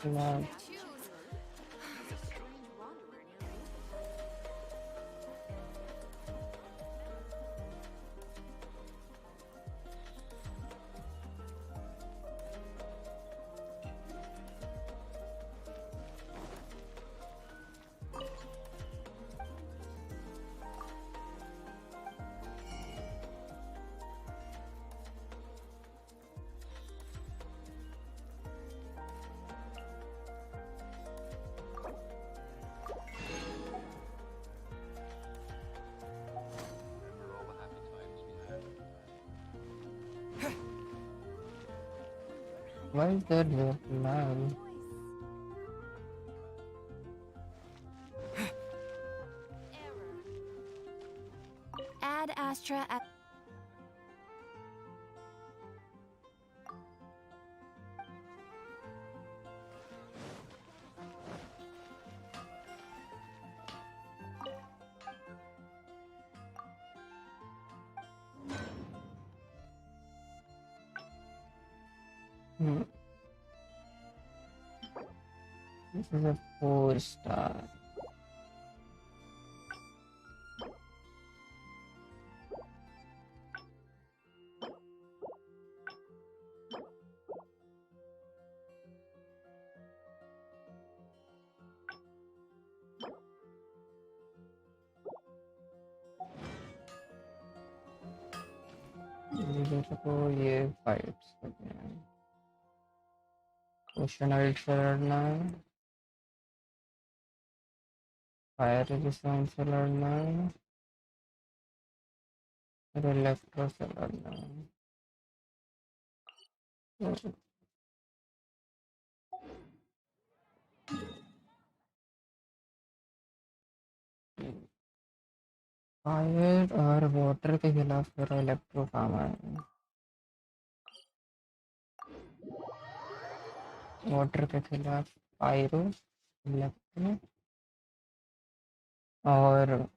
Wow. Why is that very loud? Add Astra at This is a 4-star. ये fights again. Ocean लड़ना है, fire resistance से लड़ना है, और इलेक्ट्रो से लड़ना है. फायर और वाटर के खिलाफ मेरा इलेक्ट्रो काम आएगा. वाटर के खिलाफ पायरो, इलेक्ट्रो और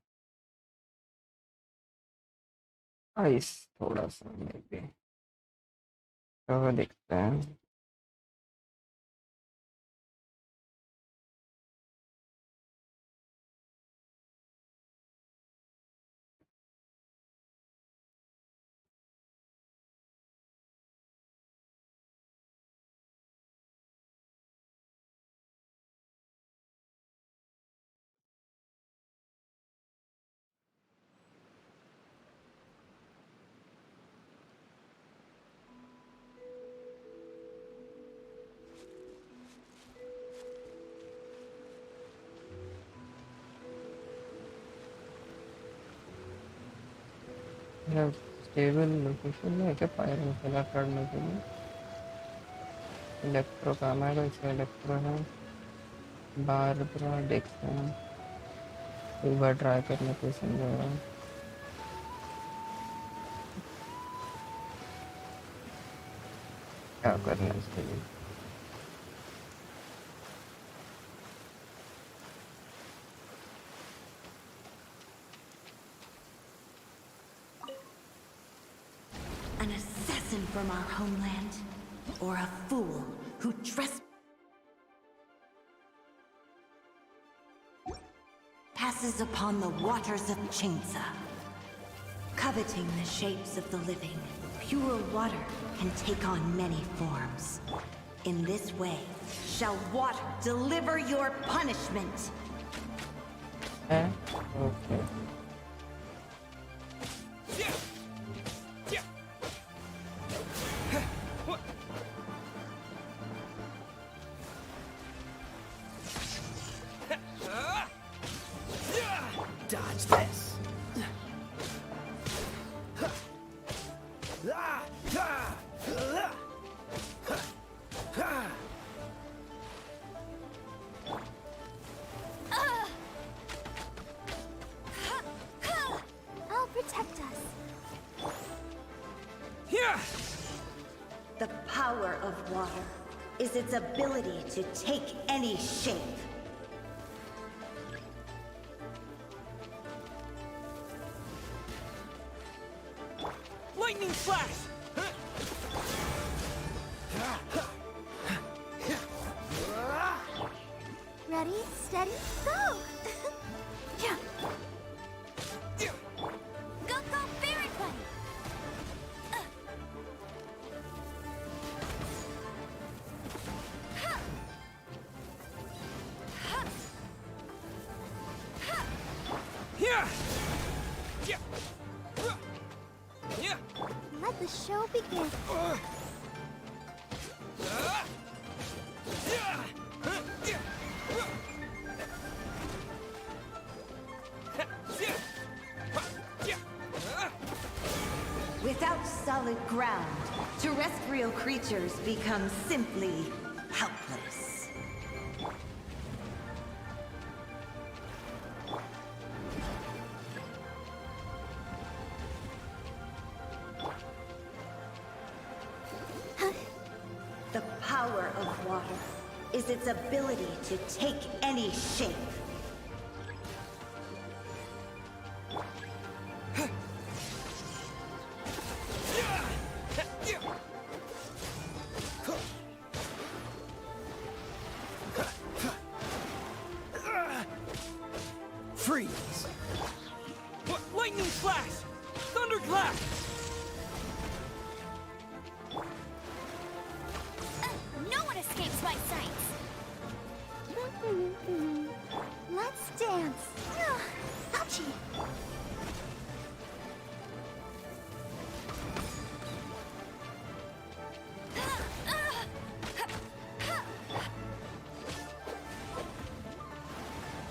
आइस थोड़ा सा मे बी. तो देखते हैं. स्टेबल लोकेशन है क्या फायर में खिलाफ लड़ने के लिए? इलेक्ट्रो काम आएगा, इसका इलेक्ट्रो है. बार बार देखते हैं, एक बार ट्राई करने को समझाया. क्या करना है इसके लिए? An assassin from our homeland, or a fool who passes upon the waters of Chingsa. Coveting the shapes of the living, pure water can take on many forms. In this way, shall water deliver your punishment. Okay. Dodge this. I'll protect us. The power of water is its ability to take any shape. Lightning flash! Without solid ground, terrestrial creatures become simply helpless. The power of water is its ability to take any shape. Freeze! What? Lightning flash! Thunderclap! No one escapes my sights. Let's dance. Ouchie.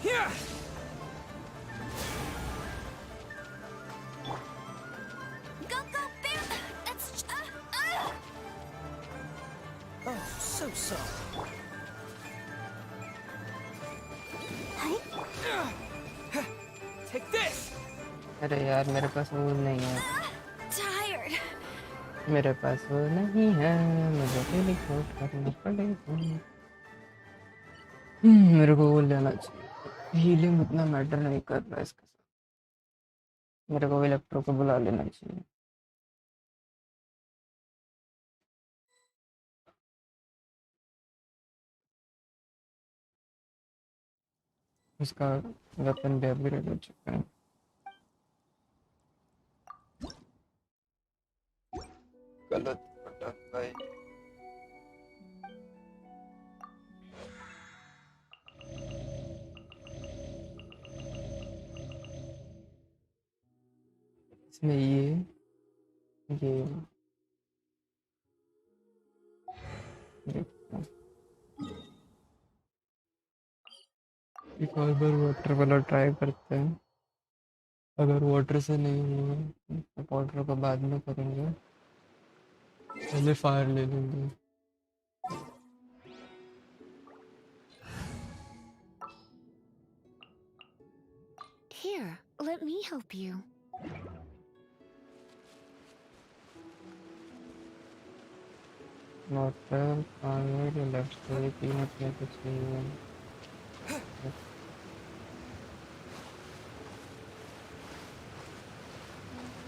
Here! Go, go, bear! It's... Oh, so. Take this! अरे यार मेरे पास वो नहीं है, Tired. मेरे पास वो नहीं है, मुझे टेलीपोर्ट करना पड़ेगा। मेरे को वो लेना चाहिए। हीलिंग उतना मैटर नहीं कर रहा है इसके साथ, मेरे को इलेक्ट्रो को बुला लेना चाहिए। इसका वेपन भी अपग्रेड हो चुका है। गलत बटन भाई। इसमें ये देखते हैं। एक और बार वाटर वाला ट्राई करते हैं, अगर वाटर से नहीं हुआ तो वाटर को बाद में करेंगे, पहले फायर ले लेंगे। Here, let me help you. Water fire left से तीनों में कुछ नहीं है।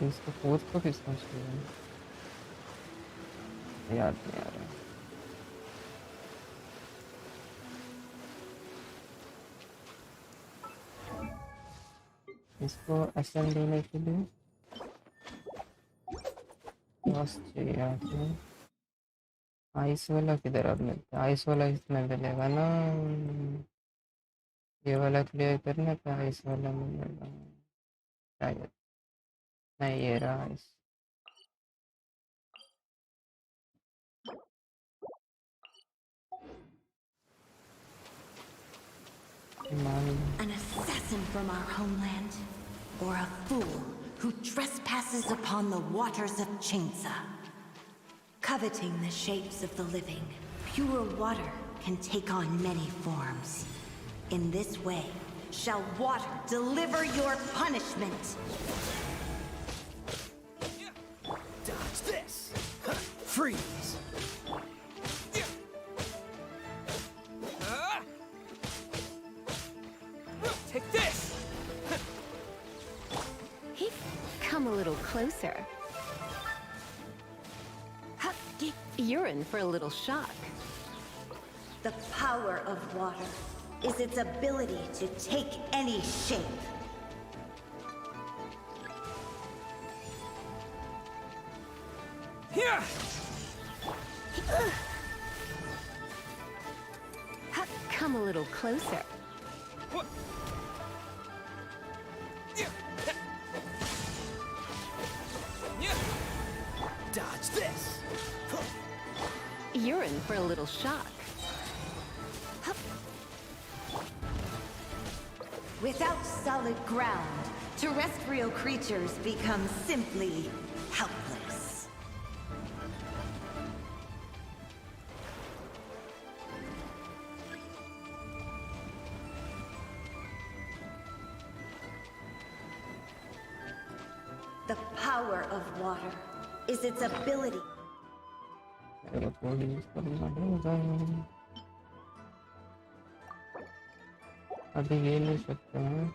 इसको फोर्थ को किसने चाहिए याद नहीं आ रहा। इसको असेंड होने के लिए बस चाहिए आपको। आइस वाला किधर अब मिलता है? आइस वाला इसमें मिलेगा ना, ये वाला क्लियर करने पे आइस वाला मिलेगा शायद। नहीं, ये रहा ice. An assassin from our homeland, or a fool who trespasses upon the waters of Chainsa. Coveting the shapes of the living, pure water can take on many forms. In this way, shall water deliver your punishment. Dodge this! Freeze! Take this! Come a little closer. You're in for a little shock. The power of water is its ability to take any shape. Here! Come a little closer. What? Dodge this! You're in for a little shock. Without solid ground, terrestrial creatures become simply helpless. The power of water is its ability. मेरा code use करना होगा। अभी ये नहीं सकते हैं।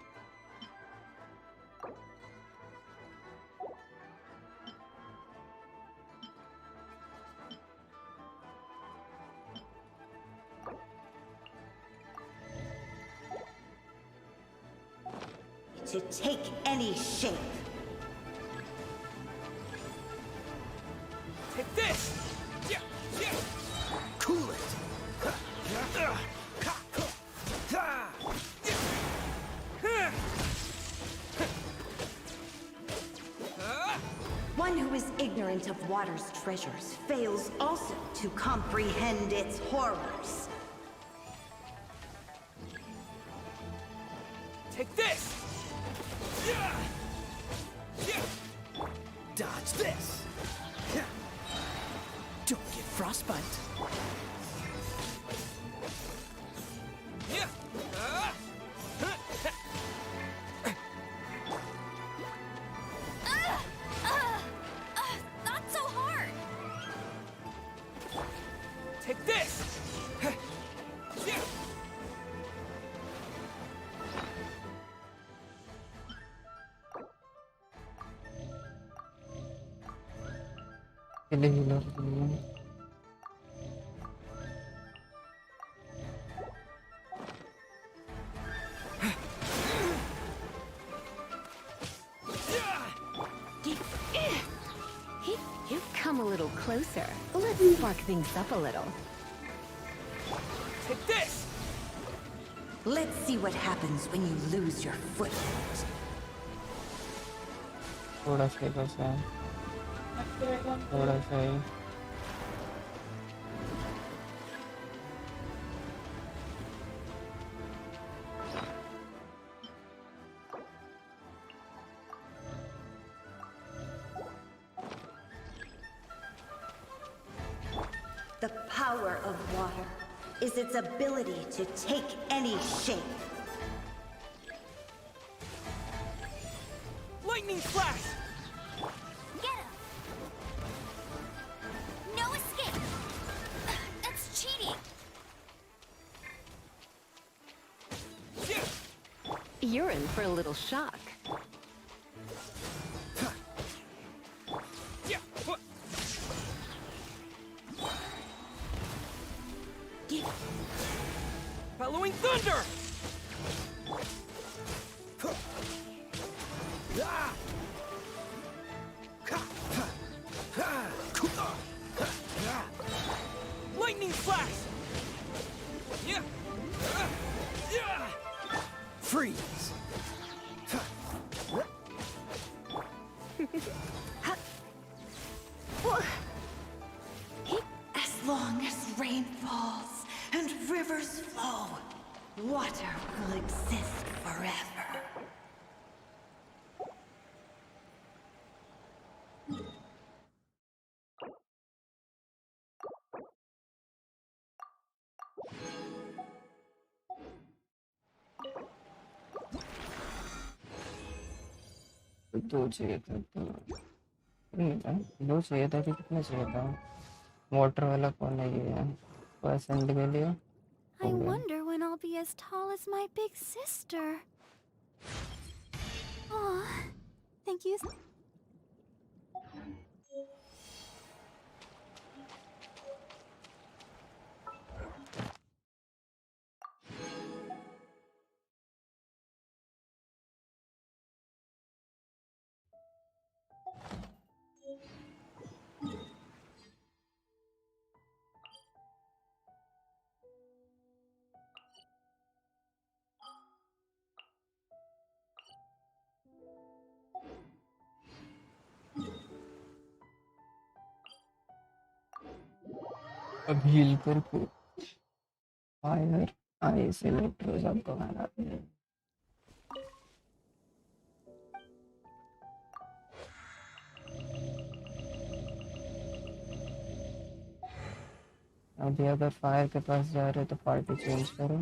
To take any shape. Take this! Yeah, yeah. Cool it! One who is ignorant of water's treasures fails also to comprehend its horrors. Take this! Yeah! Yeah! Dodge this! Yeah. Don't get frostbite. Yeah! Not so hard! Take this! Yeah! किले हिला You come a little closer. Let's spark things up a little. Take this! Let's see what happens when you lose your foothold. थोड़ा सा बस है, थोड़ा सा ही। The power of water is its ability to take any shape. Lightning flash! Get him! No escape! That's cheating! Yeah! You're in for a little shock. Yeah! What? Bellowing thunder! Lightning flash! Yeah! Yeah! Freeze! As long as rain falls and rivers flow, water will exist forever. दो चाहिए था तो नहीं था, दो चाहिए था कि कितना चाहिए था? वाटर वाला कौन है ये? परसेंट के लिए I wonder when I'll be as tall as my big sister. Aw, thank you. अब हील कर को फायर आइस इलेक्ट्रो सबको मारा। अभी अगर फायर के पास जा रहे तो पार्टी चेंज करो।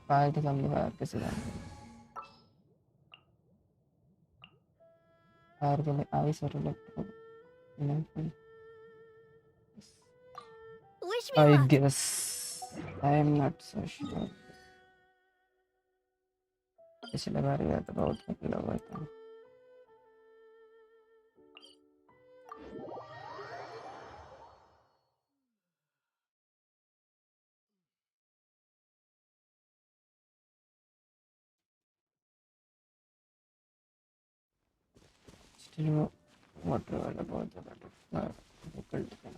फायर के सामने फायर कैसे जाना? फायर के लिए आइस और electro. Wish me I luck. guess I am not so sure. पिछले बार गया तो बहुत निकला हुआ था। स्टिल वो वाटर वाला बहुत ज़्यादा डिफिकल्ट था।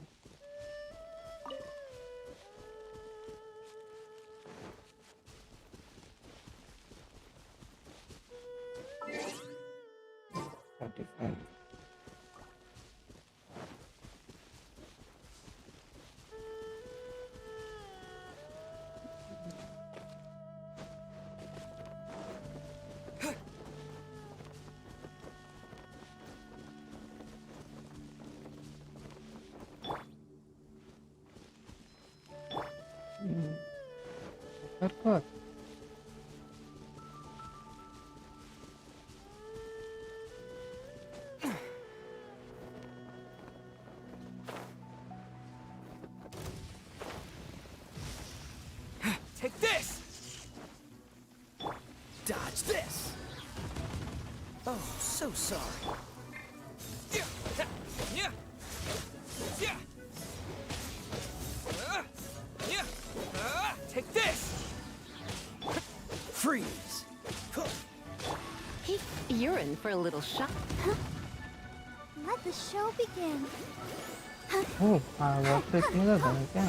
Perfect. Take this! Dodge this! Oh, so sorry. Take this! Freeze! Hey, you're in for a little shock. Let the show begin. Oh, water इतना ज़्यादा है क्या?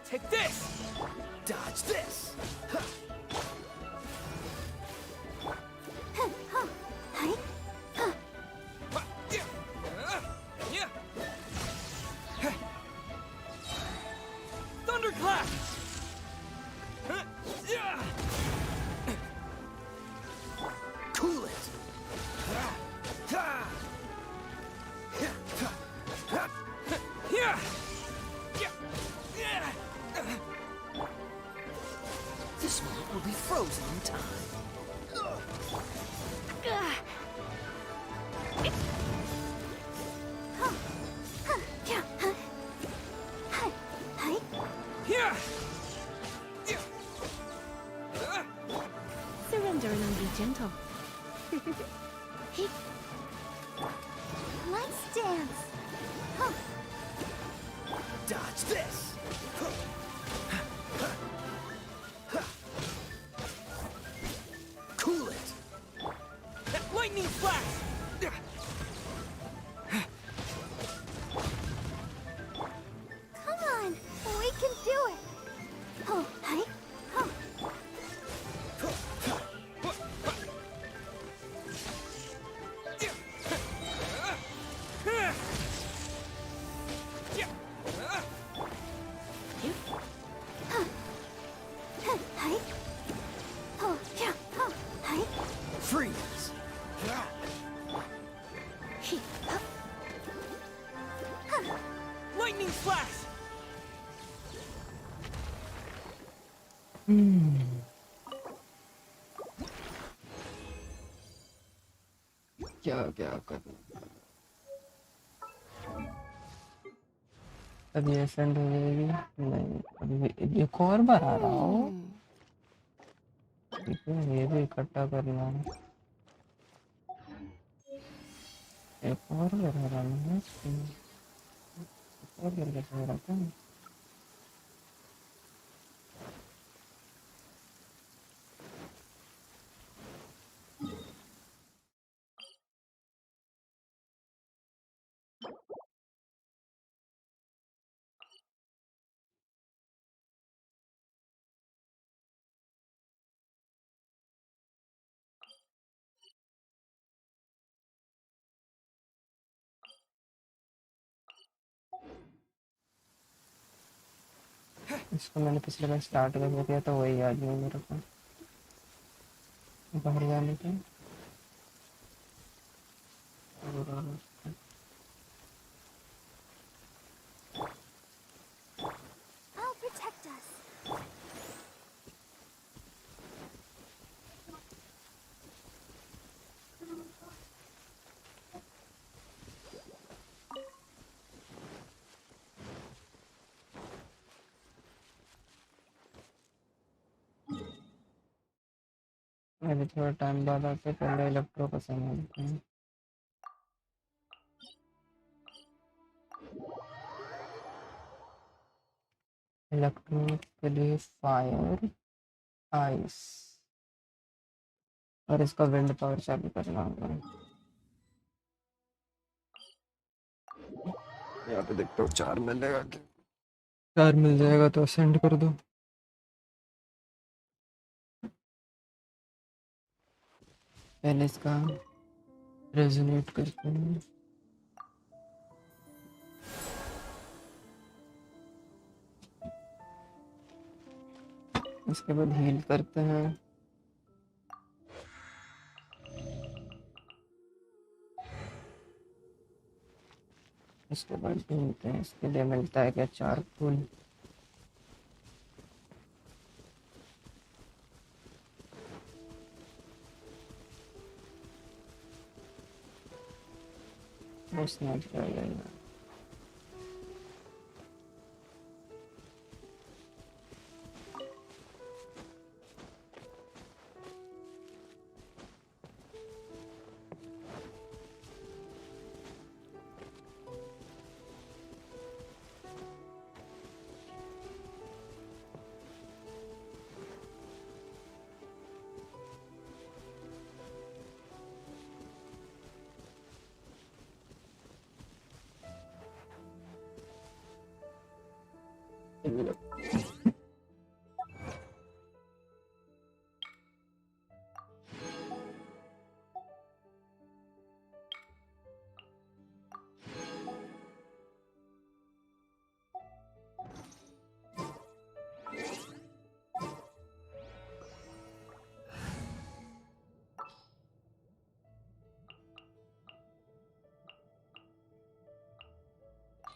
Take this! Dodge this! Thunderclap! Cool it! This one will be frozen in time. Here! Surrender and be gentle. Let's dance. Dodge this! Cool it! Lightning flash! Come on, we can do it. Oh, hi. Oh. Hi. Oh, yeah. Oh, hi. Freeze! Lightning flash! क्या क्या करना? अभी ascend हो जाएगी? नहीं, अभी एक और बार आ रहा हो। ठीक है, ये भी इकट्ठा करना है। एक और बार आ रहा है। एक और बार कैसे हो रहा है? इसको मैंने पिछले बार स्टार्ट करके किया तो वही याद नहीं मेरे को बाहर जाने का। I'll protect us. अभी थोड़ा टाइम बाद आके पहले इलेक्ट्रो को समझते हैं। इलेक्ट्रो के लिए फायर आइस और इसका विंड पावर चालू करना होगा। यहाँ पे देखता हूँ 4 मिलेगा क्या। 4 मिल जाएगा तो सेंड कर दो। पहले इसका रेजोनेट करते हैं, उसके बाद हील करते हैं। उसके बाद ढूंढते हैं इसके लिए मिलता है क्या चारकोल। बस नहीं जाएगा।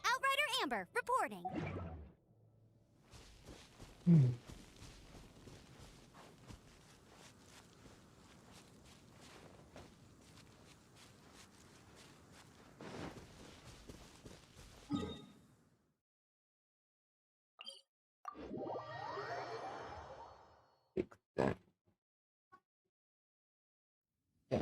Outrider Amber, reporting. देखते हैं क्या।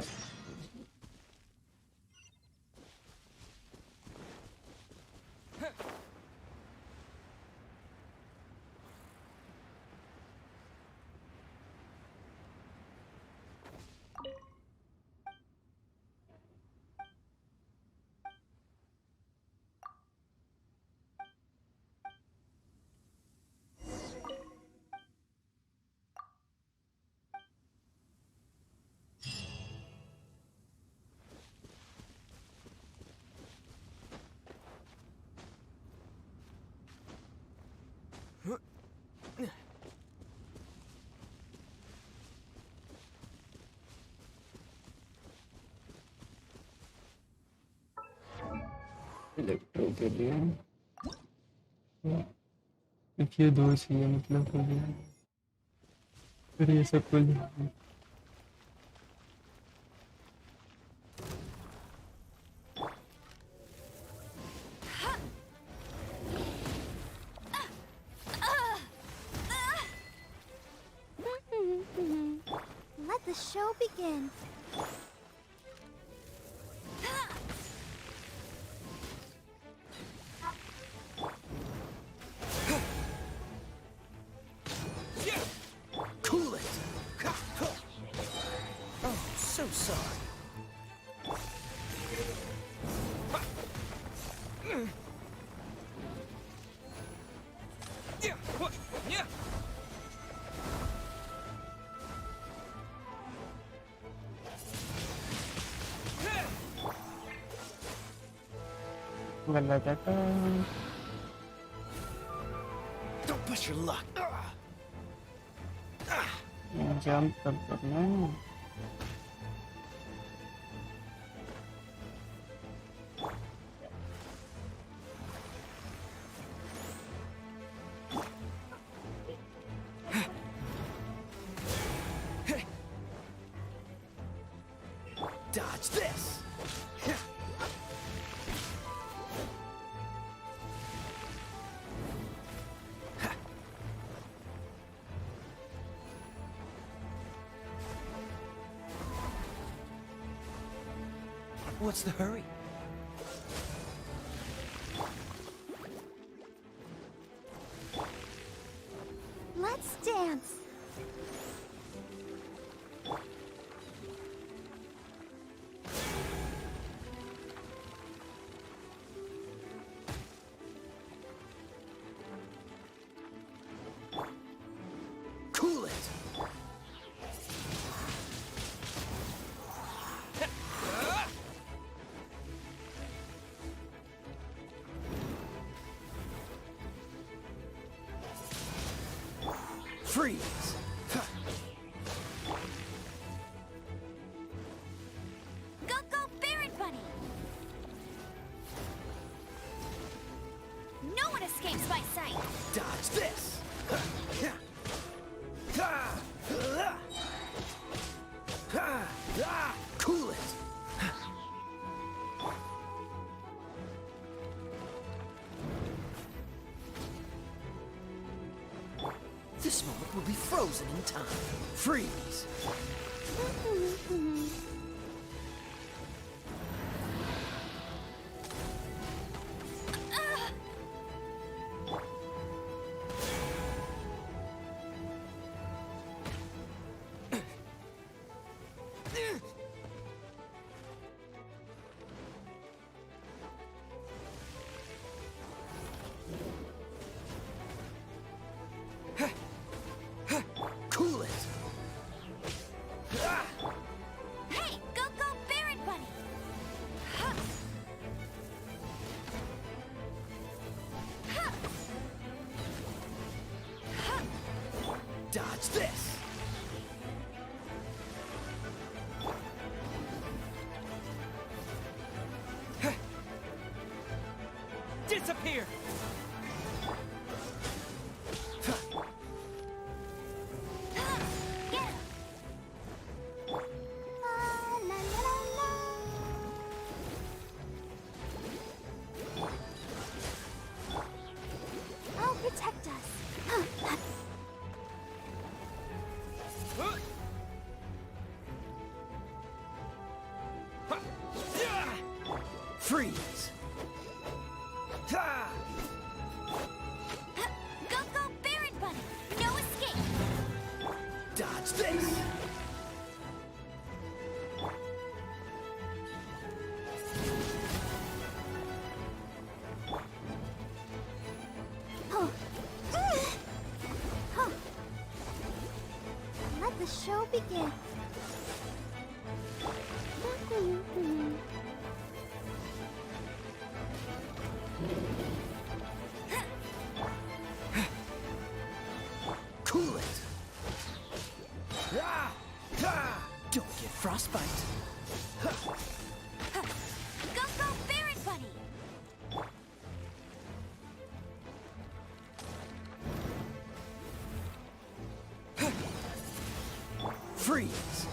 इलेक्ट्रो के लिए देखिए 2 चाहिए मतलब हो गया। फिर ये सब कुछ Let the show begin. Cool it. Oh, so sorry. गलत है तो Don't Push your luck. Jump कर करना है। Dodge this. What's the hurry? Let's dance. Cool it. Freeze. Go, go, Barret Bunny! No one escapes my sight! Dodge this. Cool it. This moment will be frozen in time. Freeze. Cool it. Hey, go, go, Barret Bunny! Huh. Huh. Huh. Dodge this. Disappear. Get him! La, la, la, la. I'll protect us. Freeze. Go, go, Barret Bunny! No escape! Dodge this. Huh. Huh. Let the show begin. Cool it. Don't get frostbite. Go, go, Barret Bunny! Freeze.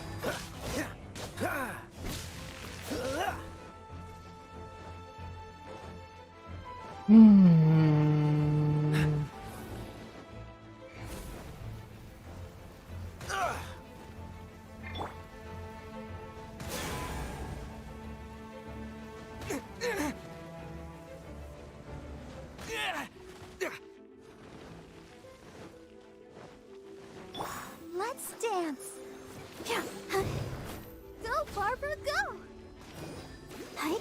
Let's dance. Yeah. Go, Barbara, go. Hi.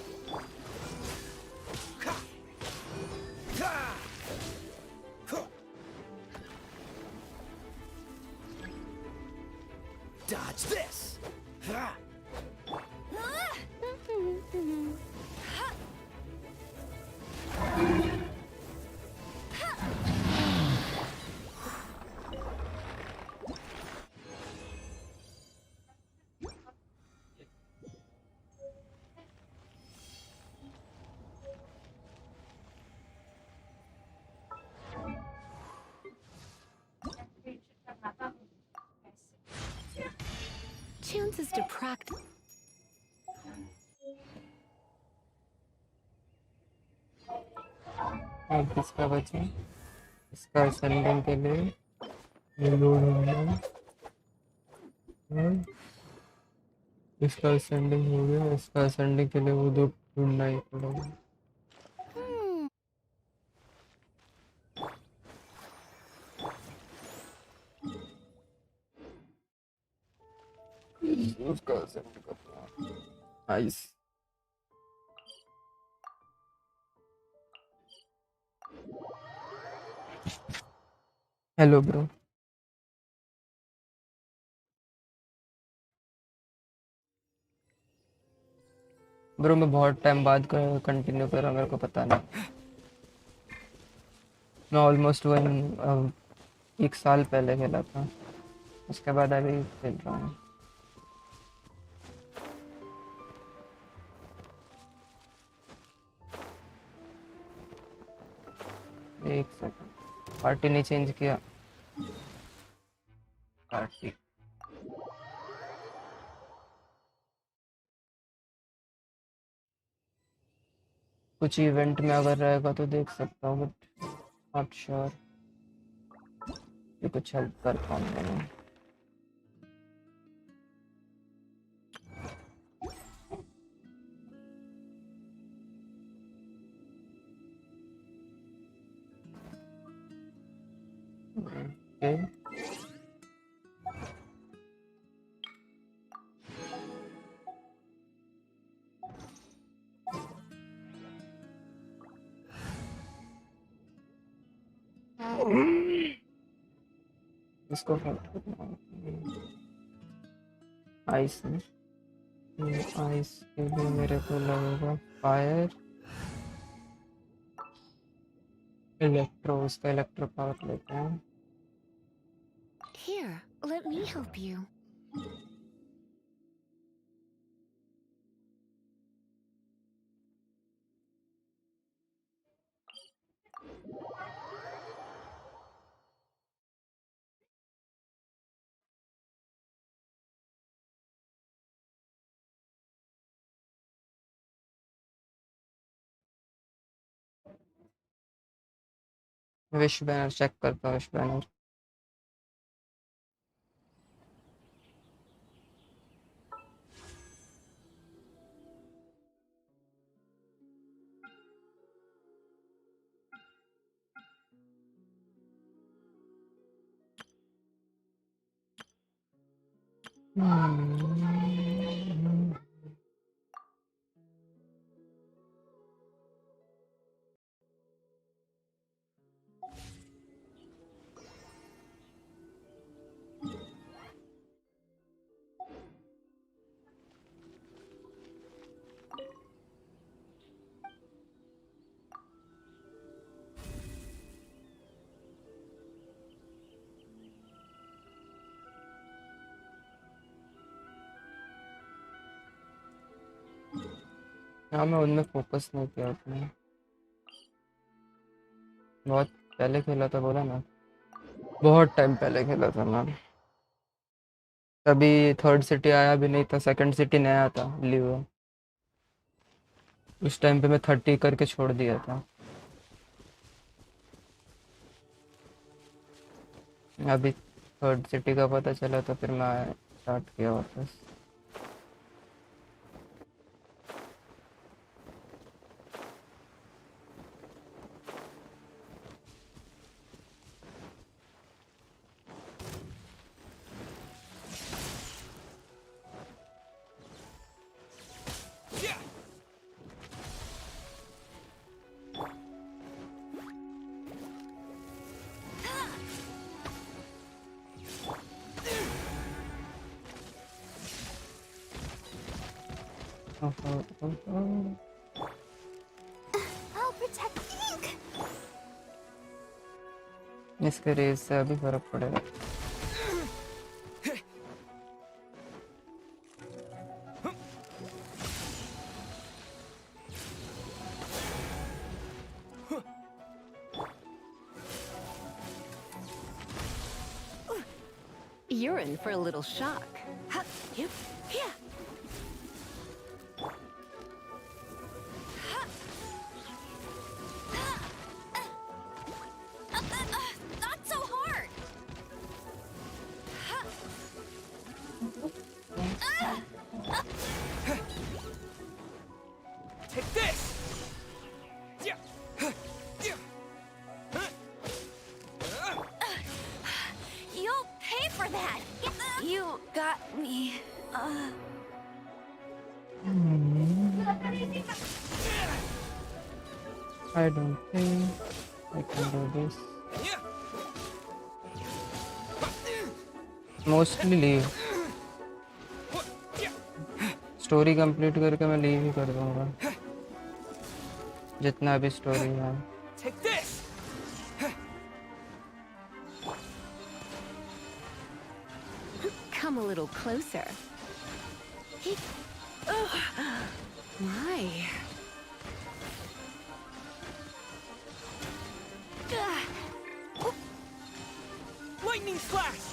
is to practice. अब किसका बचा? इसका ascending के लिए ये load होगा। इसका ascending हो गया, इसका असेंडिंग के लिए वो दो ढूंढना ही पड़ेगा। उसका असेंडिंग करना। नाइस। Hello bro. ब्रो मैं बहुत टाइम बाद कंटिन्यू कर रहा हूँ, मेरे को पता नहीं। मैं ऑलमोस्ट एक साल पहले खेला था, उसके बाद अभी खेल रहा हूँ। एक सेकंड, पार्टी नहीं चेंज किया। पार्टी कुछ इवेंट में अगर रहेगा तो देख सकता हूँ, बट नॉट श्योर कि कुछ हेल्प कर पाऊंगा मैं। ओके इसको हट करना। आइस में आइस के लिए मेरे को लगेगा फायर इलेक्ट्रो, उसका इलेक्ट्रो पावर लेते हैं। Here, let me help you. Wish banner check करता हूँ, विश बैनर। हाँ मैं उनमें फोकस नहीं किया अपने, बहुत पहले खेला था, बोला ना बहुत टाइम पहले खेला था मैं। तभी थर्ड सिटी आया भी नहीं था, सेकंड सिटी नया था लिव। उस टाइम पे मैं 30 करके छोड़ दिया था। अभी थर्ड सिटी का पता चला तो फिर मैं स्टार्ट किया वापस। I'll protect Ink. इसके रेस से अभी फर्क पड़ेगा। You're in for a little shock. I don't think I can do this. Mostly leave. Story complete करके मैं लीव ही कर दूंगा जितना भी स्टोरी है. Take this! Come a little closer. My. Lightning slash!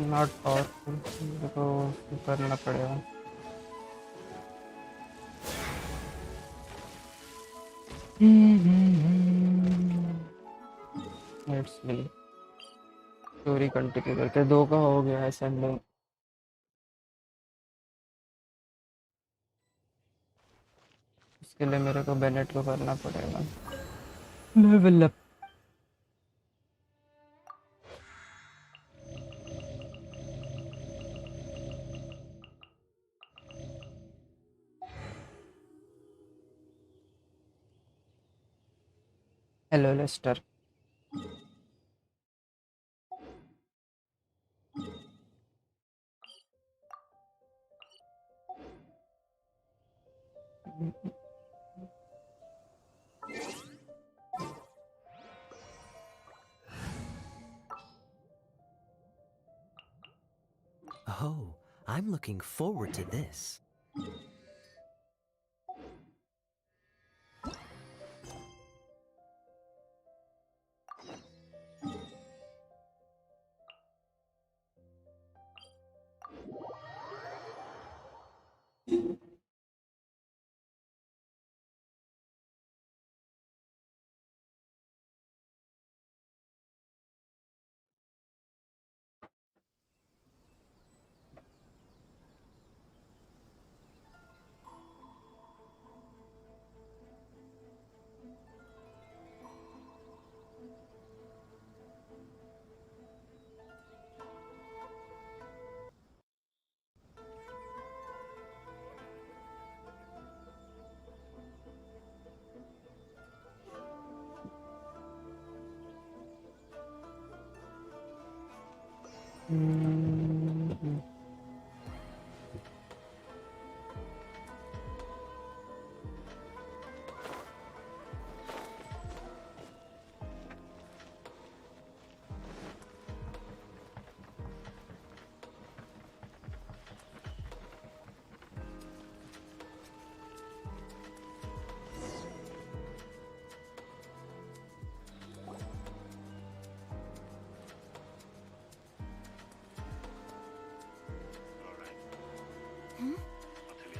Not powerful. मेरे को करना पड़ेगा. Let's see. स्टोरी कंटिन्यू करते 2 का हो गया है संडे. इसके लिए मेरे को बेनेट को करना पड़ेगा level up. Hello Lester. Oh, I'm looking forward to this.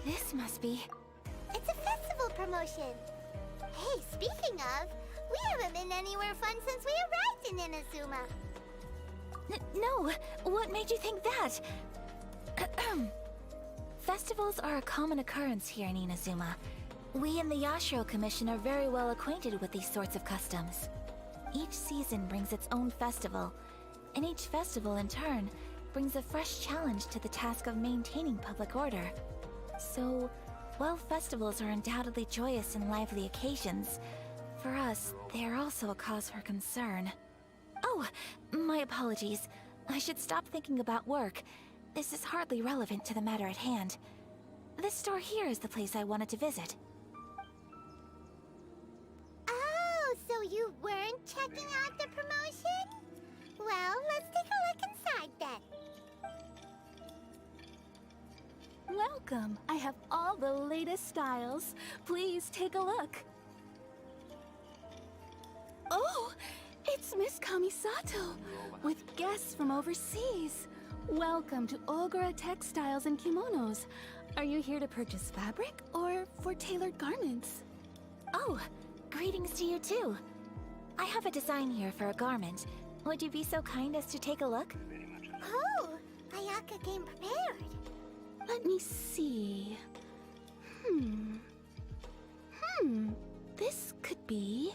This must be... It's a festival promotion! Hey, speaking of, we haven't been anywhere fun since we arrived in Inazuma! No! What made you think that? Festivals are a common occurrence here in Inazuma. We in the Yashiro Commission are very well acquainted with these sorts of customs. Each season brings its own festival, and each festival in turn brings a fresh challenge to the task of maintaining public order. So, while festivals are undoubtedly joyous and lively occasions, for us, they are also a cause for concern. Oh, my apologies. I should stop thinking about work. This is hardly relevant to the matter at hand. This store here is the place I wanted to visit. Oh, so you weren't checking out the promotion? Well, let's take a look inside then. Welcome. I have all the latest styles. Please take a look. Oh, it's Miss Kamisato with guests from overseas. Welcome to Ogura Textiles and Kimonos. Are you here to purchase fabric or for tailored garments? Oh, greetings to you too. I have a design here for a garment. Would you be so kind as to take a look? Oh, Ayaka came prepared. Let me see. This could be...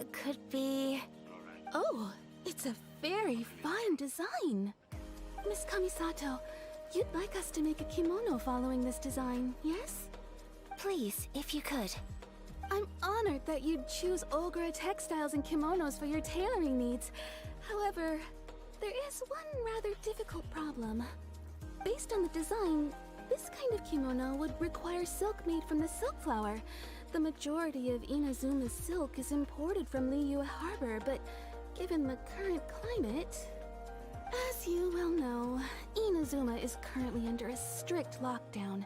It could be... Oh, it's a very fine design. Miss Kamisato, You'd like us to make a kimono following this design, yes? Please, if you could. I'm honored that you'd choose Olgra textiles and kimonos for your tailoring needs. However, there is one rather difficult problem. Based on the design, this kind of kimono would require silk made from the silk flower. The majority of Inazuma's silk is imported from Liyue Harbor, but given the current climate... As you well know, Inazuma is currently under a strict lockdown.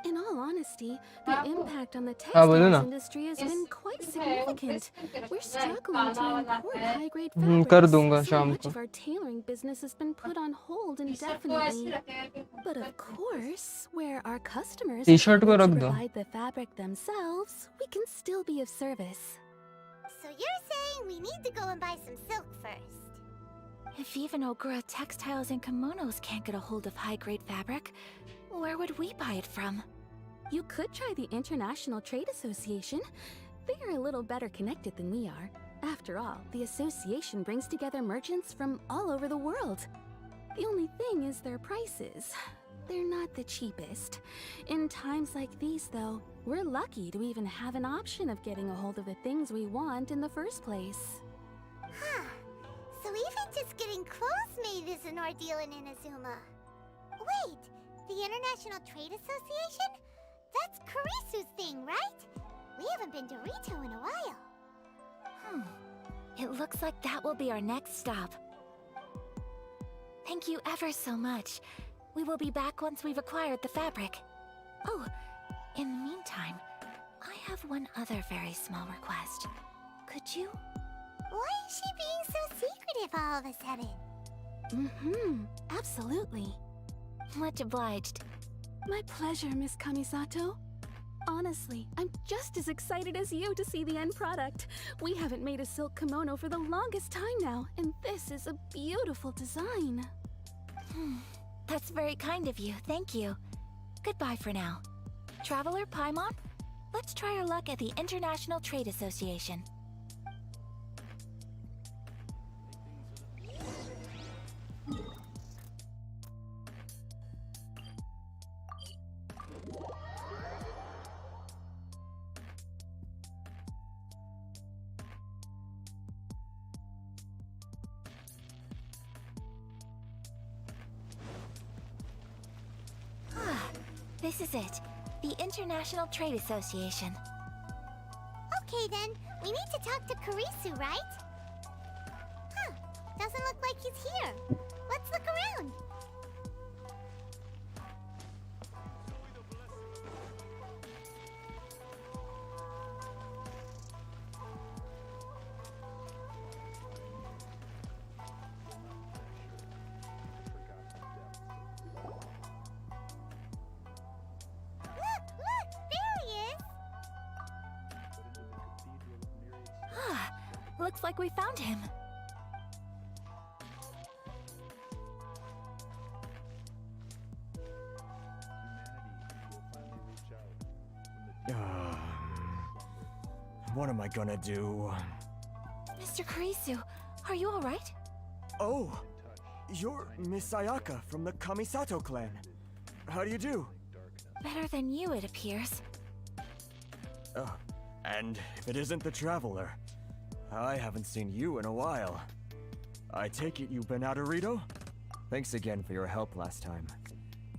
In all honesty, the impact on the बोलो ना. textiles industry has been quite significant. We're struggling to import high-grade कर fabrics, दूंगा so शाम much को. of our tailoring business has been put on hold indefinitely. But of course, where our customers T-shirt are को able रख to दो. provide the fabric themselves, we can still be of service. So you're saying we need to go and buy some silk first? If even Ogura textiles and kimonos can't get a hold of high-grade fabric, where would we buy it from? You could try the International Trade Association. They are a little better connected than we are. After all, the association brings together merchants from all over the world. The only thing is their prices. They're not the cheapest. In times like these, though, we're lucky to even have an option of getting a hold of the things we want in the first place. Huh. So even just getting clothes made is an ordeal in Inazuma. Wait, the International Trade Association? That's Kurisu's thing, right? We haven't been to Rito in a while. It looks like that will be our next stop. Thank you ever so much. We will be back once we've acquired the fabric. Oh, in the meantime, I have one other very small request. Could you? Why is she being so secretive all of a sudden? Absolutely. Much obliged. My pleasure, Miss Kamisato. Honestly, I'm just as excited as you to see the end product. We haven't made a silk kimono for the longest time now, and this is a beautiful design. That's very kind of you, thank you. Goodbye for now. Traveler Paimon, let's try our luck at the International Trade Association. This is it. The International Trade Association. Okay then, we need to talk to Kurisu, right? Huh, doesn't look like he's here. Let's look around. Look, there he is. Looks like we found him. What am I gonna do? Mr. Kurisu, are you alright? Oh, you're Miss Sayaka from the Kamisato clan. How do you do? Better than you, it appears. And if it isn't the Traveler, I haven't seen you in a while. I take it you've been out of Rito? Thanks again for your help last time.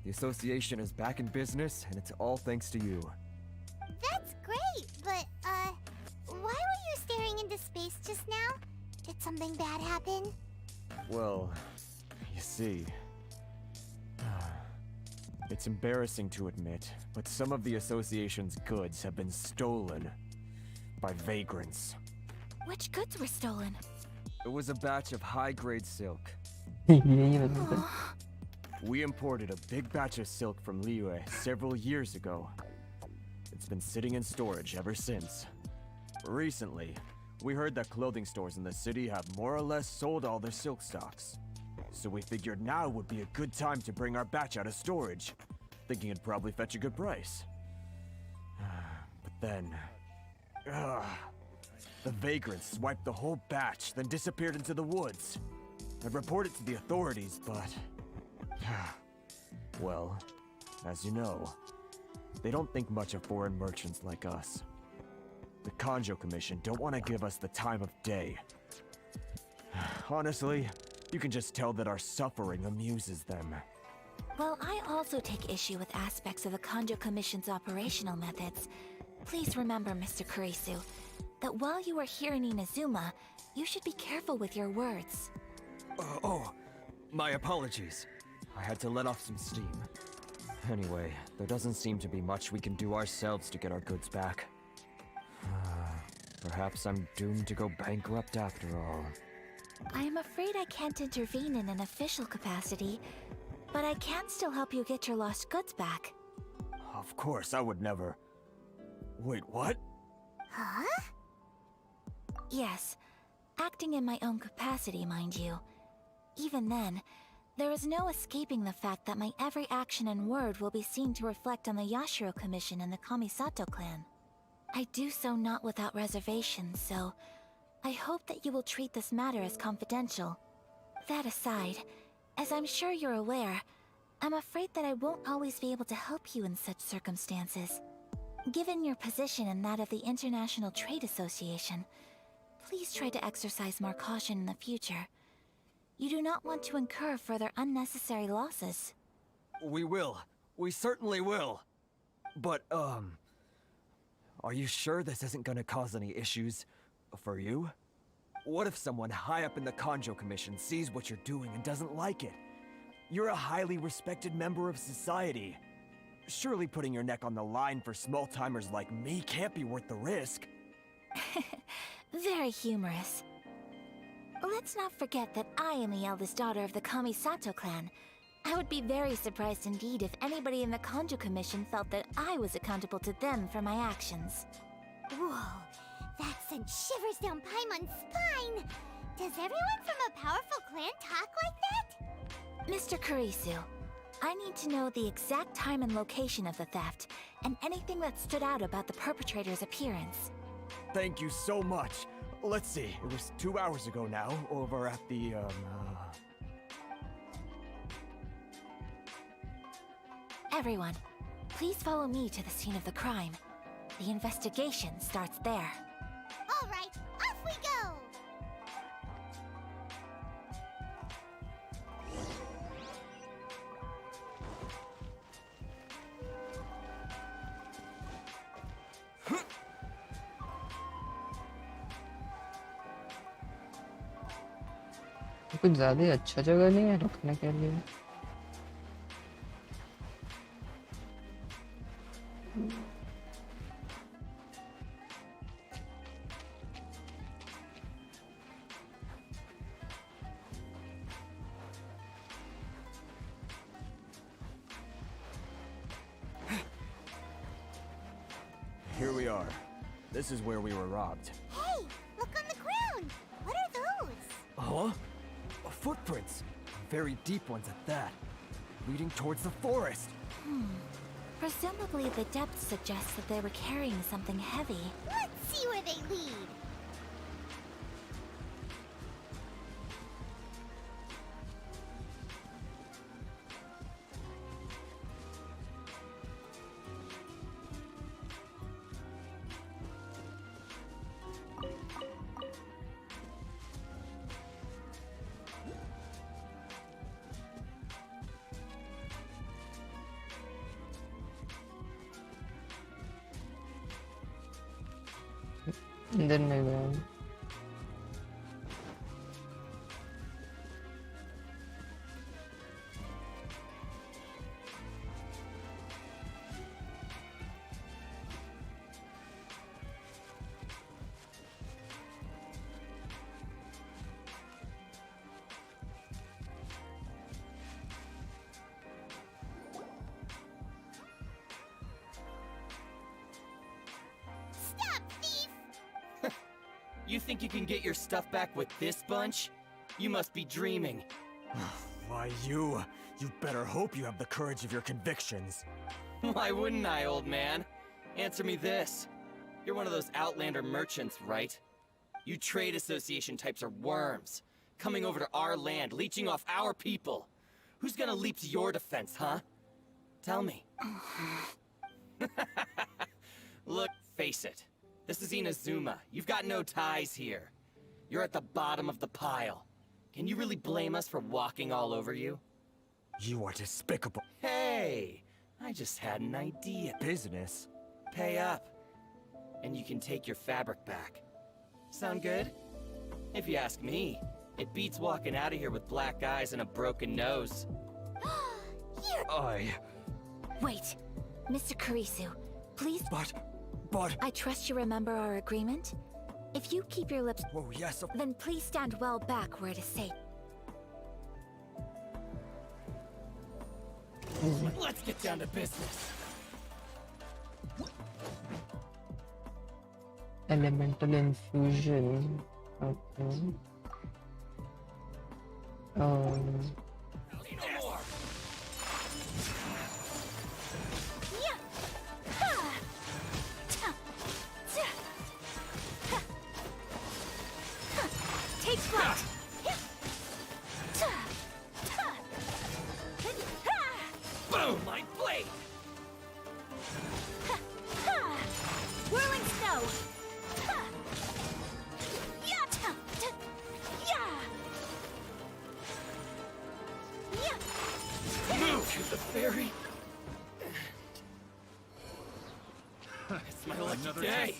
The association is back in business, and it's all thanks to you. That's great, but, why were you staring into space just now? Did something bad happen? Well, you see... It's embarrassing to admit, but some of the association's goods have been stolen by vagrants. Which goods were stolen? It was a batch of high-grade silk. यही बता था. We imported a big batch of silk from Liyue several years ago. It's been sitting in storage ever since. Recently, we heard that clothing stores in the city have more or less sold all their silk stocks. So we figured now would be a good time to bring our batch out of storage, thinking it'd probably fetch a good price. But then... the vagrants swiped the whole batch, then disappeared into the woods. I reported to the authorities, but... Well, as you know, they don't think much of foreign merchants like us. The Kanjo Commission don't want to give us the time of day. Honestly, you can just tell that our suffering amuses them. Well, I also take issue with aspects of the Kanjo Commission's operational methods. Please remember, Mr. Kurisu, that while you are here in Inazuma, you should be careful with your words. Oh, my apologies. I had to let off some steam. Anyway, there doesn't seem to be much we can do ourselves to get our goods back. Perhaps I'm doomed to go bankrupt after all. I am afraid I can't intervene in an official capacity, but I can still help you get your lost goods back. Of course, I would never... Wait, what? Huh? Yes, acting in my own capacity, mind you. Even then, there is no escaping the fact that my every action and word will be seen to reflect on the Yashiro Commission and the Kamisato clan. I do so not without reservation, so I hope that you will treat this matter as confidential. That aside, as I'm sure you're aware, I'm afraid that I won't always be able to help you in such circumstances. Given your position and that of the International Trade Association, please try to exercise more caution in the future. You do not want to incur further unnecessary losses. We will. We certainly will. But, are you sure this isn't gonna cause any issues for you? What if someone high up in the Kanjo Commission sees what you're doing and doesn't like it? You're a highly respected member of society. Surely putting your neck on the line for small-timers like me can't be worth the risk. Very humorous. Let's not forget that I am the eldest daughter of the Kamisato clan. I would be very surprised indeed if anybody in the Kanjo Commission felt that I was accountable to them for my actions. Whoa, that sent shivers down Paimon's spine! Does everyone from a powerful clan talk like that? Mr. Kurisu, I need to know the exact time and location of the theft, and anything that stood out about the perpetrator's appearance. Thank you so much. Let's see, it was 2 hours ago now, over at the, Everyone, please follow me to the scene of the crime. The investigation starts there. All right, off we go! कुछ ज़्यादा ही अच्छा जगह नहीं है रुकने के लिए. Here we are. This is where we were robbed. Hey, look on the ground! What are those? Huh? Footprints. Very deep ones at that. Leading towards the forest. Presumably the depth suggests that they were carrying something heavy. Let's see where they lead. अंदर नहीं गया. Stop, thief! You think you can get your stuff back with this bunch? You must be dreaming. Why, you better hope you have the courage of your convictions. Why wouldn't I, old man? Answer me this. You're one of those Outlander merchants, right? You trade association types are worms. Coming over to our land, leeching off our people. Who's gonna leap to your defense, huh? Tell me. Look, face it. This is Inazuma. You've got no ties here. You're at the bottom of the pile. Can you really blame us for walking all over you? You are despicable. Hey! I just had an idea. Business? Pay up. And you can take your fabric back. Sound good? If you ask me, it beats walking out of here with black eyes and a broken nose. Wait, Mr. Kurisu, please. But... I trust you remember our agreement? If you keep your lips, Oh, yes, then please stand well back where it is safe. Let's get down to business. Elemental infusion. Okay. Take flight! Boom! My blade! Whirling snow! Move to the ferry! It's my lucky day!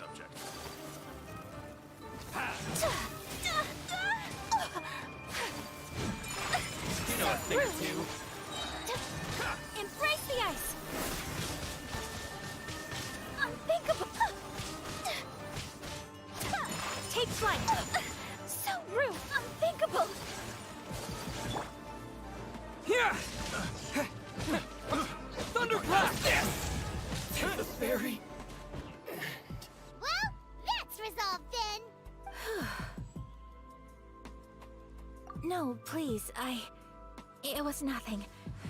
You know a thing or two. Embrace the ice! Unthinkable! Take flight! So rude! Unthinkable! Thunderclap! To the ferry. Well, that's resolved then. No, please, It was nothing.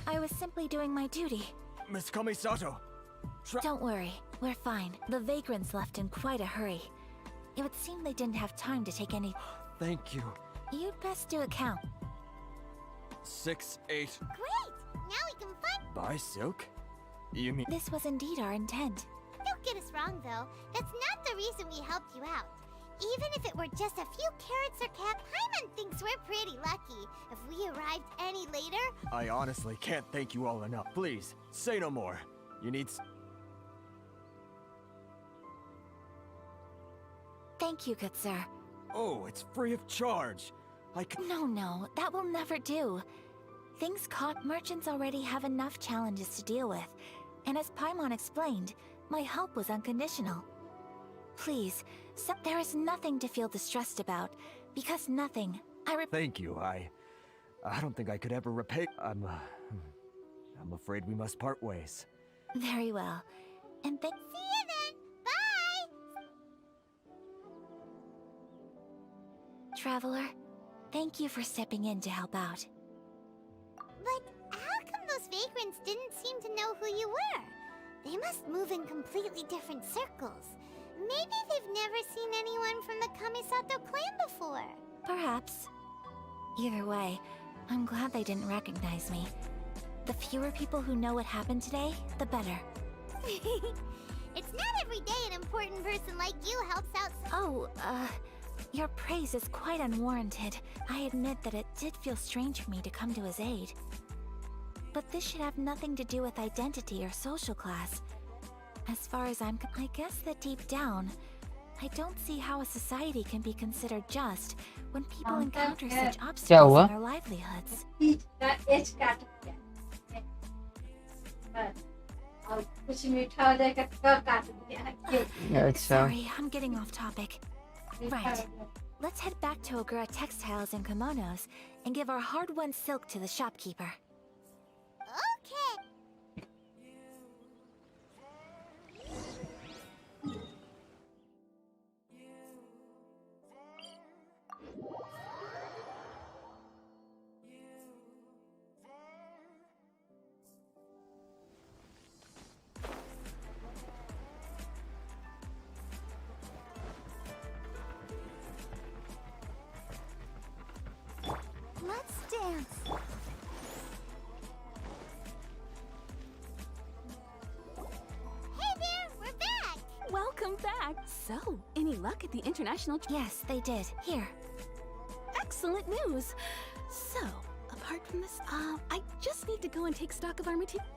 I was simply doing my duty. Miss Kamisato. Don't worry, we're fine. The vagrants left in quite a hurry. It would seem they didn't have time to take any... Thank you. You'd best do a count. 6, 8. Great! Now we can fight. Buy silk? You mean... This was indeed our intent. Don't get us wrong, though. That's not the reason we helped you out. Even if it were just a few carrots or cat, Paimon thinks we're pretty lucky. If we arrived any later... I honestly can't thank you all enough. Please, say no more. You need... Thank you, good sir. Oh, it's free of charge. No, that will never do. Things caught merchants already have enough challenges to deal with. And as Paimon explained, my help was unconditional. Please, there is nothing to feel distressed about, because nothing. Thank you. I don't think I could ever repay. I'm afraid we must part ways. Very well. And See you then! Bye! Traveler, thank you for stepping in to help out. But how come those vagrants didn't seem to know who you were? They must move in completely different circles. Maybe they've never seen anyone from the Kamisato clan before. Perhaps. Either way, I'm glad they didn't recognize me. The fewer people who know what happened today, the better. It's not every day an important person like you helps out Your praise is quite unwarranted. I admit that it did feel strange for me to come to his aid. But this should have nothing to do with identity or social class. As far as I guess that deep down, I don't see how a society can be considered just when people encounter such obstacles in their livelihoods. Sorry, I'm getting off topic. Right. Let's head back to Ogura Textiles and Kimonos and give our hard-won silk to the shopkeeper. Okay. Let's dance. So, any luck at the international? Yes, they did. Here. Excellent news! So, apart from this, I just need to go and take stock of our material.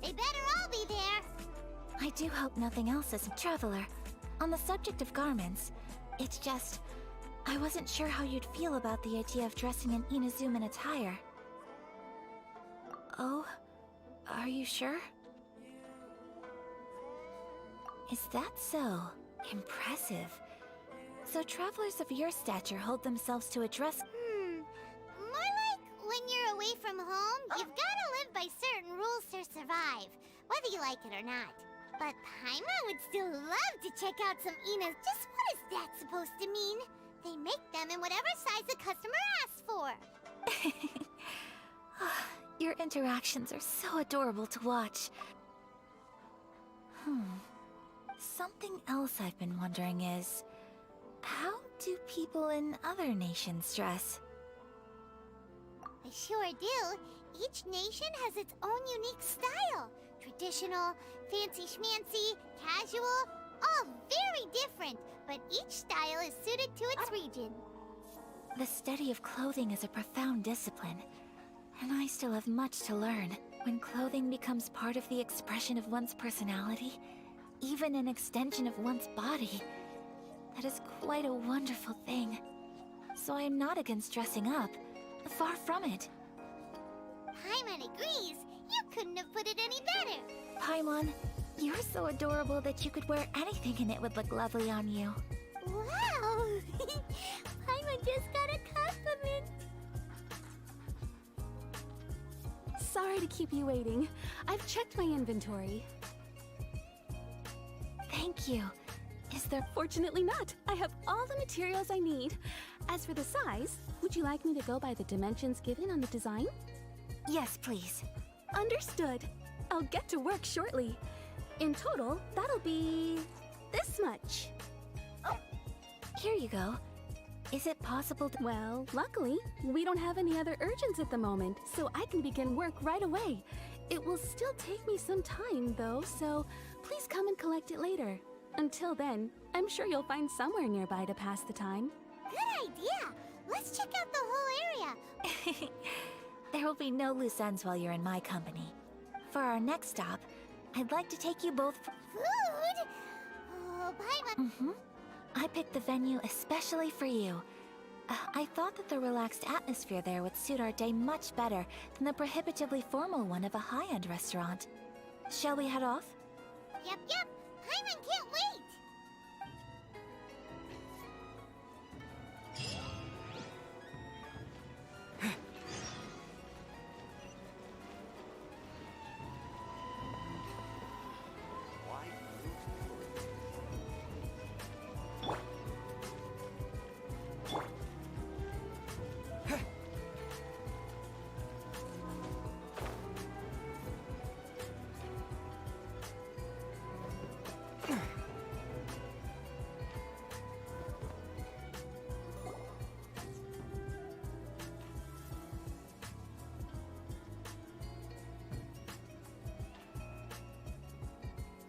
They better all be there. I do hope nothing else is Traveler. On the subject of garments, it's just... I wasn't sure how you'd feel about the idea of dressing in Inazuman attire. Oh? Are you sure? Is that so? Impressive. So travelers of your stature hold themselves to a dress... More like when you're away from home, you've gotta live by certain rules to survive, whether you like it or not. But Paimon would still love to check out some Inas. Just what is that supposed to mean? They make them in whatever size the customer asks for. Your interactions are so adorable to watch. Something else I've been wondering is... how do people in other nations dress? I sure do. Each nation has its own unique style. Traditional, fancy schmancy, casual, all very different, but each style is suited to its region. The study of clothing is a profound discipline, and I still have much to learn. When clothing becomes part of the expression of one's personality, even an extension of one's body, that is quite a wonderful thing. So I am not against dressing up. Far from it. Paimon agrees. You couldn't have put it any better. Paimon, you're so adorable that you could wear anything and it would look lovely on you. Wow! Paimon just got a compliment. Sorry to keep you waiting. I've checked my inventory. Thank you. Is there... Fortunately not. I have all the materials I need. As for the size, would you like me to go by the dimensions given on the design? Yes, please. Understood. I'll get to work shortly. In total, that'll be... this much. Here you go. Is it possible to... Well, luckily, we don't have any other urgents at the moment, so I can begin work right away. It will still take me some time, though, so please come and collect it later. Until then, I'm sure you'll find somewhere nearby to pass the time. Good idea. Let's check out the whole area. There will be no loose ends while you're in my company. For our next stop, I'd like to take you both for... Food? Oh, Paimon. I picked the venue especially for you. I thought that the relaxed atmosphere there would suit our day much better than the prohibitively formal one of a high-end restaurant. Shall we head off? Yep. Paimon can't wait.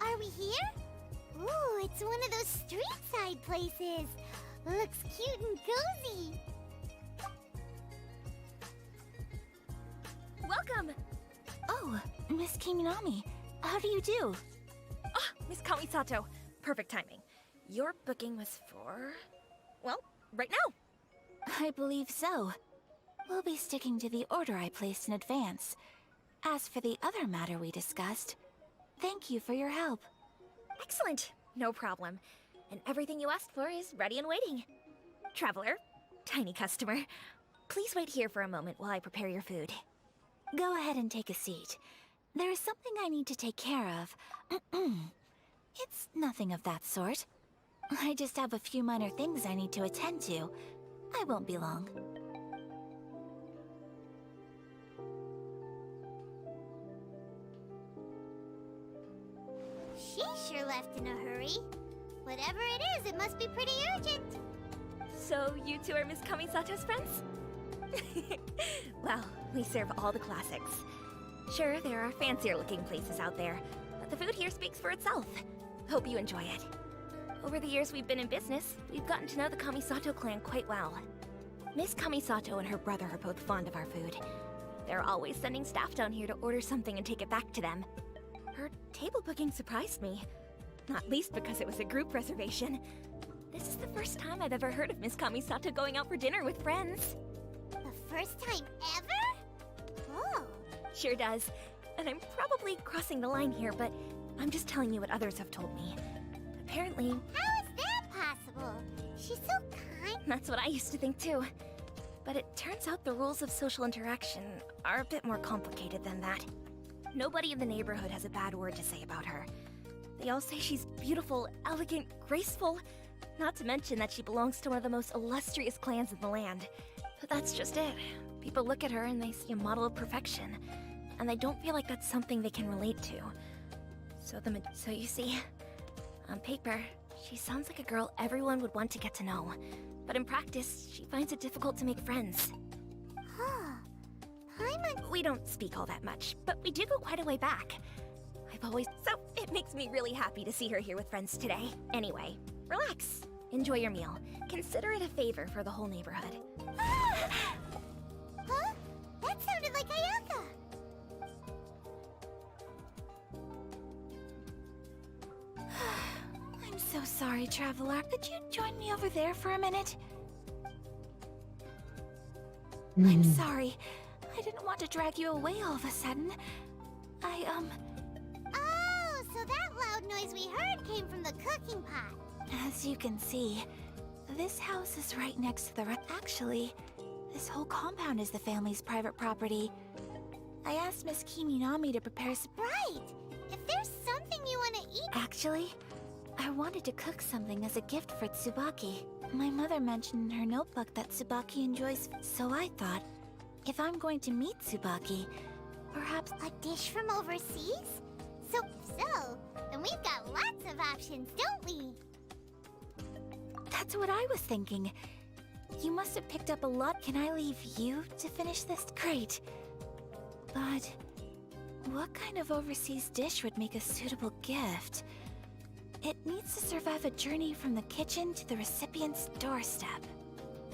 Are we here? Ooh, it's one of those street-side places. Looks cute and cozy. Welcome! Oh, Miss Kiminami, how do you do? Ah, Miss Kamisato. Perfect timing. Your booking was for... well, right now. I believe so. We'll be sticking to the order I placed in advance. As for the other matter we discussed, thank you for your help. Excellent. No problem. And everything you asked for is ready and waiting. Traveler, tiny customer, please wait here for a moment while I prepare your food. Go ahead and take a seat. There is something I need to take care of. It's nothing of that sort. I just have a few minor things I need to attend to. I won't be long. She sure left in a hurry. Whatever it is, it must be pretty urgent. So you two are Miss Kamisato's friends? Well, we serve all the classics. Sure, there are fancier looking places out there, but The food here speaks for itself. Hope you enjoy it. Over the years we've been in business, we've gotten to know the Kamisato clan quite well. Miss Kamisato and her brother are both fond of our food. They're always sending staff down here to order something and take it back to them. Her table booking surprised me. Not least because it was a group reservation. This is the first time I've ever heard of Miss Kamisato going out for dinner with friends. The first time ever? Oh. Sure does. And I'm probably crossing the line here, but I'm just telling you what others have told me. Apparently... How is that possible? She's so kind. That's what I used to think too. But it turns out the rules of social interaction are a bit more complicated than that. Nobody in the neighborhood has a bad word to say about her. They all say she's beautiful, elegant, graceful. Not to mention that she belongs to one of the most illustrious clans in the land. But that's just it. People look at her and they see a model of perfection. And they don't feel like that's something they can relate to. So you see, on paper, she sounds like a girl everyone would want to get to know. But in practice, she finds it difficult to make friends. Huh. We don't speak all that much, but we do go quite a way back. So it makes me really happy to see her here with friends today. Anyway, relax. Enjoy your meal. Consider it a favor for the whole neighborhood. Huh? That sounded like Ayaka. I'm so sorry, Traveler. Could you join me over there for a minute? I'm sorry. I didn't want to drag you away all of a sudden. Oh, so that loud noise we heard came from the cooking pot. As you can see, this house is right next to the Actually, this whole compound is the family's private property. I asked Miss Kiminami to prepare some... Right! If there's something you want to eat... Actually, I wanted to cook something as a gift for Tsubaki. My mother mentioned in her notebook that Tsubaki enjoys... So I thought, if I'm going to meet Tsubaki, perhaps... A dish from overseas? So, then we've got lots of options, don't we? That's what I was thinking. You must have picked up a lot. Can I leave you to finish this? Great. But what kind of overseas dish would make a suitable gift? It needs to survive a journey from the kitchen to the recipient's doorstep.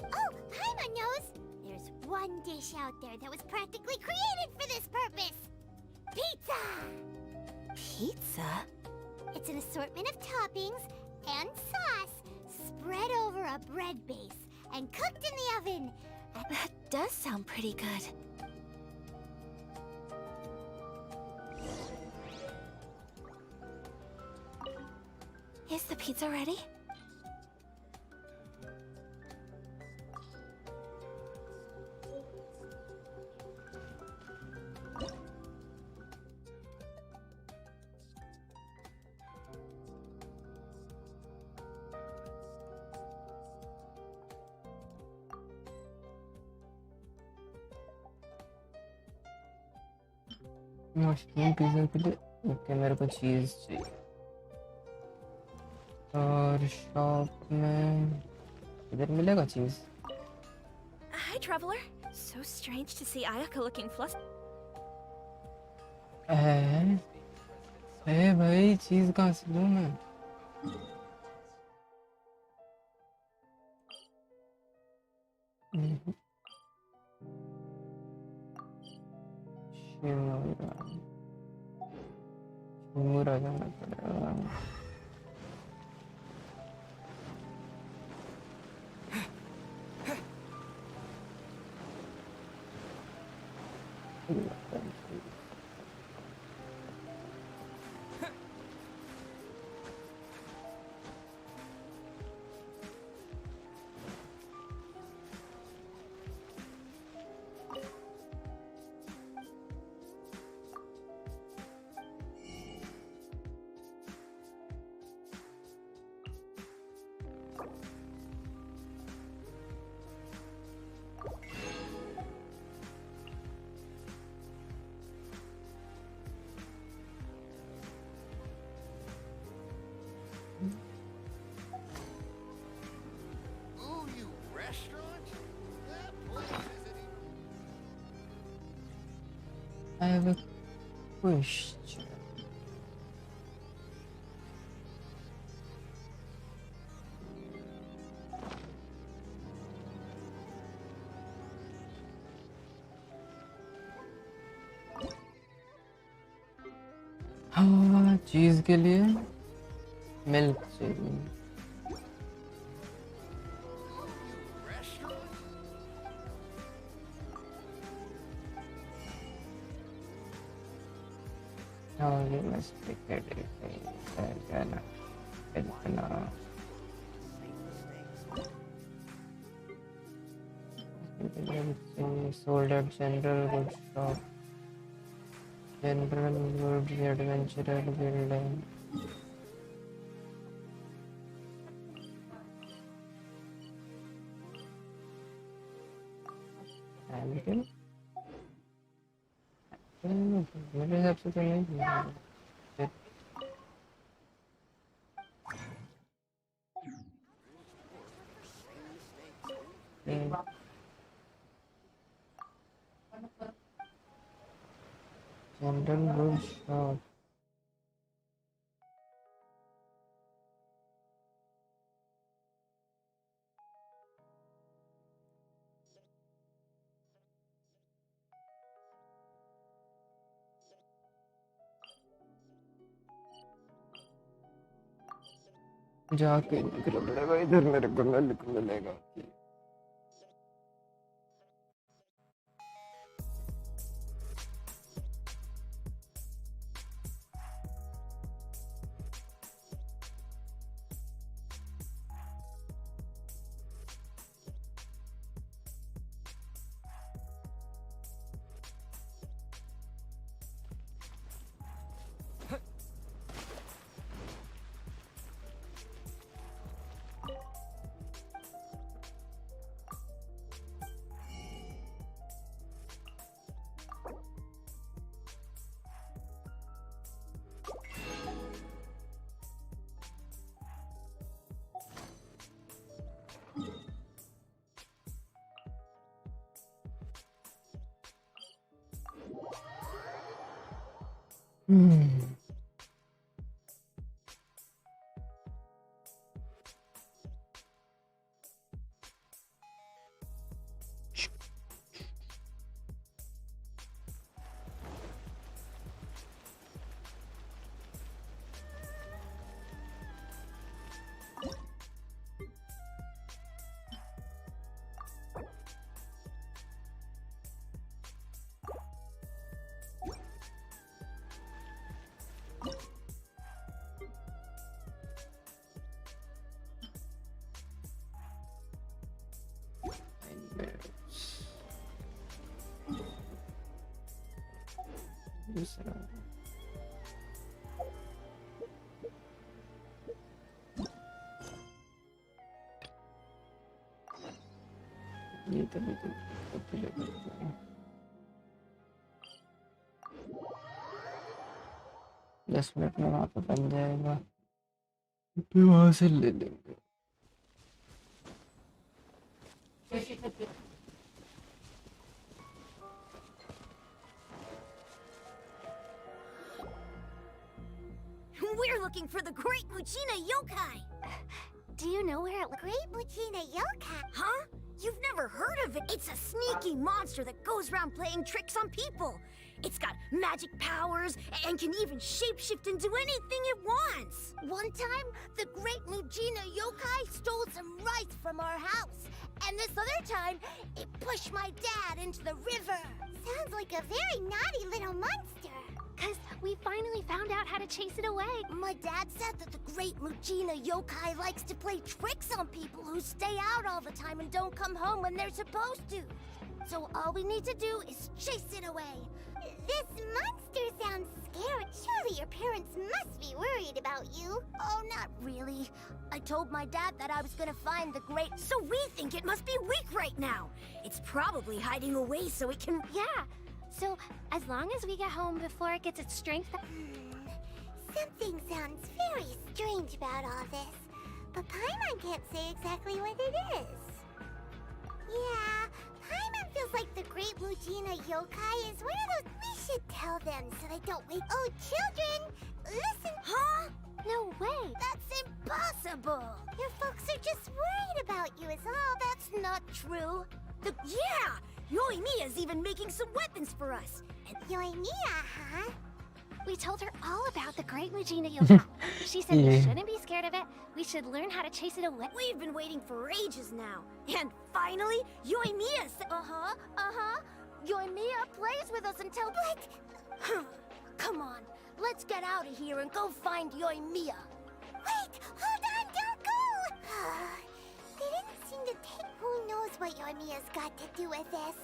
Oh, Paimon knows! There's one dish out there that was practically created for this purpose! Pizza! Pizza? It's an assortment of toppings and sauce spread over a bread base and cooked in the oven. That does sound pretty good. Is the pizza ready? Mushroom pizza के लिए okay मेरे को चीज़ चाहिए और shop में इधर मिलेगा चीज़ Hi, Traveler. So strange to see Ayaka looking flustered. भाई चीज़ कहाँ से लूँ मैं शिमुरा जाना पड़ेगा Ooh, you restaurant? That place isn't even... I have a question. हाँ चीज के लिए मिल्क चाहिए। हाँ ये मस्त टिकट है ना इतना sold at general goods shop. General goods adventurer building. लेकिन मेरे हिसाब से तो नहीं है। जनरल गुड्स शॉप जाके निकल पड़ेगा इधर मेरे को मिलेगा। दूसरा ये तभी तो पीले करते हैं। 10 मिनट में वहाँ पे बन जाएगा फिर वहाँ से ले लेंगे। We're looking for the Great Muchina Yokai! Do you know where Great Muchina Yokai? Huh? You've never heard of it? It's a sneaky monster that goes around playing tricks on people. It's got magic powers and can even shapeshift into anything it wants. One time, the Great Muchina Yokai stole some rice from our house. And this other time, it pushed my dad into the river. Sounds like a very naughty little monster. 'Cause we finally found out how to chase it away. My dad said that the Great Muchina Yokai likes to play tricks on people who stay out all the time and don't come home when they're supposed to. So all we need to do is chase it away. This monster sounds scary. Surely your parents must be worried about you. Oh, not really. I told my dad that I was gonna find the great... So we think it must be weak right now. It's probably hiding away so it can... Yeah. So, as long as we get home before it gets its strength... Something sounds very strange about all this. But Paimon can't say exactly what it is. Yeah, Paimon feels like the Great Muchina Yokai is one of those... We should tell them so they don't wake... Oh, children! Listen... Huh? No way! That's impossible! Your folks are just worried about you is all. That's not true. Yeah! Yoimiya's even making some weapons for us. And Yoimiya, huh? We told her all about the Great Mujina Yokai. She said we Yeah. shouldn't be scared of it. We should learn how to chase it away. We've been waiting for ages now. And finally, Yoimiya said... Yoimiya plays with us until... What? Come on, let's get out of here and go find Yoimiya. Wait! Hold on! Don't go! They didn't seem to take... Who knows what Yoimiya's got to do with this?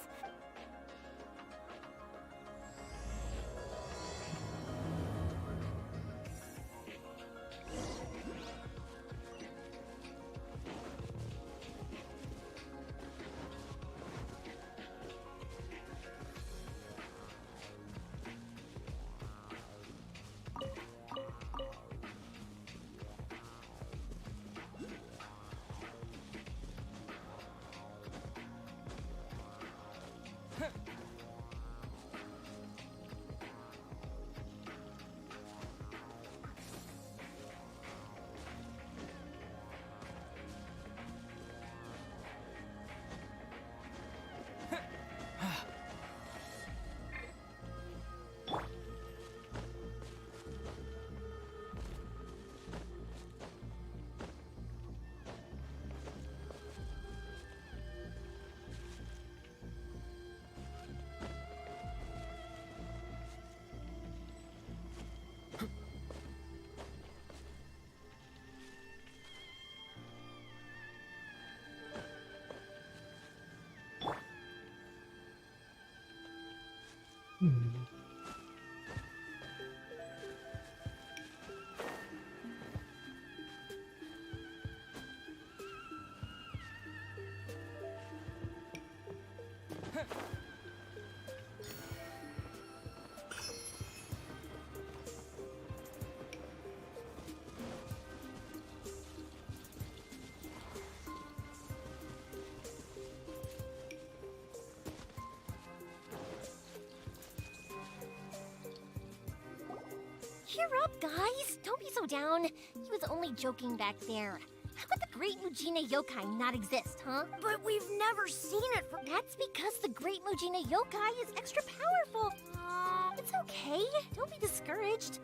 Cheer up, guys. Don't be so down. He was only joking back there. How could the Great Mujina Yokai not exist, huh? But we've never seen it for... That's because the Great Mujina Yokai is extra powerful. It's okay. Don't be discouraged.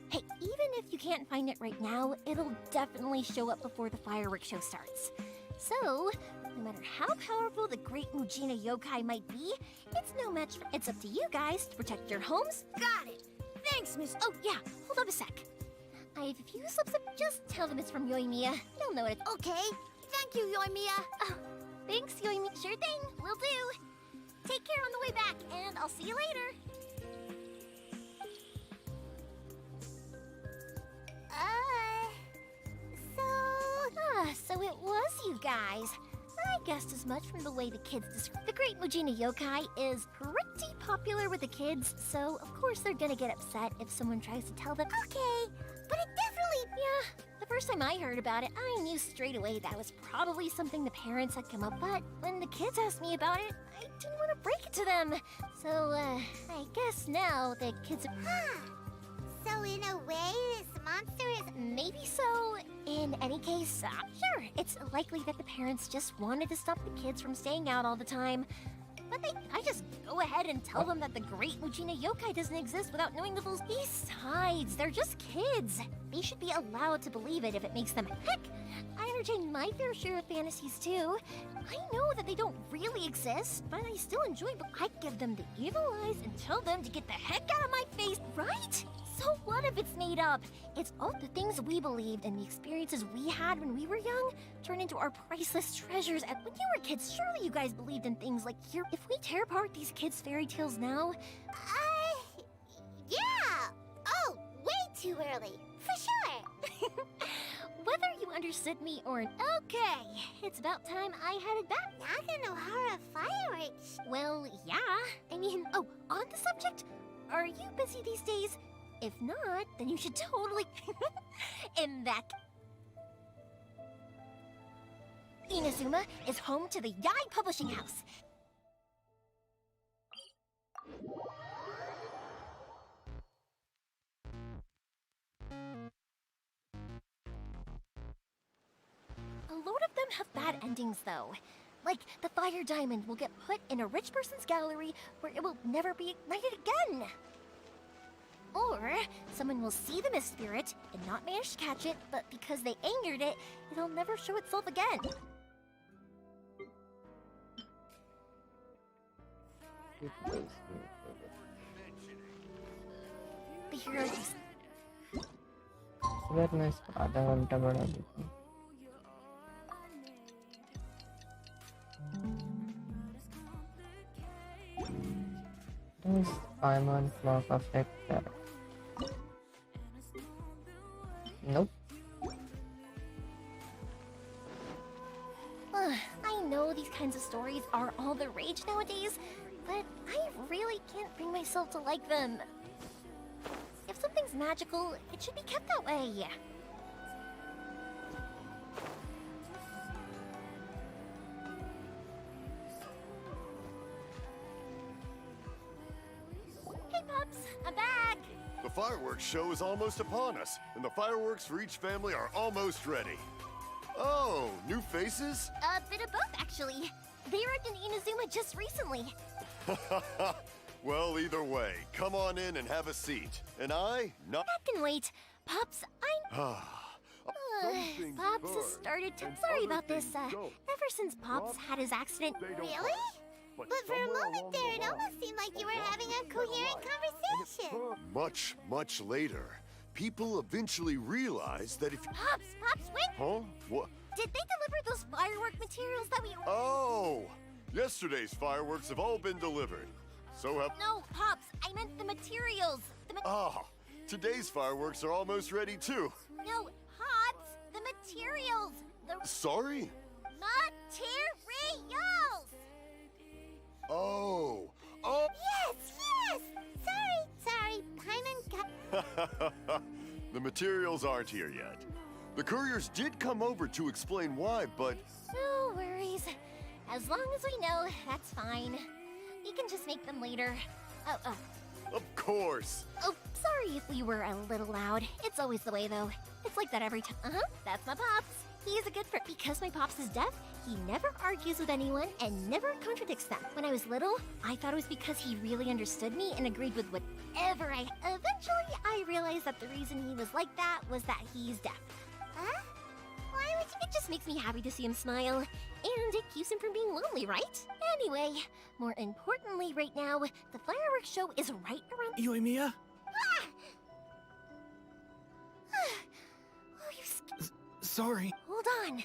Hey, even if you can't find it right now, it'll definitely show up before the fireworks show starts. So, no matter how powerful the Great Mujina Yokai might be, it's no match for... It's up to you guys to protect your homes. Got it. Thanks, Miss... Oh, yeah. Hold on a sec. I have a few slips of... Just tell them it's from Yoimiya. They'll know it. Okay. Thank you, Yoimiya. Oh, thanks, Yoimiya. Sure thing. Will do. Take care on the way back, and I'll see you later. So it was you guys. I guessed as much from the way the kids describe. The Great Mujina Yokai is pretty popular with the kids, so of course they're gonna get upset if someone tries to tell them. Okay, but it definitely... Yeah, the first time I heard about it, I knew straight away that was probably something the parents had come up, but when the kids asked me about it, I didn't want to break it to them. So, I guess now the kids are... So in a way, this monster is... Maybe so. In any case, sure, it's likely that the parents just wanted to stop the kids from staying out all the time. But I just go ahead and tell them that the Great Mujina Yokai doesn't exist without knowing the full... Besides, they're just kids. They should be allowed to believe it if it makes them... Heck, I entertain my fair share of fantasies too. I know that they don't really exist, but I still enjoy... But I give them the evil eyes and tell them to get the heck out of my face, right? So what if it's made up? It's all the things we believed and the experiences we had when we were young turn into our priceless treasures. And when you were kids, surely you guys believed in things like here. If we tear apart these kids' fairy tales now... Yeah! Oh, way too early. For sure. Whether you understood me or... Okay, it's about time I headed back. Nakanohara fireworks. Well, yeah. I mean, oh, on the subject, are you busy these days? If not, then you should totally... In that... Inazuma is home to the Yai Publishing House. A load of them have bad endings, though. Like, the fire diamond will get put in a rich person's gallery where it will never be ignited again. Or someone will see the mist spirit and not manage to catch it, but because they angered it, it'll never show itself again. The hero just very nice. आधा घंटा बढ़ा देती. Does Paimon clock affect that? Nope. I know these kinds of stories are all the rage nowadays, but I really can't bring myself to like them. If something's magical, it should be kept that way. Hey, Pops, I'm back! The fireworks show is almost upon us, and the fireworks for each family are almost ready. Oh, new faces? A bit of both, actually. They arrived in Inazuma just recently. Well, either way, come on in and have a seat. And I, not. That can wait. Pops, Pops has started to. Sorry about this. Ever since Pops had his accident. Really? But for a moment there, it almost seemed like you were having a coherent conversation. Much, much later, people eventually realized that if. Pops, wait! Huh? What? Did they deliver those firework materials that we. Oh! Yesterday's fireworks have all been delivered. So have. No, Pops, I meant the materials. Today's fireworks are almost ready too. No, Pops, the materials. Sorry? Materials! Oh! Yes! Sorry, Paimon got... The materials aren't here yet. The couriers did come over to explain why, but... No worries. As long as we know, that's fine. We can just make them later. Oh. Of course! Oh, sorry if we were a little loud. It's always the way, though. It's like that every time. That's my Pops. He's a good friend. Because my Pops is deaf, he never argues with anyone and never contradicts them. When I was little, I thought it was because he really understood me and agreed with whatever I... Eventually, I realized that the reason he was like that was that he's deaf. Huh? Why would you? It just makes me happy to see him smile. And it keeps him from being lonely, right? Anyway, more importantly right now, the fireworks show is right around... Yoimiya? Oh, you Sorry. Hold on.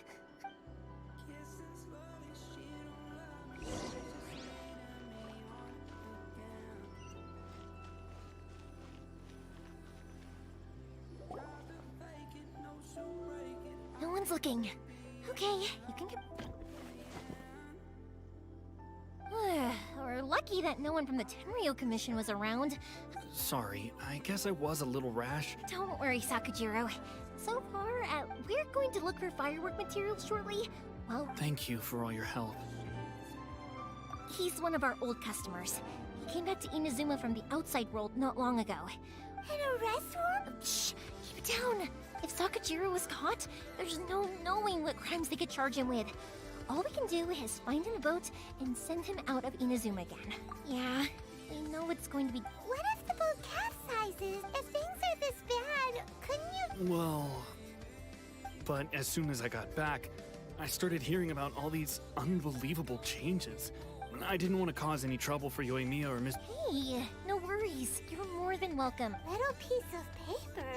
No one's looking. Okay, you can get... We're lucky that no one from the Tenryo Commission was around. Sorry, I guess I was a little rash. Don't worry, Sakujiro. So far, we're going to look for firework materials shortly. Well... Thank you for all your help. He's one of our old customers. He came back to Inazuma from the outside world not long ago. An arrest warrant? Shh! Keep it down! If Sakujiro was caught, there's no knowing what crimes they could charge him with. All we can do is find him a boat and send him out of Inazuma again. Yeah, we know it's going to be... What if the boat capsizes? If things are this bad, couldn't you... Well... But as soon as I got back, I started hearing about all these unbelievable changes. I didn't want to cause any trouble for Yoimiya or Miss... Hey, no worries. You're more than welcome. Little piece of paper?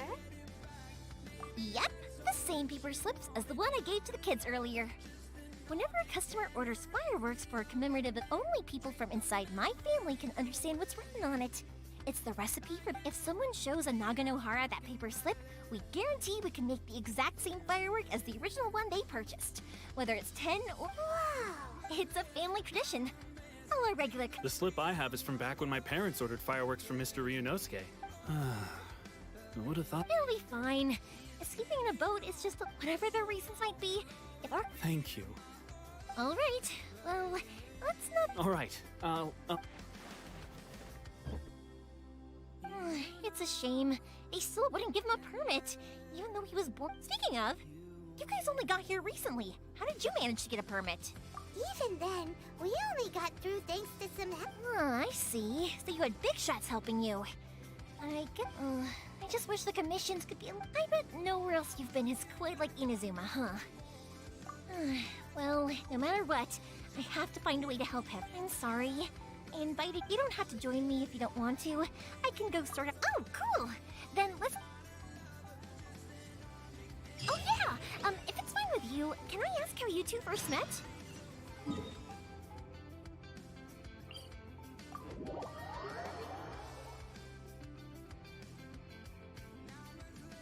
Yep, the same paper slips as the one I gave to the kids earlier. Whenever a customer orders fireworks for a commemorative that only people from inside my family can understand what's written on it. It's the recipe for... If someone shows a Naganohara that paper slip, we guarantee we can make the exact same firework as the original one they purchased. Whether it's 10 or... Wow! It's a family tradition. All our regular... The slip I have is from back when my parents ordered fireworks from Mr. Ryunosuke. I would have thought... It'll be fine. Escaping in a boat is just whatever the reasons might be. If our... Thank you. All right. Well, let's not... All right. It's a shame. They still wouldn't give him a permit, even though he was born... Speaking of, you guys only got here recently. How did you manage to get a permit? Even then, we only got through thanks to some... I see. So you had big shots helping you. I just wish the commissions could be. I bet nowhere else you've been is quite like Inazuma, huh? Well, no matter what, I have to find a way to help him. I'm sorry. I invited. You don't have to join me if you don't want to. I can go sort of. Oh, cool. Then let's. Oh yeah. If it's fine with you, can I ask how you two first met?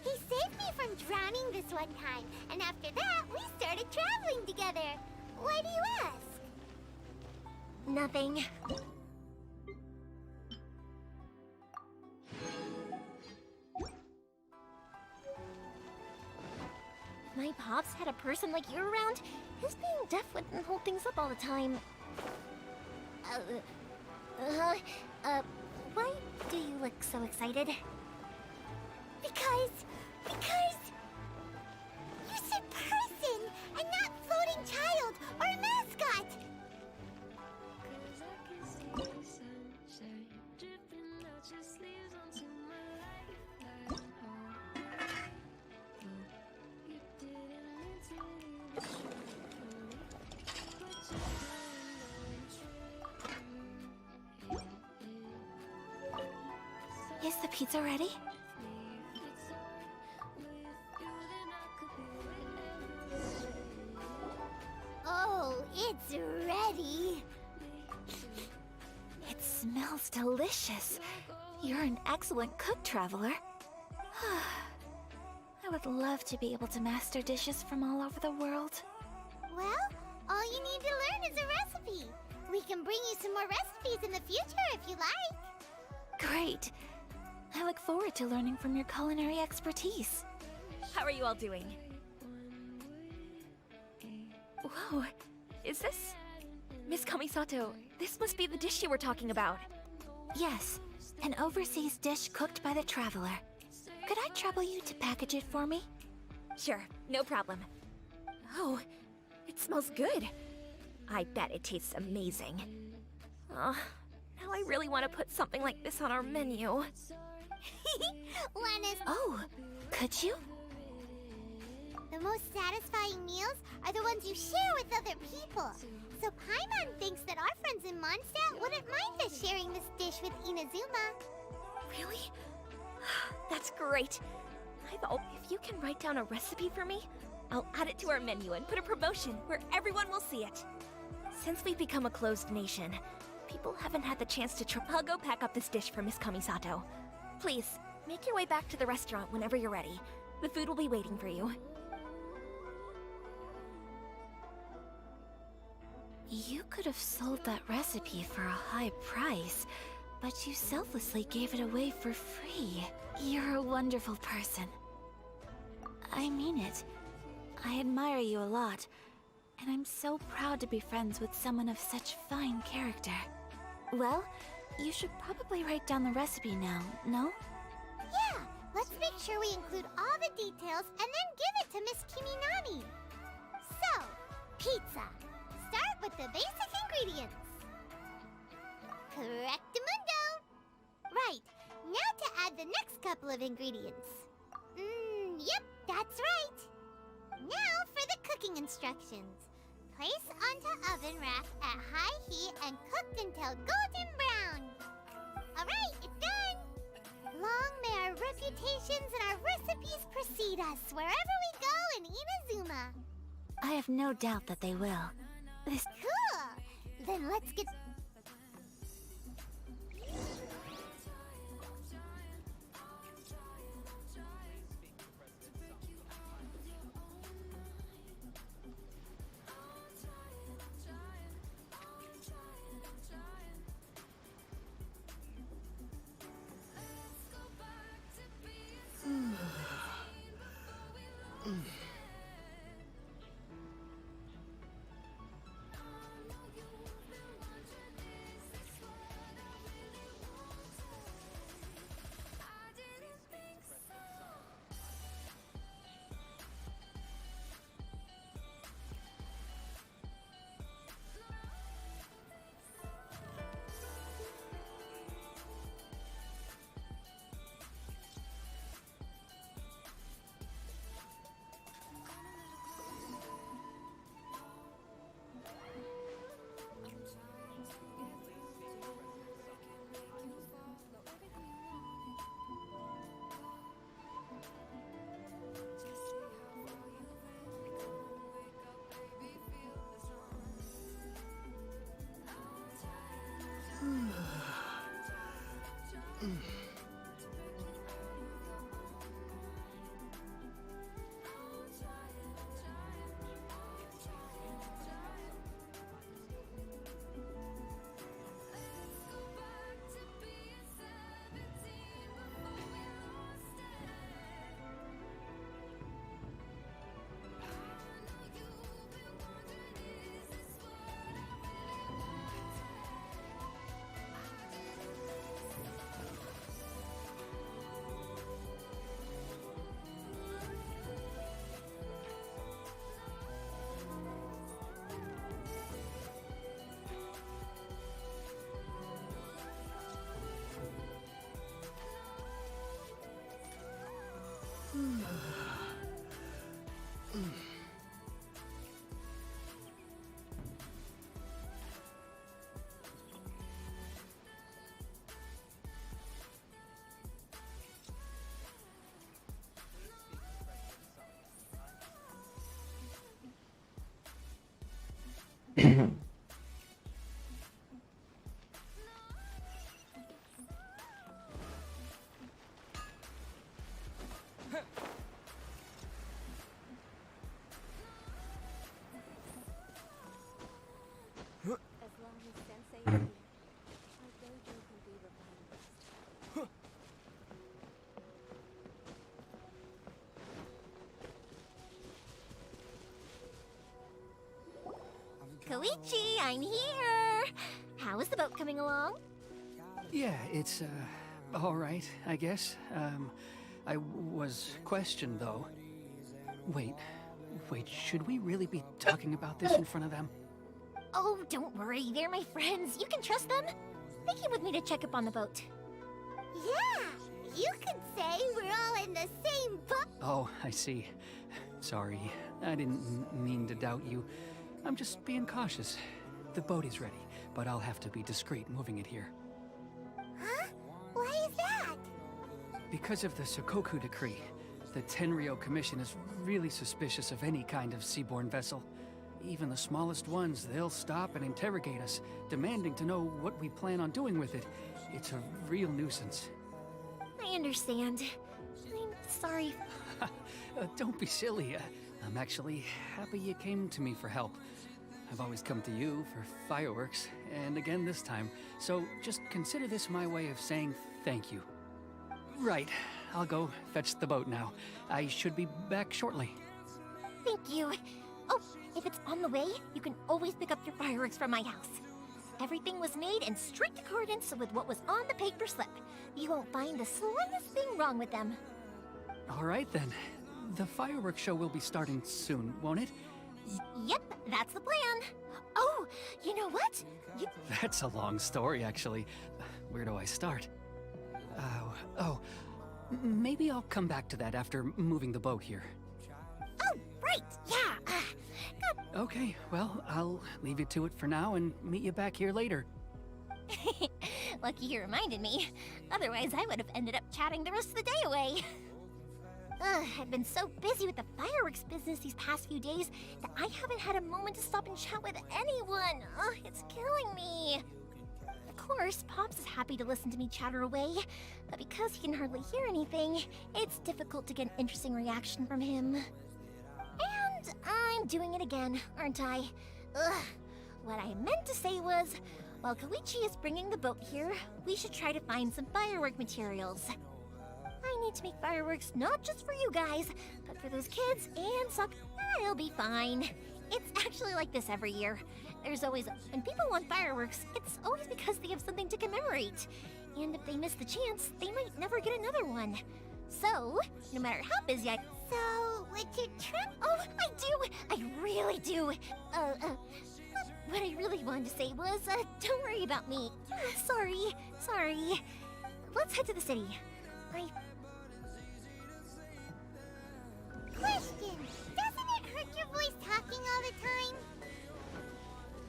He saved me from drowning this one time, and after that, we started traveling together. Why do you ask? Nothing. If my pops had a person like you around, his being deaf wouldn't hold things up all the time. Why do you look so excited? Because you said person and not floating child or a mascot. Is the pizza ready? Oh, it's ready. It smells delicious. You're an excellent cook, Traveler. I would love to be able to master dishes from all over the world. Well, all you need to learn is a recipe. We can bring you some more recipes in the future if you like. Great. I look forward to learning from your culinary expertise. How are you all doing? Whoa, is this... Miss Kamisato, this must be the dish you were talking about. Yes, an overseas dish cooked by the Traveler. Could I trouble you to package it for me? Sure, no problem. Oh, it smells good. I bet it tastes amazing. Now I really want to put something like this on our menu. Oh, could you? The most satisfying meals are the ones you share with other people. So Paimon thinks that our friends in Mondstadt wouldn't mind us sharing this dish with Inazuma. Really? That's great. If you can write down a recipe for me, I'll add it to our menu and put a promotion where everyone will see it. Since we've become a closed nation, people haven't had the chance to try. I'll go pack up this dish for Miss Kamisato. Please, make your way back to the restaurant whenever you're ready. The food will be waiting for you. You could have sold that recipe for a high price, but you selflessly gave it away for free. You're a wonderful person. I mean it. I admire you a lot, and I'm so proud to be friends with someone of such fine character. Well, you should probably write down the recipe now, no? Yeah, let's make sure we include all the details and then give it to Miss Kiminani. So, pizza. Start with the basic ingredients. Correctamundo. Right, now to add the next couple of ingredients. Yep, that's right. Now for the cooking instructions. Place onto oven rack at high heat and cooked until golden brown. Alright, it's done. Long may our reputations and our recipes precede us wherever we go in Inazuma. I have no doubt that they will. This... Cool! Then let's get... Koichi, I'm here! How is the boat coming along? Yeah, it's, alright, I guess. I was questioned, though. Wait, should we really be talking about this in front of them? Oh, don't worry, they're my friends. You can trust them. They came with me to check up on the boat. Yeah, you could say we're all in the same boat. Oh, I see. Sorry, I didn't mean to doubt you. I'm just being cautious. The boat is ready, but I'll have to be discreet moving it here. Huh? Why is that? Because of the Sokoku decree, the Tenryou Commission is really suspicious of any kind of seaborne vessel. Even the smallest ones, they'll stop and interrogate us, demanding to know what we plan on doing with it. It's a real nuisance. I understand. I'm sorry. Don't be silly. I'm actually happy you came to me for help. I've always come to you for fireworks, and again this time, so just consider this my way of saying thank you. Right, I'll go fetch the boat now. I should be back shortly. Thank you. Oh, if it's on the way, you can always pick up your fireworks from my house. Everything was made in strict accordance with what was on the paper slip. You won't find the slightest thing wrong with them. All right then. The fireworks show will be starting soon, won't it? Yep, that's the plan. Oh, you know what? That's a long story, actually. Where do I start? Maybe I'll come back to that after moving the boat here. Oh, right, yeah. Okay, well, I'll leave you to it for now and meet you back here later. Lucky you reminded me. Otherwise, I would have ended up chatting the rest of the day away. I've been so busy with the fireworks business these past few days that I haven't had a moment to stop and chat with anyone. It's killing me. Of course, Pops is happy to listen to me chatter away, but because he can hardly hear anything, it's difficult to get an interesting reaction from him. And I'm doing it again, aren't I? What I meant to say was, while Koichi is bringing the boat here, we should try to find some firework materials. I need to make fireworks not just for you guys, but for those kids and Sok. I'll be fine. It's actually like this every year. There's always, when people want fireworks, it's always because they have something to commemorate. And if they miss the chance, they might never get another one. So, no matter how busy I... So, would you try? Oh, I do! I really do! What I really wanted to say was, don't worry about me. Sorry. Let's head to the city. Question! Doesn't it hurt your voice talking all the time?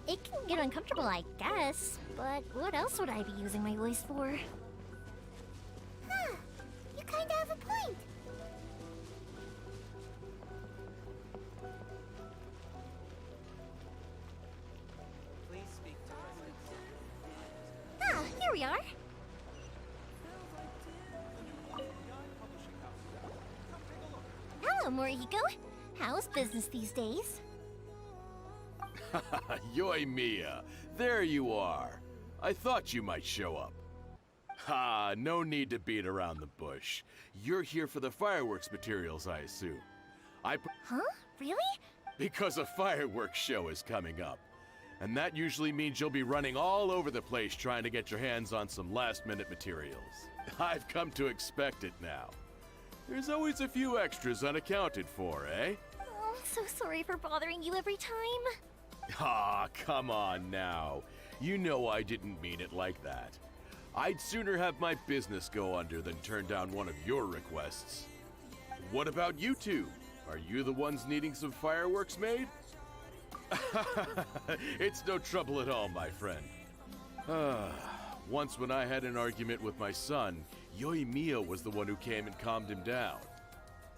It can get uncomfortable, I guess. But what else would I be using my voice for? Huh. You kinda have a point. Please speak to President. Ah, here we are. Hello, Morihiko. How's business these days? Yoimiya, there you are. I thought you might show up. Ha, no need to beat around the bush. You're here for the fireworks materials, I assume. Huh? Really? Because a fireworks show is coming up. And that usually means you'll be running all over the place trying to get your hands on some last-minute materials. I've come to expect it now. There's always a few extras unaccounted for, eh? Oh, I'm so sorry for bothering you every time. Ah, come on now. You know I didn't mean it like that. I'd sooner have my business go under than turn down one of your requests. What about you two? Are you the ones needing some fireworks made? It's no trouble at all, my friend. Once when I had an argument with my son, Yoimiya was the one who came and calmed him down.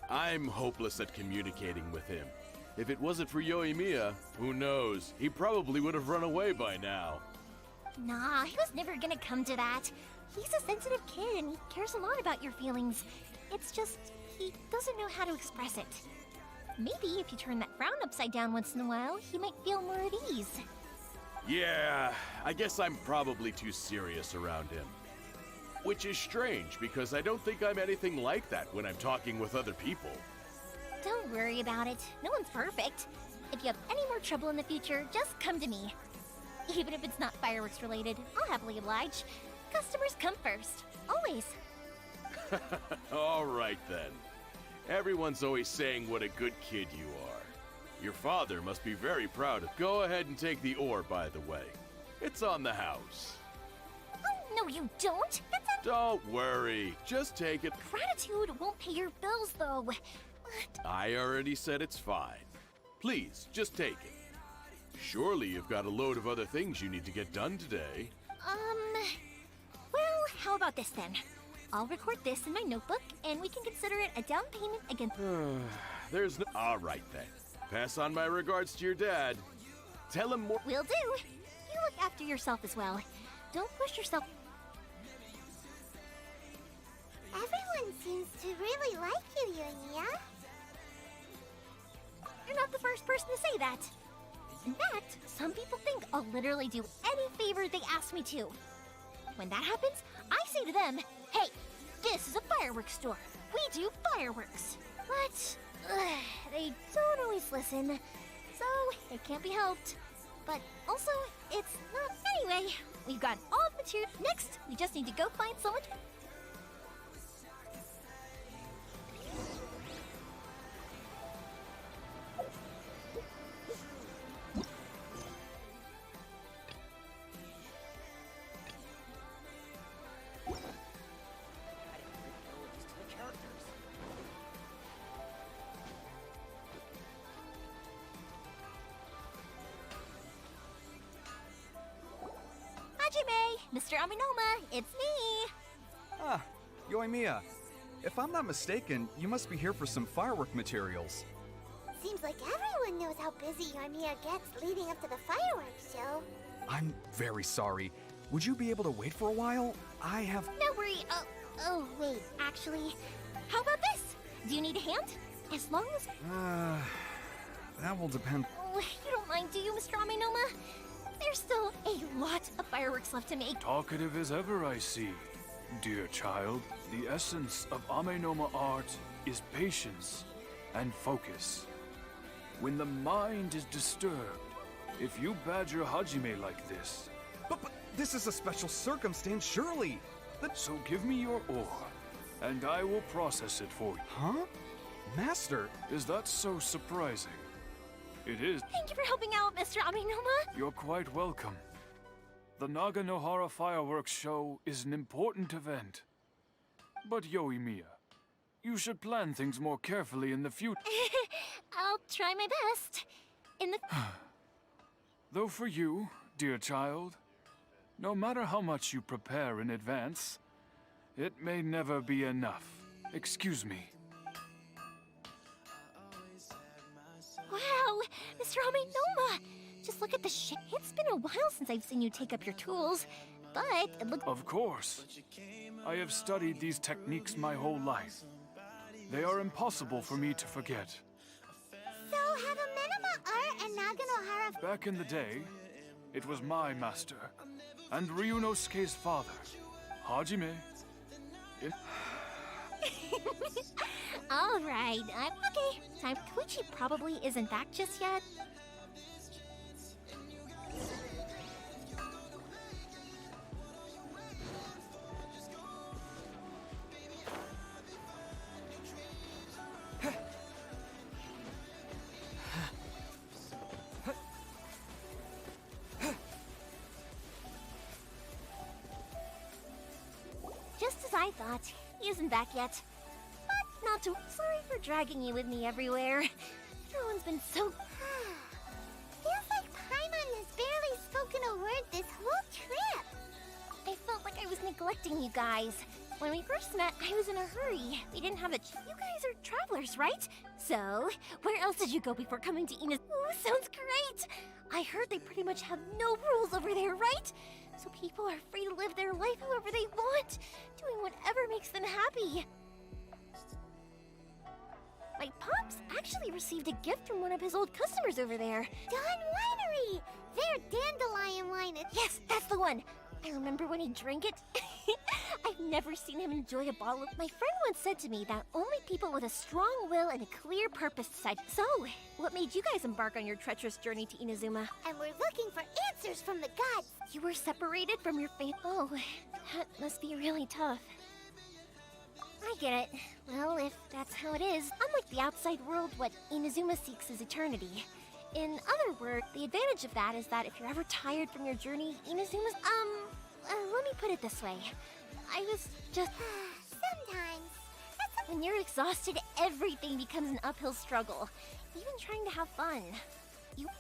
I'm hopeless at communicating with him. If it wasn't for Yoimiya, who knows, he probably would have run away by now. Nah, he was never gonna come to that. He's a sensitive kid and he cares a lot about your feelings. It's just, he doesn't know how to express it. Maybe if you turn that frown upside down once in a while, he might feel more at ease. Yeah, I guess I'm probably too serious around him. Which is strange, because I don't think I'm anything like that when I'm talking with other people. Don't worry about it. No one's perfect. If you have any more trouble in the future, just come to me. Even if it's not fireworks related, I'll happily oblige. Customers come first. Always. All right then. Everyone's always saying what a good kid you are. Your father must be very proud of. Go ahead and take the ore, by the way. It's on the house. Oh, no you don't. That's a... Don't worry. Just take it. Gratitude won't pay your bills, though. What? I already said it's fine. Please, just take it. Surely you've got a load of other things you need to get done today. Well, how about this then? I'll record this in my notebook, and we can consider it a down payment against... There's no... All right then. Pass on my regards to your dad. Tell him more... Will do. You look after yourself as well. Don't push yourself... Everyone seems to really like you, Yoimiya. You're not the first person to say that. In fact, some people think I'll literally do any favor they ask me to. When that happens, I say to them, hey, this is a fireworks store. We do fireworks. But they don't always listen, so it can't be helped. But also, it's not... Anyway, we've got all the material. Next, we just need to go find someone to... Mr. Aminoma, it's me! Ah, Yoimiya. If I'm not mistaken, you must be here for some firework materials. Seems like everyone knows how busy Yoimiya gets leading up to the fireworks show. I'm very sorry. Would you be able to wait for a while? I have... No worry. Oh, wait. Actually, how about this? Do you need a hand? As long as... that will depend... Oh, you don't mind, do you, Mr. Aminoma? There's still a lot of fireworks left to make. Talkative as ever, I see. Dear child, the essence of Amenoma art is patience and focus. When the mind is disturbed, if you badger Hajime like this... But this is a special circumstance, surely! So give me your ore, and I will process it for you. Huh? Master! Is that so surprising? It is. Thank you for helping out, Mr. Aminoma. You're quite welcome. The Naganohara Fireworks Show is an important event. But Yoimiya, you should plan things more carefully in the future. I'll try my best. In the... Though for you, dear child, no matter how much you prepare in advance, it may never be enough. Excuse me. Wow, Mr. Aminoma! Just look at the shit. It's been a while since I've seen you take up your tools, but it looks... Of course. I have studied these techniques my whole life. They are impossible for me to forget. So, have a minima art and Naganohara... Back in the day, it was my master, and Ryunosuke's father, Hajime. All right, okay. Time. Koichi probably isn't back just yet. Just as I thought, he isn't back yet. But not too sorry for dragging you with me everywhere. Everyone's been so... Feels like Paimon has barely spoken a word this whole trip. I felt like I was neglecting you guys. When we first met, I was in a hurry. We didn't have a... You guys are travelers, right? So, where else did you go before coming to Ina's... Ooh, sounds great! I heard they pretty much have no rules over there, right? So people are free to live their life however they want, doing whatever makes them happy. My pops actually received a gift from one of his old customers over there. Dawn Winery! Their dandelion wine is... Yes, that's the one! I remember when he drank it. I've never seen him enjoy a bottle of... My friend once said to me that only people with a strong will and a clear purpose decide. So, what made you guys embark on your treacherous journey to Inazuma? And we're looking for answers from the gods. You were separated from your family. Oh, that must be really tough. I get it. Well, if that's how it is, unlike the outside world, what Inazuma seeks is eternity. In other words, the advantage of that is that if you're ever tired from your journey, Inazuma's, let me put it this way. I was just... Sometimes. When you're exhausted, everything becomes an uphill struggle. Even trying to have fun.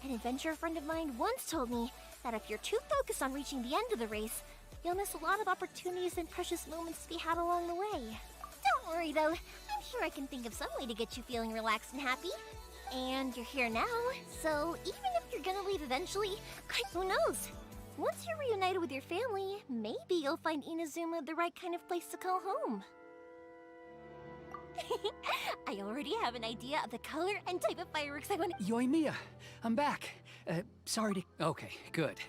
An adventure friend of mine once told me that if you're too focused on reaching the end of the race, you'll miss a lot of opportunities and precious moments to be had along the way. Don't worry though, I'm sure I can think of some way to get you feeling relaxed and happy. And you're here now, so even if you're gonna leave eventually, who knows? Once you're reunited with your family, maybe you'll find Inazuma the right kind of place to call home. I already have an idea of the color and type of fireworks I want to— Yoimiya, I'm back. Sorry to... Okay, good.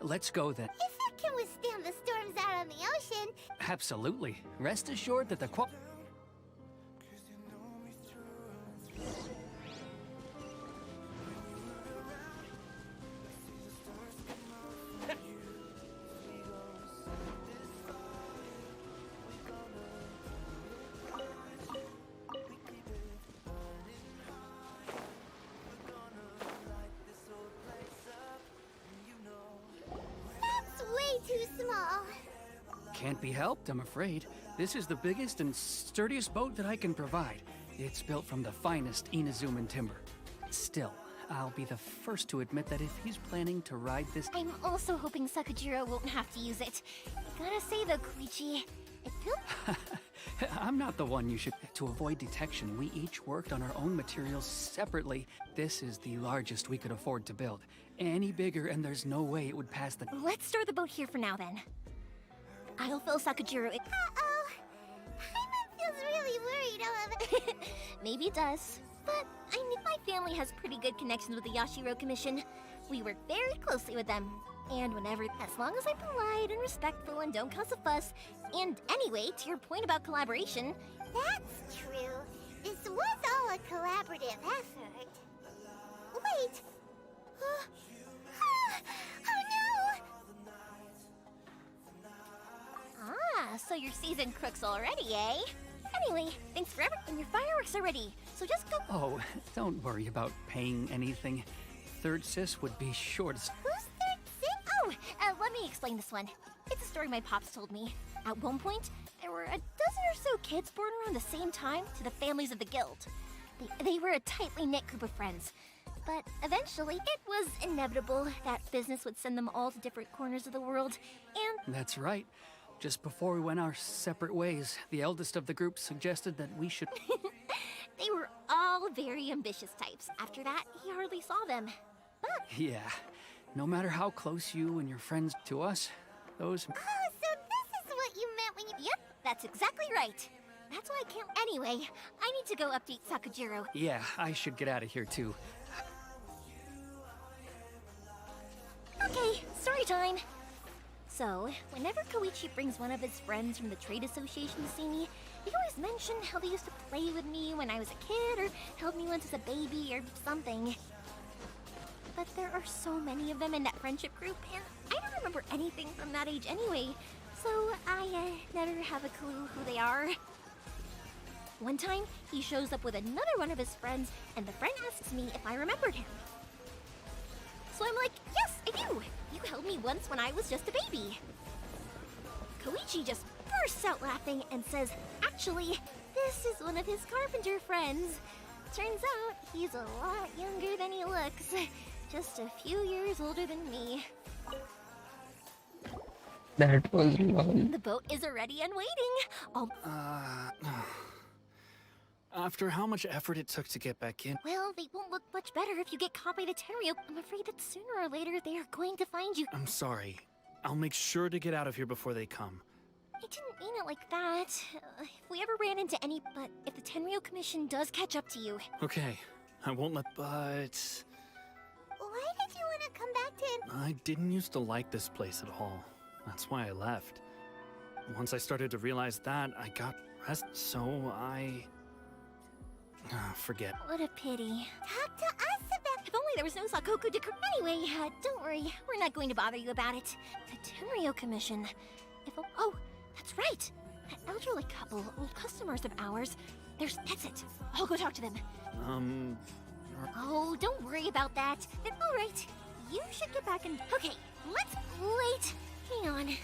Let's go then. If it can withstand the storms out on the ocean... Absolutely. Rest assured that the That's way too small. Can't be helped, I'm afraid. This is the biggest and sturdiest boat that I can provide. It's built from the finest Inazuman timber. Still, I'll be the first to admit that if he's planning to ride this... I'm also hoping Sakajiro won't have to use it. Gotta say though, Koichi, it feels... I'm not the one you should... To avoid detection, we each worked on our own materials separately. This is the largest we could afford to build. Any bigger and there's no way it would pass the... Let's store the boat here for now then. I'll fill Sakajiro... Uh-oh. Paimon feels really worried, however. Maybe it does. But I mean, my family has pretty good connections with the Yashiro Commission. We work very closely with them. And whenever, as long as I'm polite and respectful and don't cause a fuss. And anyway, to your point about collaboration... That's true. This was all a collaborative effort. Wait! Oh no! Ah, so you're seasoned crooks already, eh? Anyway, thanks for everything. Your fireworks are ready, so just go... Oh, don't worry about paying anything. Third Sis would be sure to... Who's Third Sis? Oh, let me explain this one. It's a story my pops told me. At one point, there were a dozen or so kids born around the same time to the families of the guild. They were a tightly knit group of friends. But eventually, it was inevitable that business would send them all to different corners of the world, and... That's right. Just before we went our separate ways, the eldest of the group suggested that we should... They were all very ambitious types. After that, he hardly saw them. But... Yeah. No matter how close you and your friends to us, those... Oh, so this is what you meant when you... Yep, that's exactly right. That's why I can't... Anyway, I need to go update Sakajiro. Yeah, I should get out of here too. Okay, story time. So, whenever Koichi brings one of his friends from the trade association to see me, he'd always mention how they used to play with me when I was a kid, or held me once as a baby, or something. But there are so many of them in that friendship group, and I don't remember anything from that age anyway, so I never have a clue who they are. One time, he shows up with another one of his friends, and the friend asks me if I remembered him. So I'm like, yes, I do! You held me once when I was just a baby. Koichi just bursts out laughing and says, actually, this is one of his carpenter friends. Turns out, he's a lot younger than he looks. Just a few years older than me. That was long. The boat is ready and waiting. After how much effort it took to get back in... Well, they won't look much better if you get caught by the Tenryou. I'm afraid that sooner or later they are going to find you. I'm sorry. I'll make sure to get out of here before they come. I didn't mean it like that. If we ever ran into any... But if the Tenryou Commission does catch up to you... Okay, I won't let... But... Why did you want to come back to... I didn't used to like this place at all. That's why I left. Once I started to realize that, I got rest, so I... forget. What a pity. Talk to us about... If only there was no Sakoku decor. Anyway, don't worry. We're not going to bother you about it. The Tenryo Commission. Oh, that's right. That elderly couple, old customers of ours. There's... That's it. I'll go talk to them. Oh, don't worry about that. All right. You should get back and... Okay, let's... Wait. Hang on.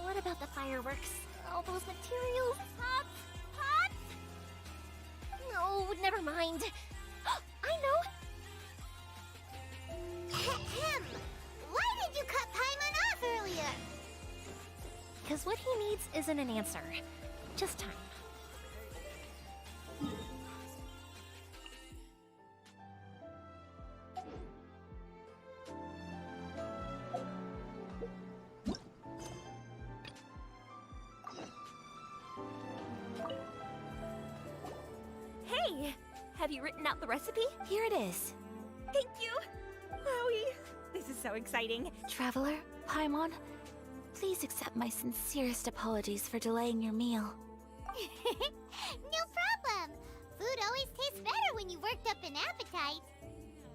What about the fireworks? All those materials? Pots? No, never mind. I know. Ahem. Why did you cut Paimon off earlier? Because what he needs isn't an answer. Just time. Hey! Have you written out the recipe? Here it is. Thank you! Wowie! This is so exciting. Traveler, Paimon, please accept my sincerest apologies for delaying your meal. No problem. Food always tastes better when you worked up an appetite.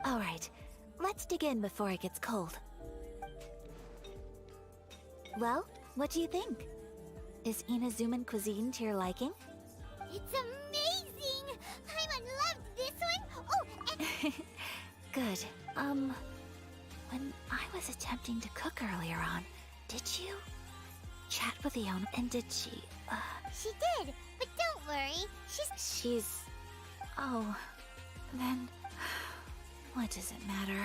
All right, let's dig in before it gets cold. Well, what do you think? Is Inazuman cuisine to your liking? It's amazing! Paimon loved this one! Oh, and... Good. When I was attempting to cook earlier on, did you chat with the owner? And did she, She did, but don't worry. She's... Oh, then... What does it matter?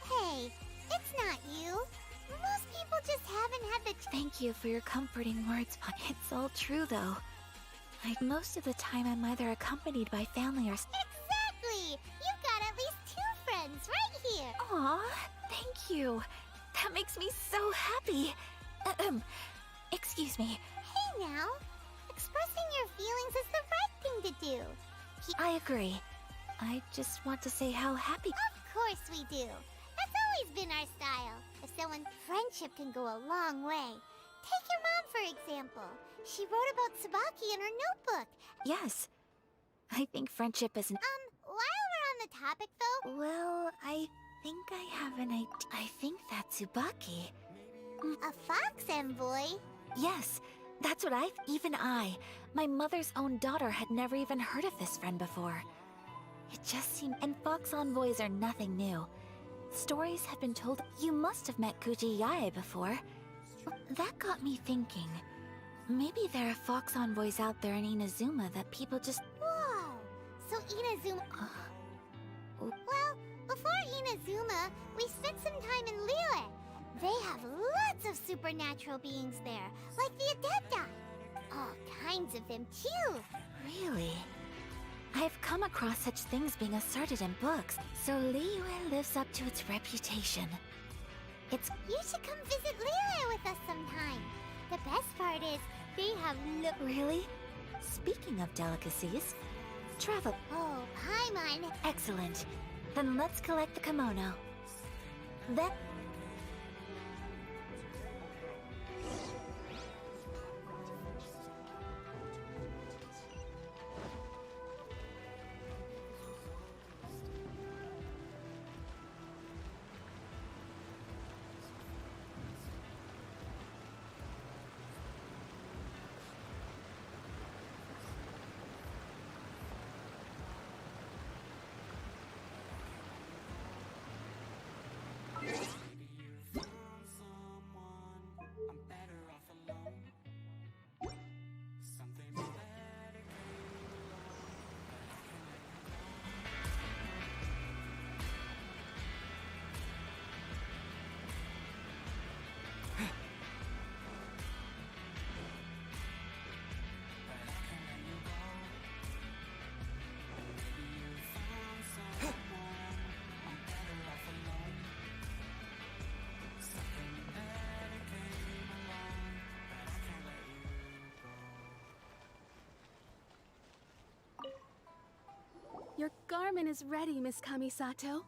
Hey, it's not you. Most people just haven't had the... Thank you for your comforting words, but it's all true, though. Most of the time, I'm either accompanied by family or... Exactly! You've got at least 2 friends right here! Aw, thank you. That makes me so happy. Excuse me. Hey now, expressing your feelings is the right thing to do. I agree. I just want to say how happy... Of course we do. That's always been our style. If someone... Friendship can go a long way. Take your mom, for example. She wrote about Tsubaki in her notebook. Yes. I think friendship is an... While we're on the topic, though... Well, I think I have an idea. I think that's Tsubaki. A fox envoy? Yes, that's what even my mother's own daughter, had never even heard of this friend before. It just seemed... And fox envoys are nothing new. Stories have been told... You must have met Kuji Yae before. That got me thinking. Maybe there are fox envoys out there in Inazuma that people just... Whoa! So Inazuma... Well, before Inazuma, we spent some time in Liyue. They have lots of supernatural beings there, like the Adepta. All kinds of them, too. Really? I've come across such things being asserted in books, so Liyue lives up to its reputation. You should come visit Liyue with us sometime. The best part is, they have Really? Speaking of delicacies, travel... Oh, Paimon! Excellent. Then let's collect the kimono. Then... Your garment is ready, Miss Kamisato.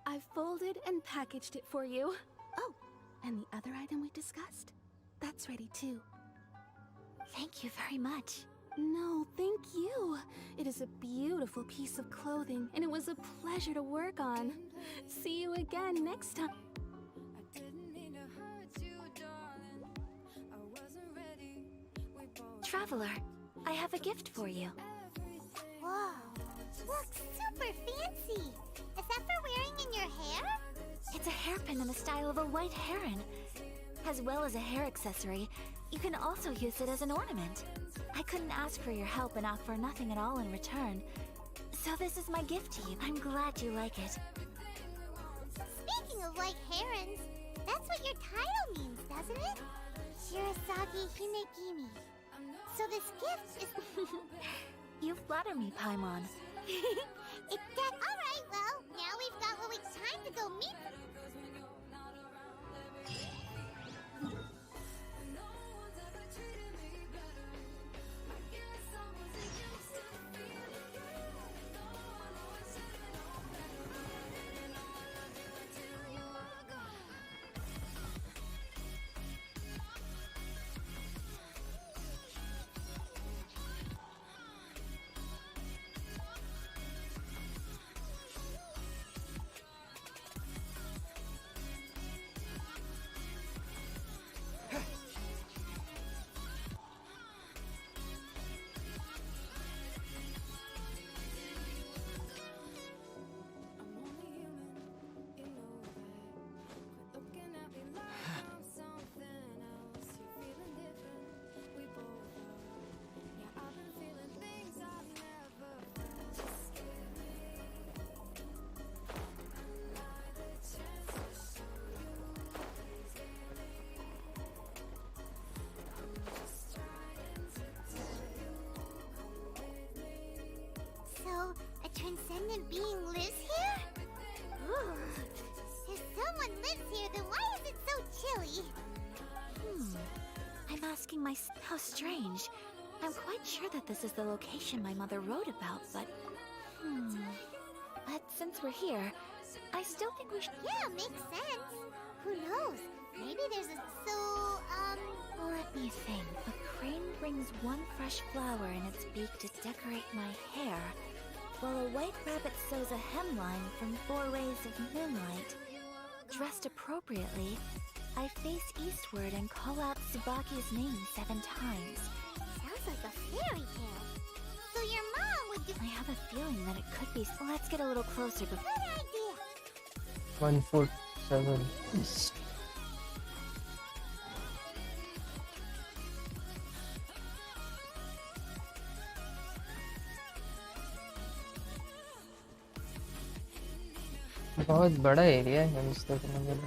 I've folded and packaged it for you. Oh, and the other item we discussed? That's ready too. Thank you very much. No, thank you. It is a beautiful piece of clothing, and it was a pleasure to work on. See you again next time. Traveler, I have a gift for you. Whoa, looks super fancy. Is that for wearing in your hair? It's a hairpin in the style of a white heron. As well as a hair accessory, you can also use it as an ornament. I couldn't ask for your help and offer nothing at all in return. So this is my gift to you. I'm glad you like it. Speaking of white herons, that's what your title means, doesn't it? Shirasagi Hinegimi. So this gift is... You flatter me, Paimon. Alright, well, now we've got what it's time to go meet... So, a transcendent being lives here? Ooh. If someone lives here, then why is it so chilly? I'm asking myself, how strange. I'm quite sure that this is the location my mother wrote about, but... But since we're here, I still think we should... Yeah, makes sense. Who knows? Maybe there's a... Let me think. A crane brings one fresh flower in its beak to decorate my hair, while a white rabbit sews a hemline from 4 rays of moonlight. Dressed appropriately, I face eastward and call out Tsubaki's name 7 times. Sounds like a fairy tale. So your mom would do... I have a feeling that it could be... Let's get a little closer before... Good idea. 1 foot 7 east. बहुत बड़ा area है हम इस तरफ में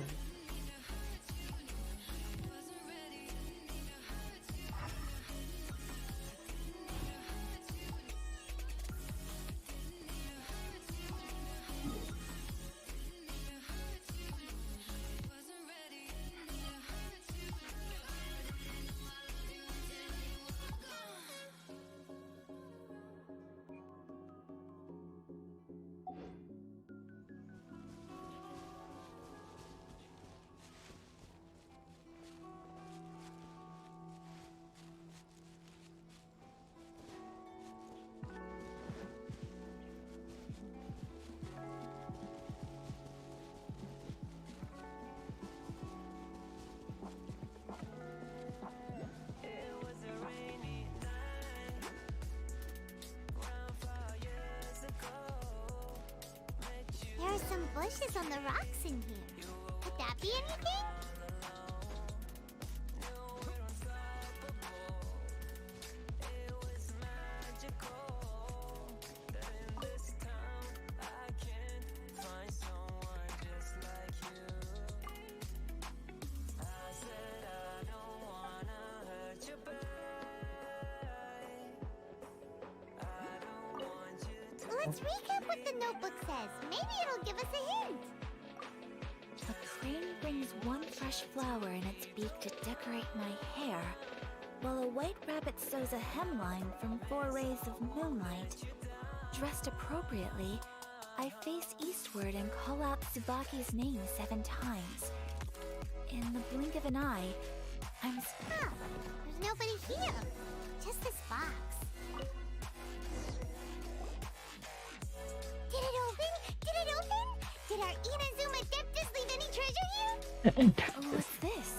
There are some bushes on the rocks in here. Could that be anything? Let's recap what the notebook says. Maybe it'll give us a hint. A crane brings one fresh flower in its beak to decorate my hair, while a white rabbit sews a hemline from 4 rays of moonlight. Dressed appropriately, I face eastward and call out Tsubaki's name 7 times. In the blink of an eye, Huh. There's nobody here. Just this box. Did it open? Did it open? Did our Inazuma Deptus leave any treasure here? What's this?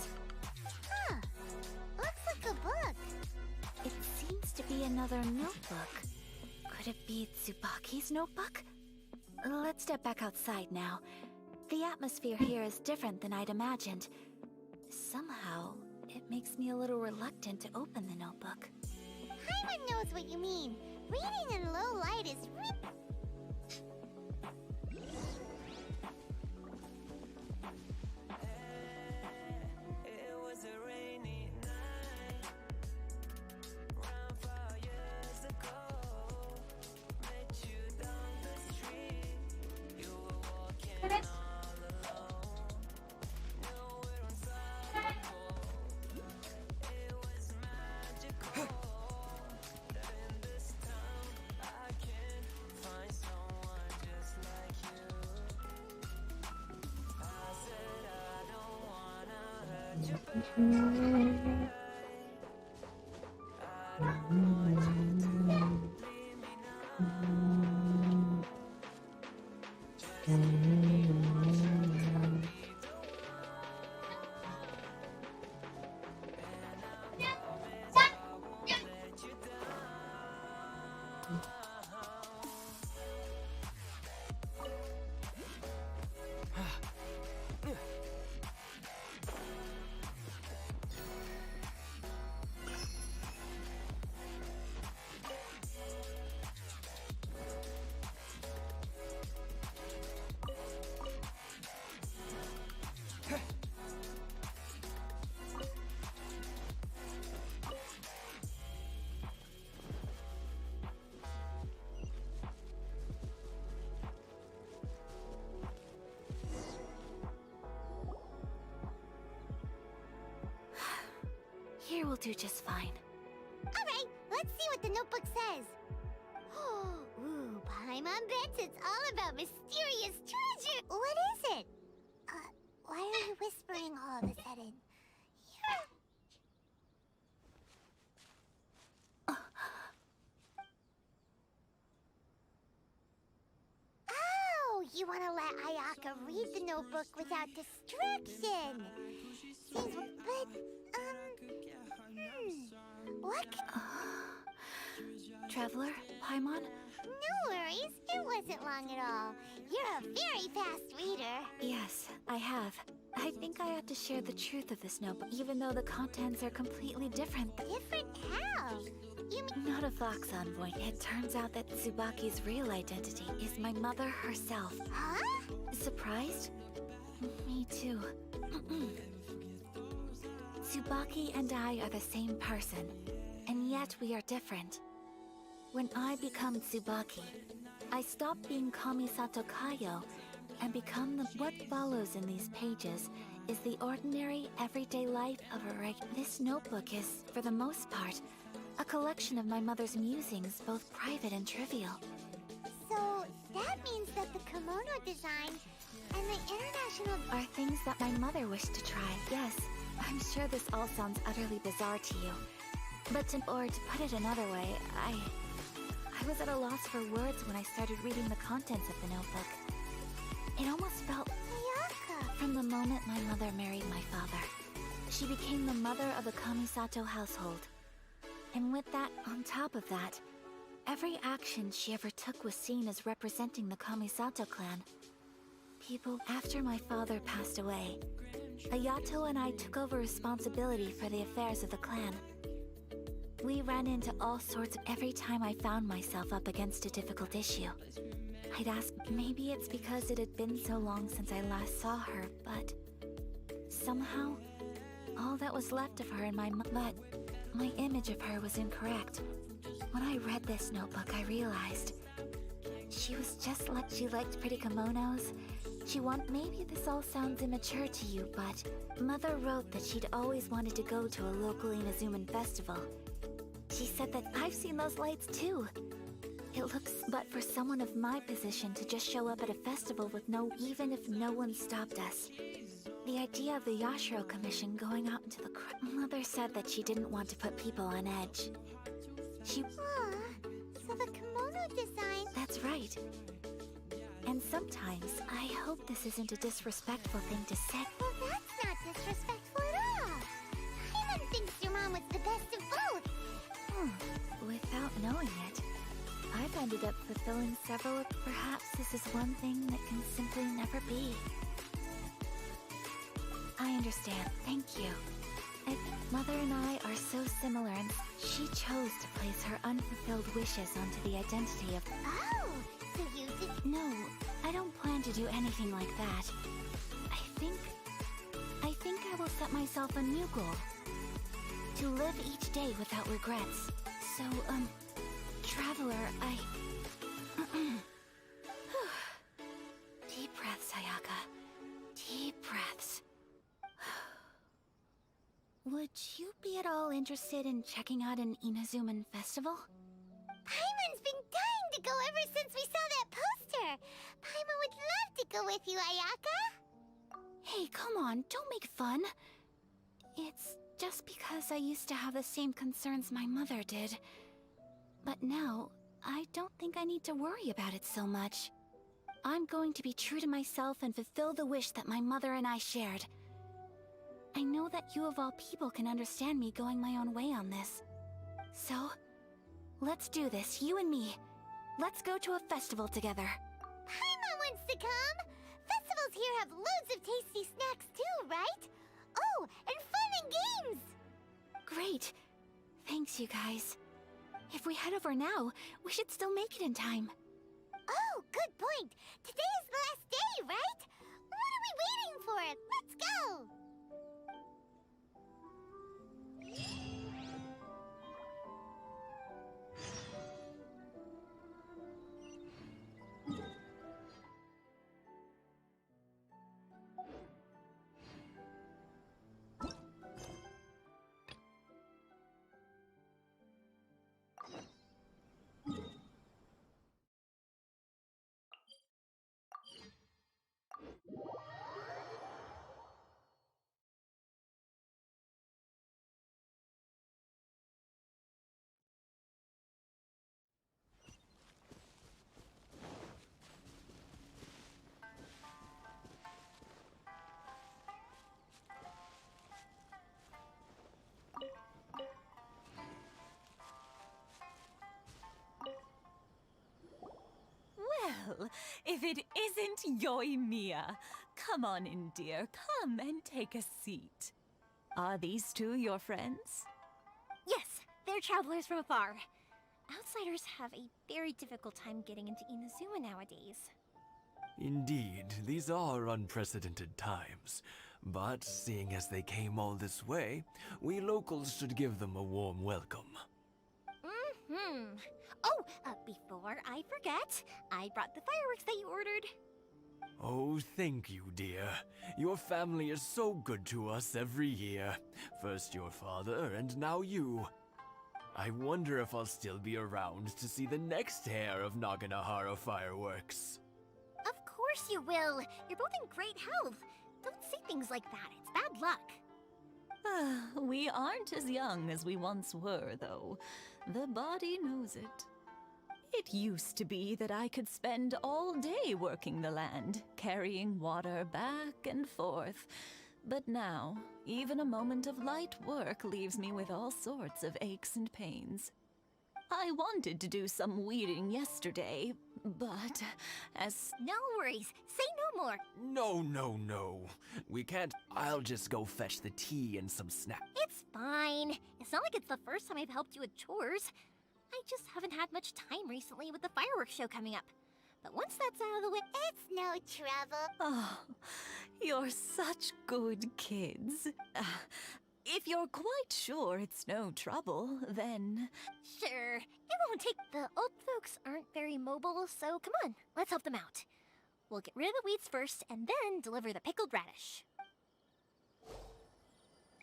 Huh. Looks like a book. It seems to be another notebook. Could it be Tsubaki's notebook? Let's step back outside now. The atmosphere here is different than I'd imagined. Somehow, it makes me a little reluctant to open the notebook. Paimon knows what you mean. Reading in low light is Here will do just fine. Alright, let's see what the notebook says. Ooh, Paimon bets it's all about mysterious treasure. What is it? Why are you whispering all of a sudden? Oh, you want to let Ayaka read the notebook without distraction. Seems, but, what? Traveler, Paimon? No worries, it wasn't long at all. You're a very fast reader. Yes, I have. I think I have to share the truth of this notebook, even though the contents are completely different. Different how? You mean— Not a Vox Envoy. It turns out that Tsubaki's real identity is my mother herself. Huh? Surprised? Me too. Tsubaki and I are the same person, and yet we are different. When I become Tsubaki, I stop being Kamisato Kayo and become the— What follows in these pages is the ordinary, everyday life of a This notebook is, for the most part, a collection of my mother's musings, both private and trivial. So, that means that the kimono design and the international— Are things that my mother wished to try, yes. I'm sure this all sounds utterly bizarre to you. But to put it another way, I was at a loss for words when I started reading the contents of the notebook. It almost felt— Ayaka! From the moment my mother married my father, she became the mother of the Kamisato household. And with that, on top of that, every action she ever took was seen as representing the Kamisato clan. People— After my father passed away, Ayato and I took over responsibility for the affairs of the clan. We ran into all sorts every time I found myself up against a difficult issue. I'd ask, maybe it's because it had been so long since I last saw her, but somehow, all that was left of her in my but my image of her was incorrect. When I read this notebook, I realized she was just like— She liked pretty kimonos. Maybe this all sounds immature to you, but Mother wrote that she'd always wanted to go to a local Inazuman festival. She said that— I've seen those lights too. It looks— But for someone of my position to just show up at a festival with even if no one stopped us, The idea of the Yashiro Commission going out into the Mother said that she didn't want to put people on edge. She... Aw, so the kimono design... That's right. And sometimes, I hope this isn't a disrespectful thing to say. Well, that's not disrespectful at all. Paimon thinks your mom was the best of both. Without knowing it, I've ended up fulfilling several. Perhaps this is one thing that can simply never be. I understand. Thank you. Mother and I are so similar, and she chose to place her unfulfilled wishes onto the identity of... Oh, so you did... No, I don't plan to do anything like that. I think I will set myself a new goal. To live each day without regrets. So, Traveler, I... Deep breaths, Ayaka. Deep breaths. Would you be at all interested in checking out an Inazuman festival? Paimon's been dying to go ever since we saw that poster. Paimon would love to go with you, Ayaka. Hey, come on, don't make fun. It's just because I used to have the same concerns my mother did. But now, I don't think I need to worry about it so much. I'm going to be true to myself and fulfill the wish that my mother and I shared. I know that you of all people can understand me going my own way on this. So, let's do this, you and me. Let's go to a festival together. Paimon wants to come! Festivals here have loads of tasty snacks too, right? Oh, and fun and games! Great. Thanks, you guys. If we head over now, we should still make it in time. Oh, good point. Today is the last day, right? What are we waiting for? Let's go! Well, if it isn't Yoimiya, come on in, dear. Come and take a seat. Are these two your friends? Yes, they're travelers from afar. Outsiders have a very difficult time getting into Inazuma nowadays. Indeed, these are unprecedented times. But seeing as they came all this way, we locals should give them a warm welcome. Oh, before I forget, I brought the fireworks that you ordered. Oh, thank you, dear. Your family is so good to us every year. First your father, and now you. I wonder if I'll still be around to see the next hair of Naganahara fireworks. Of course you will. You're both in great health. Don't say things like that. It's bad luck. We aren't as young as we once were, though. The body knows it. It used to be that I could spend all day working the land, carrying water back and forth. But now, even a moment of light work leaves me with all sorts of aches and pains. I wanted to do some weeding yesterday, but as... No worries. Say no more. No. We can't. I'll just go fetch the tea and some snacks. It's fine. It's not like it's the first time I've helped you with chores. I just haven't had much time recently with the fireworks show coming up. But once that's out of the way, it's no trouble. Oh, you're such good kids. If you're quite sure it's no trouble, then... Sure, it won't take... The old folks aren't very mobile, so come on, let's help them out. We'll get rid of the weeds first, and then deliver the pickled radish.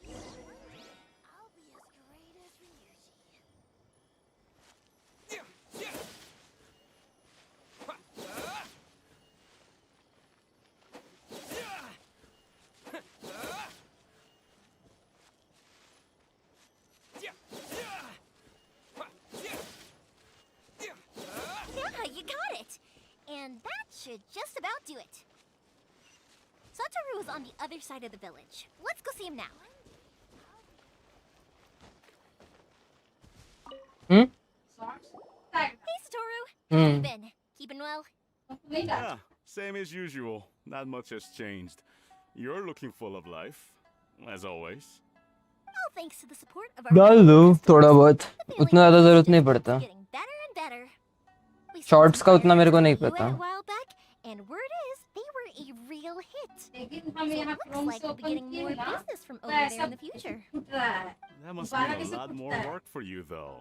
I'll be as great as Ryuji. should just about do it. Satoru is on the other side of the village. Let's go see him now. Hmm? Hey, Satoru. How have you been? Keeping well? Yeah, same as usual. Not much has changed. You're looking full of life, as always. All thanks to the support of our डाल दो थोड़ा बहुत, Pavilion उतना ज़्यादा is ज़रूरत नहीं just पड़ता. getting better and better. We sold shorts some का उतना मेरे को नहीं fireworks to पता. UN a while back, and word is they were a real hit. So it looks like we'll be getting more business from over there in the future. That must mean a lot more work for you, though.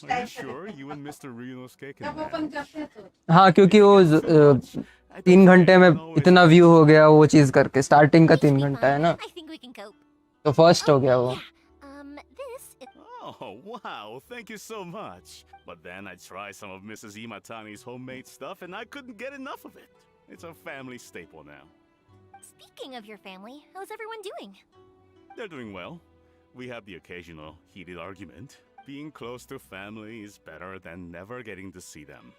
Are you sure you and Mr. Ryunosuke can manage? हाँ, क्योंकि वो 3 घंटे में इतना view हो गया वो चीज़ करके. स्टार्टिंग का 3 घंटा है ना, I think we can cope. तो फर्स्ट हो गया वो. This is... Oh, wow, thank you so much. But then I tried some of Mrs. Imatani's homemade stuff and I couldn't get enough of it. It's a family staple now. Speaking of your family, how's everyone doing? They're doing well. We have the occasional heated argument. Being close to family is better than never getting to see them.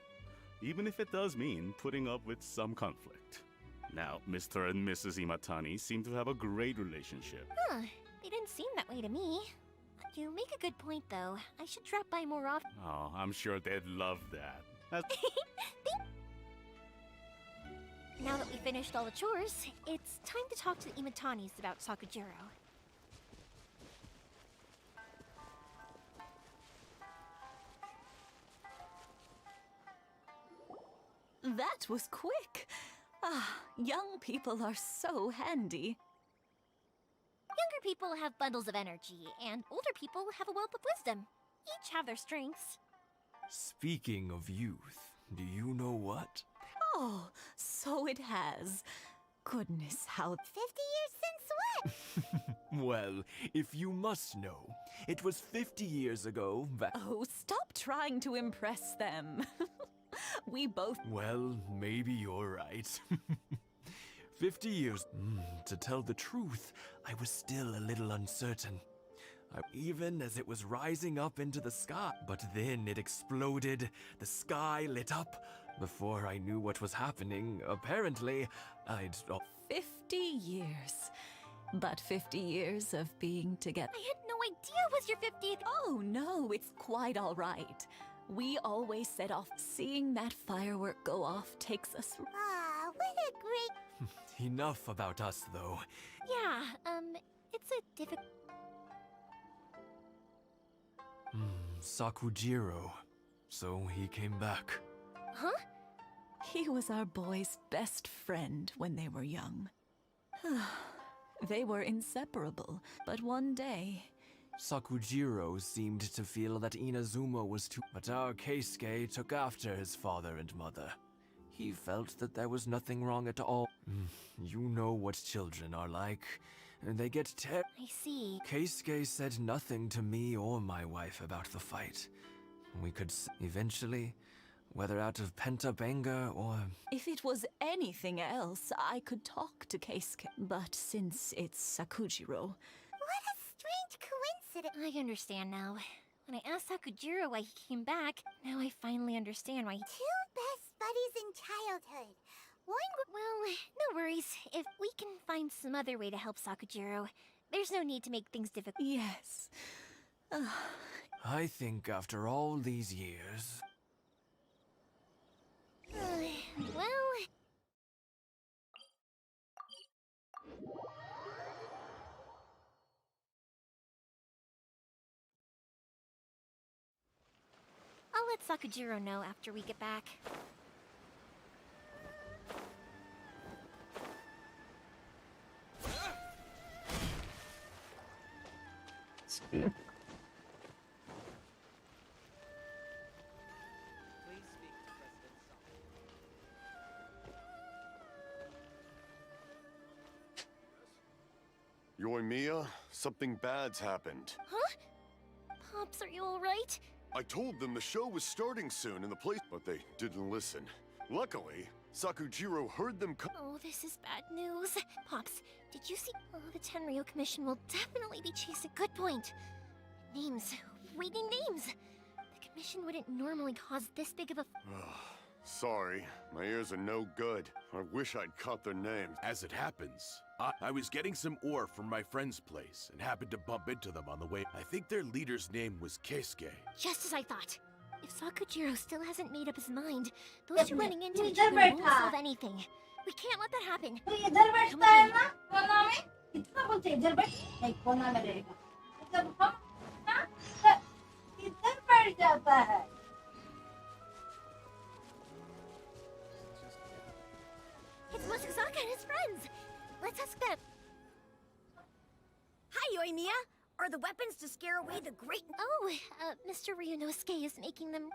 Even if it does mean putting up with some conflict. Now, Mr. and Mrs. Imatani seem to have a great relationship. Huh, they didn't seem that way to me. You make a good point, though. I should drop by more often. Oh, I'm sure they'd love that. Now that we finished all the chores, it's time to talk to the Imatanis about Sakujiro. That was quick. Ah, young people are so handy. Younger people have bundles of energy, and older people have a wealth of wisdom. Each have their strengths. Speaking of youth, do you know what? Oh, so it has. Goodness, how... 50 years since what? Well, if you must know, it was 50 years ago that... Oh, stop trying to impress them. We both... Well, maybe you're right. 50 years... to tell the truth, I was still a little uncertain. Even as it was rising up into the sky. But then it exploded, the sky lit up. Before I knew what was happening, apparently, I'd... 50 years. But 50 years of being together... I had no idea it was your 50th... Oh no, it's quite all right. We always set off. Seeing that firework go off takes us... Ah, what a great... Enough about us, though. Yeah, it's a difficult... Sakujiro. So he came back. Huh? He was our boy's best friend when they were young. They were inseparable, but one day... Sakujiro seemed to feel that Inazuma was too... But our Keisuke took after his father and mother. He felt that there was nothing wrong at all. You know what children are like. They get I see. Keisuke said nothing to me or my wife about the fight. We could eventually, whether out of pent-up anger or... If it was anything else, I could talk to Keisuke. But since it's Sakujiro... What a strange coincidence. I understand now. When I asked Sakujiro why he came back, now I finally understand why he... Two best buddies in childhood. Well, no worries. If we can find some other way to help Sakujiro, there's no need to make things difficult. Yes. I think after all these years... Well... I'll let Sakujiro know after we get back. Yoimiya, something bad's happened. Huh? Pops, are you alright? I told them the show was starting soon in the place, but they didn't listen. Luckily, Sakujiro heard them come. Oh, this is bad news. Pops, did you see? Oh, the Tenryo Commission will definitely be chasing. Good point. Names. Reading names. The Commission wouldn't normally cause this big of a... Sorry, my ears are no good. I wish I'd caught their names. As it happens, I was getting some ore from my friend's place and happened to bump into them on the way. I think their leader's name was Keisuke. Just as I thought. If Sakujiro still hasn't made up his mind, those two running into each other won't solve anything. We can't let that happen. तो इधर बैठता है ना कोना में कितना बोलते इधर बैठ नहीं कोना में रहेगा जब हम ना इधर बैठ जाता है It's Mochizaka and his friends. Let's ask them. Hi, Yoimiya! Are the weapons to scare away the great... Oh, Mr. Ryunosuke is making them,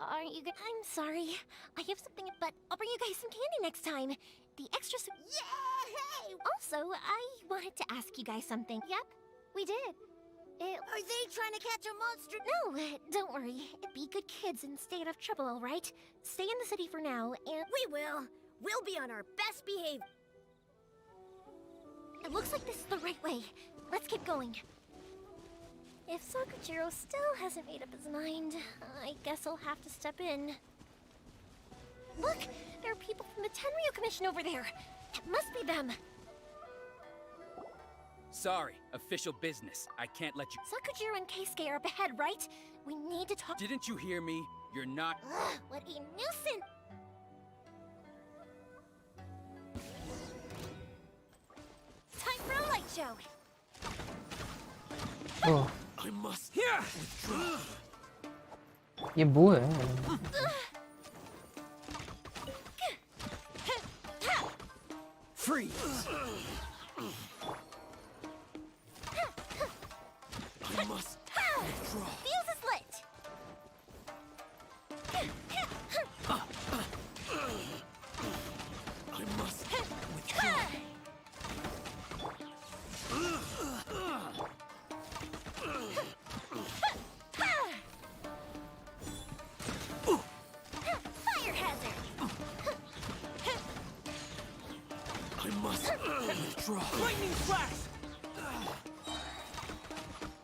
aren't you guys... I'm sorry. I have something, but I'll bring you guys some candy next time. The extra... Yay! Also, I wanted to ask you guys something. Yep, we did. Are they trying to catch a monster? No, don't worry. Be good kids and stay out of trouble, all right? Stay in the city for now, and... We will. We'll be on our best behavior. It looks like this is the right way. Let's keep going. If Sakujiro still hasn't made up his mind, I guess I'll have to step in. Look! There are people from the Tenryo Commission over there! It must be them! Sorry, official business. I can't let you... Sakujiro and Keisuke are up ahead, right? We need to talk... Didn't you hear me? You're not... Ugh, what a nuisance! Time for a light show! Oh, I must withdraw. ये वो है Freeze! I must withdraw. Fuse is lit! I must withdraw. Fire hazard! I must withdraw. Lightning flash!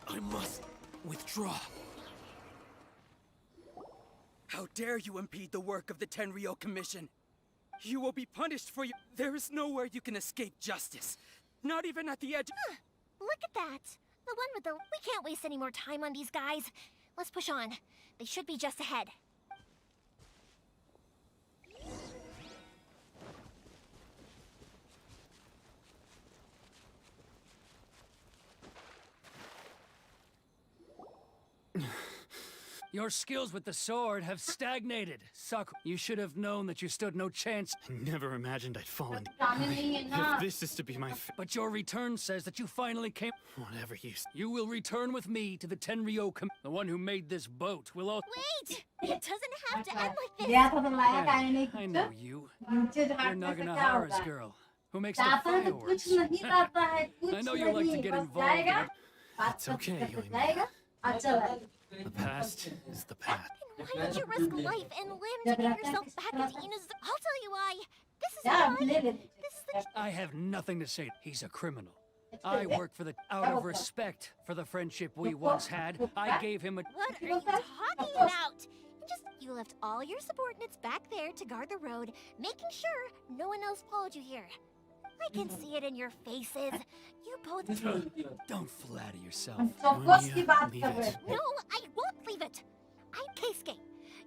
I must withdraw. How dare you impede the work of the Tenryo Commission? You will be punished for your... There is nowhere you can escape justice. Not even at the edge... Look at that! The one with the... We can't waste any more time on these guys. Let's push on. They should be just ahead. Your skills with the sword have stagnated. Saku, you should have known that you stood no chance. I never imagined I'd fallen. If this is to be my But your return says that you finally came... Whatever you... You will return with me to the Tenryo The one who made this boat will all... Wait! It doesn't have to end like this! Yeah, I know you. You're Naganahara's girl, who makes the fireworks. I know you like to get involved in it. It's okay, Yoimiya. The past is the past. Why did you risk life and limb to get yourself back into Inazuma? I'll tell you why. This is fun. This is the... I have nothing to say. He's a criminal. I work for the... Out of respect for the friendship we once had, I gave him a... What are you talking about? You left all your subordinates back there to guard the road, making sure no one else followed you here. I can see it in your faces. You both... Don't flatter yourself. Leave it. No, I won't leave it. I'm Keisuke.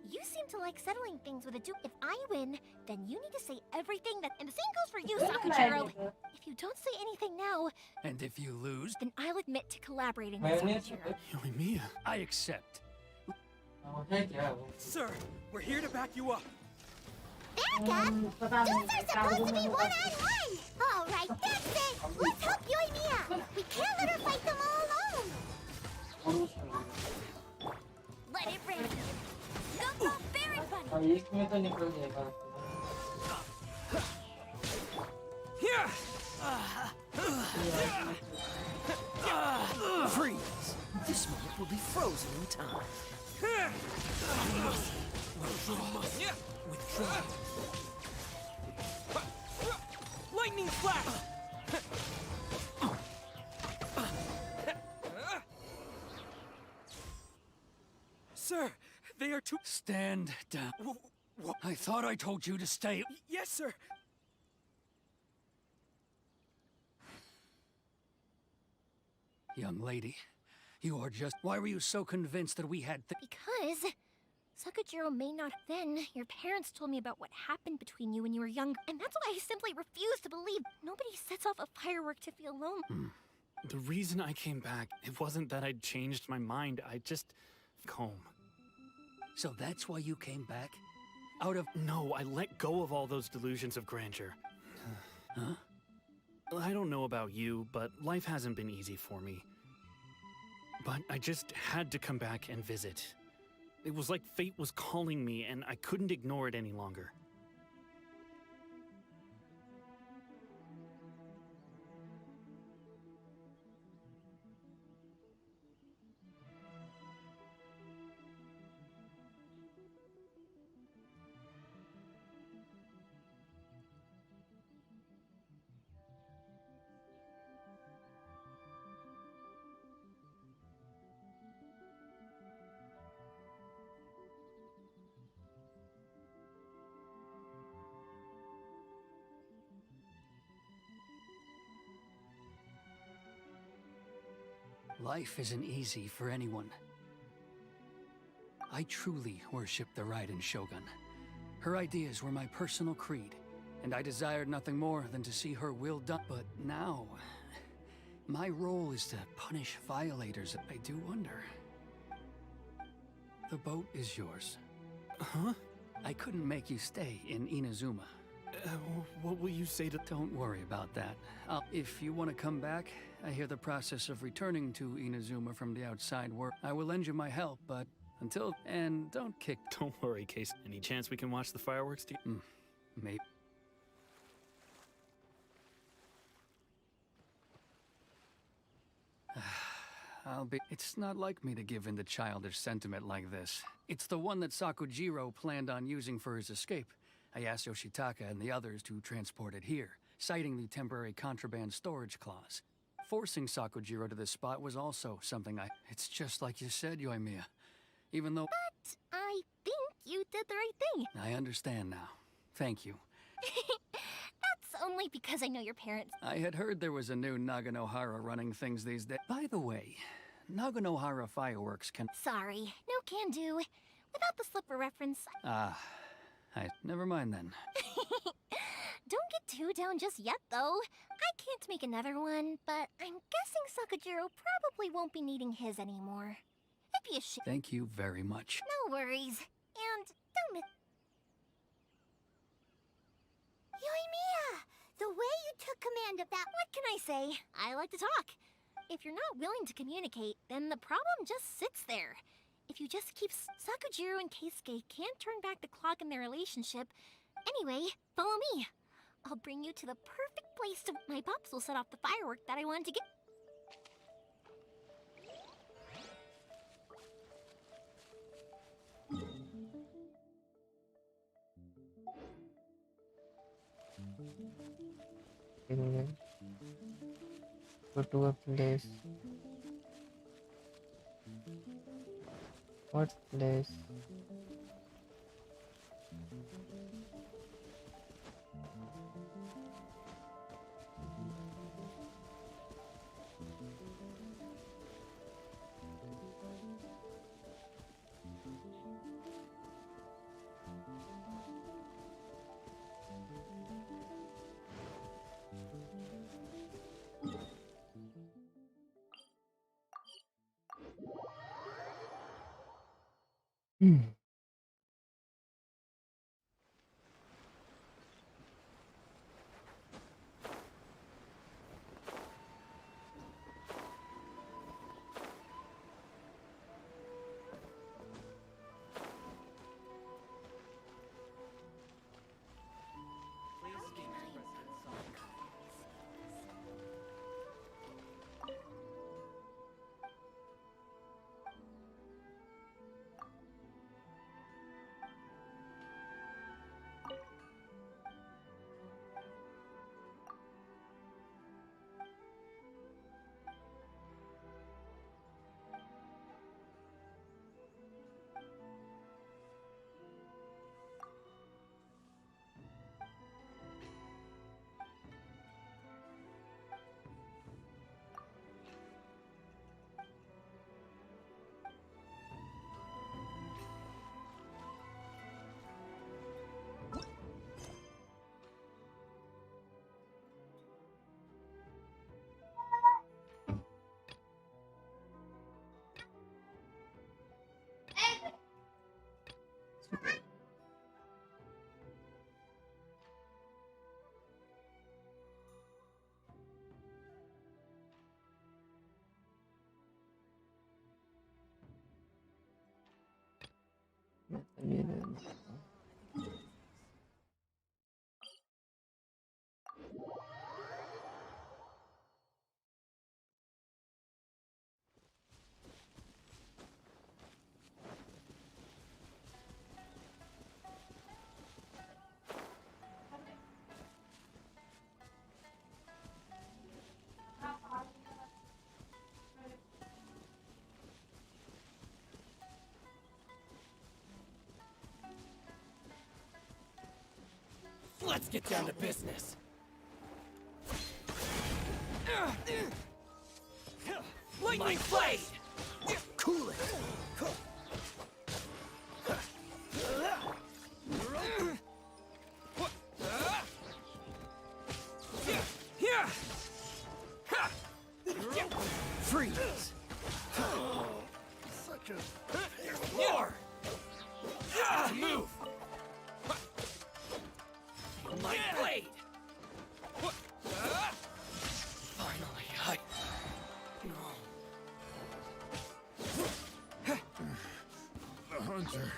You seem to like settling things with a duke. If I win, then you need to say everything that... And the same goes for you, Sakujiro. If you don't say anything now... And if you lose... Then I'll admit to collaborating with Sakujiro. Yoimiya. I accept. Sir, we're here to back you up. Back up? Dudes are supposed to be one-on-one! All right, that's it! Let's help Yoimiya! We can't let her fight them all alone! Let it rip! Go, Baron Here! Freeze! This moment will be frozen in time. I must withdraw. Lightning flash! Sir, they are too... Stand down. What? I thought I told you to stay. Yes, sir. Young lady, you are just... Why were you so convinced that we had... Because Sakujiro may not. Then your parents told me about what happened between you when you were young, and that's why I simply refuse to believe. Nobody sets off a firework to feel lonely. The reason I came back, it wasn't that I'd changed my mind, I just... home. So that's why you came back? Out of... No, I let go of all those delusions of grandeur. Huh? I don't know about you, but life hasn't been easy for me. But I just had to come back and visit. It was like fate was calling me, and I couldn't ignore it any longer. Life isn't easy for anyone. I truly worship the Raiden Shogun. Her ideas were my personal creed, and I desired nothing more than to see her will done. But now, my role is to punish violators. I do wonder. The boat is yours. Huh? I couldn't make you stay in Inazuma. What will you say to... Don't worry about that. If you want to come back, I hear the process of returning to Inazuma from the outside world. I will lend you my help, but until... And don't kick... Don't worry, Case. Any chance we can watch the fireworks together? Maybe. It's not like me to give in to childish sentiment like this. It's the one that Sakujiro planned on using for his escape. I asked Yoshitaka and the others to transport it here, citing the temporary contraband storage clause. Forcing Sakujiro to this spot was also something It's just like you said, Yoimiya. Even though... But I think you did the right thing. I understand now. Thank you. That's only because I know your parents. I had heard there was a new Naganohara running things these days. By the way, Naganohara fireworks can... Sorry, no can do. Without the slipper reference... Never mind then. Don't get too down just yet, though. I can't make another one, but I'm guessing Sakujiro probably won't be needing his anymore. It'd be a shame. Thank you very much. No worries. And don't miss... Yoimiya! The way you took command of that... What can I say? I like to talk. If you're not willing to communicate, then the problem just sits there. If you just keep... Sakujiro and Keisuke can't turn back the clock in their relationship. Anyway, follow me. I'll bring you to the perfect place to... My pops will set off the firework that I wanted to get... Anyway, go to a place. What place? Let's get down to business. Lightning blade! Cool it! Freeze! Such a... More! Move! My blade! Finally, I... The hunter.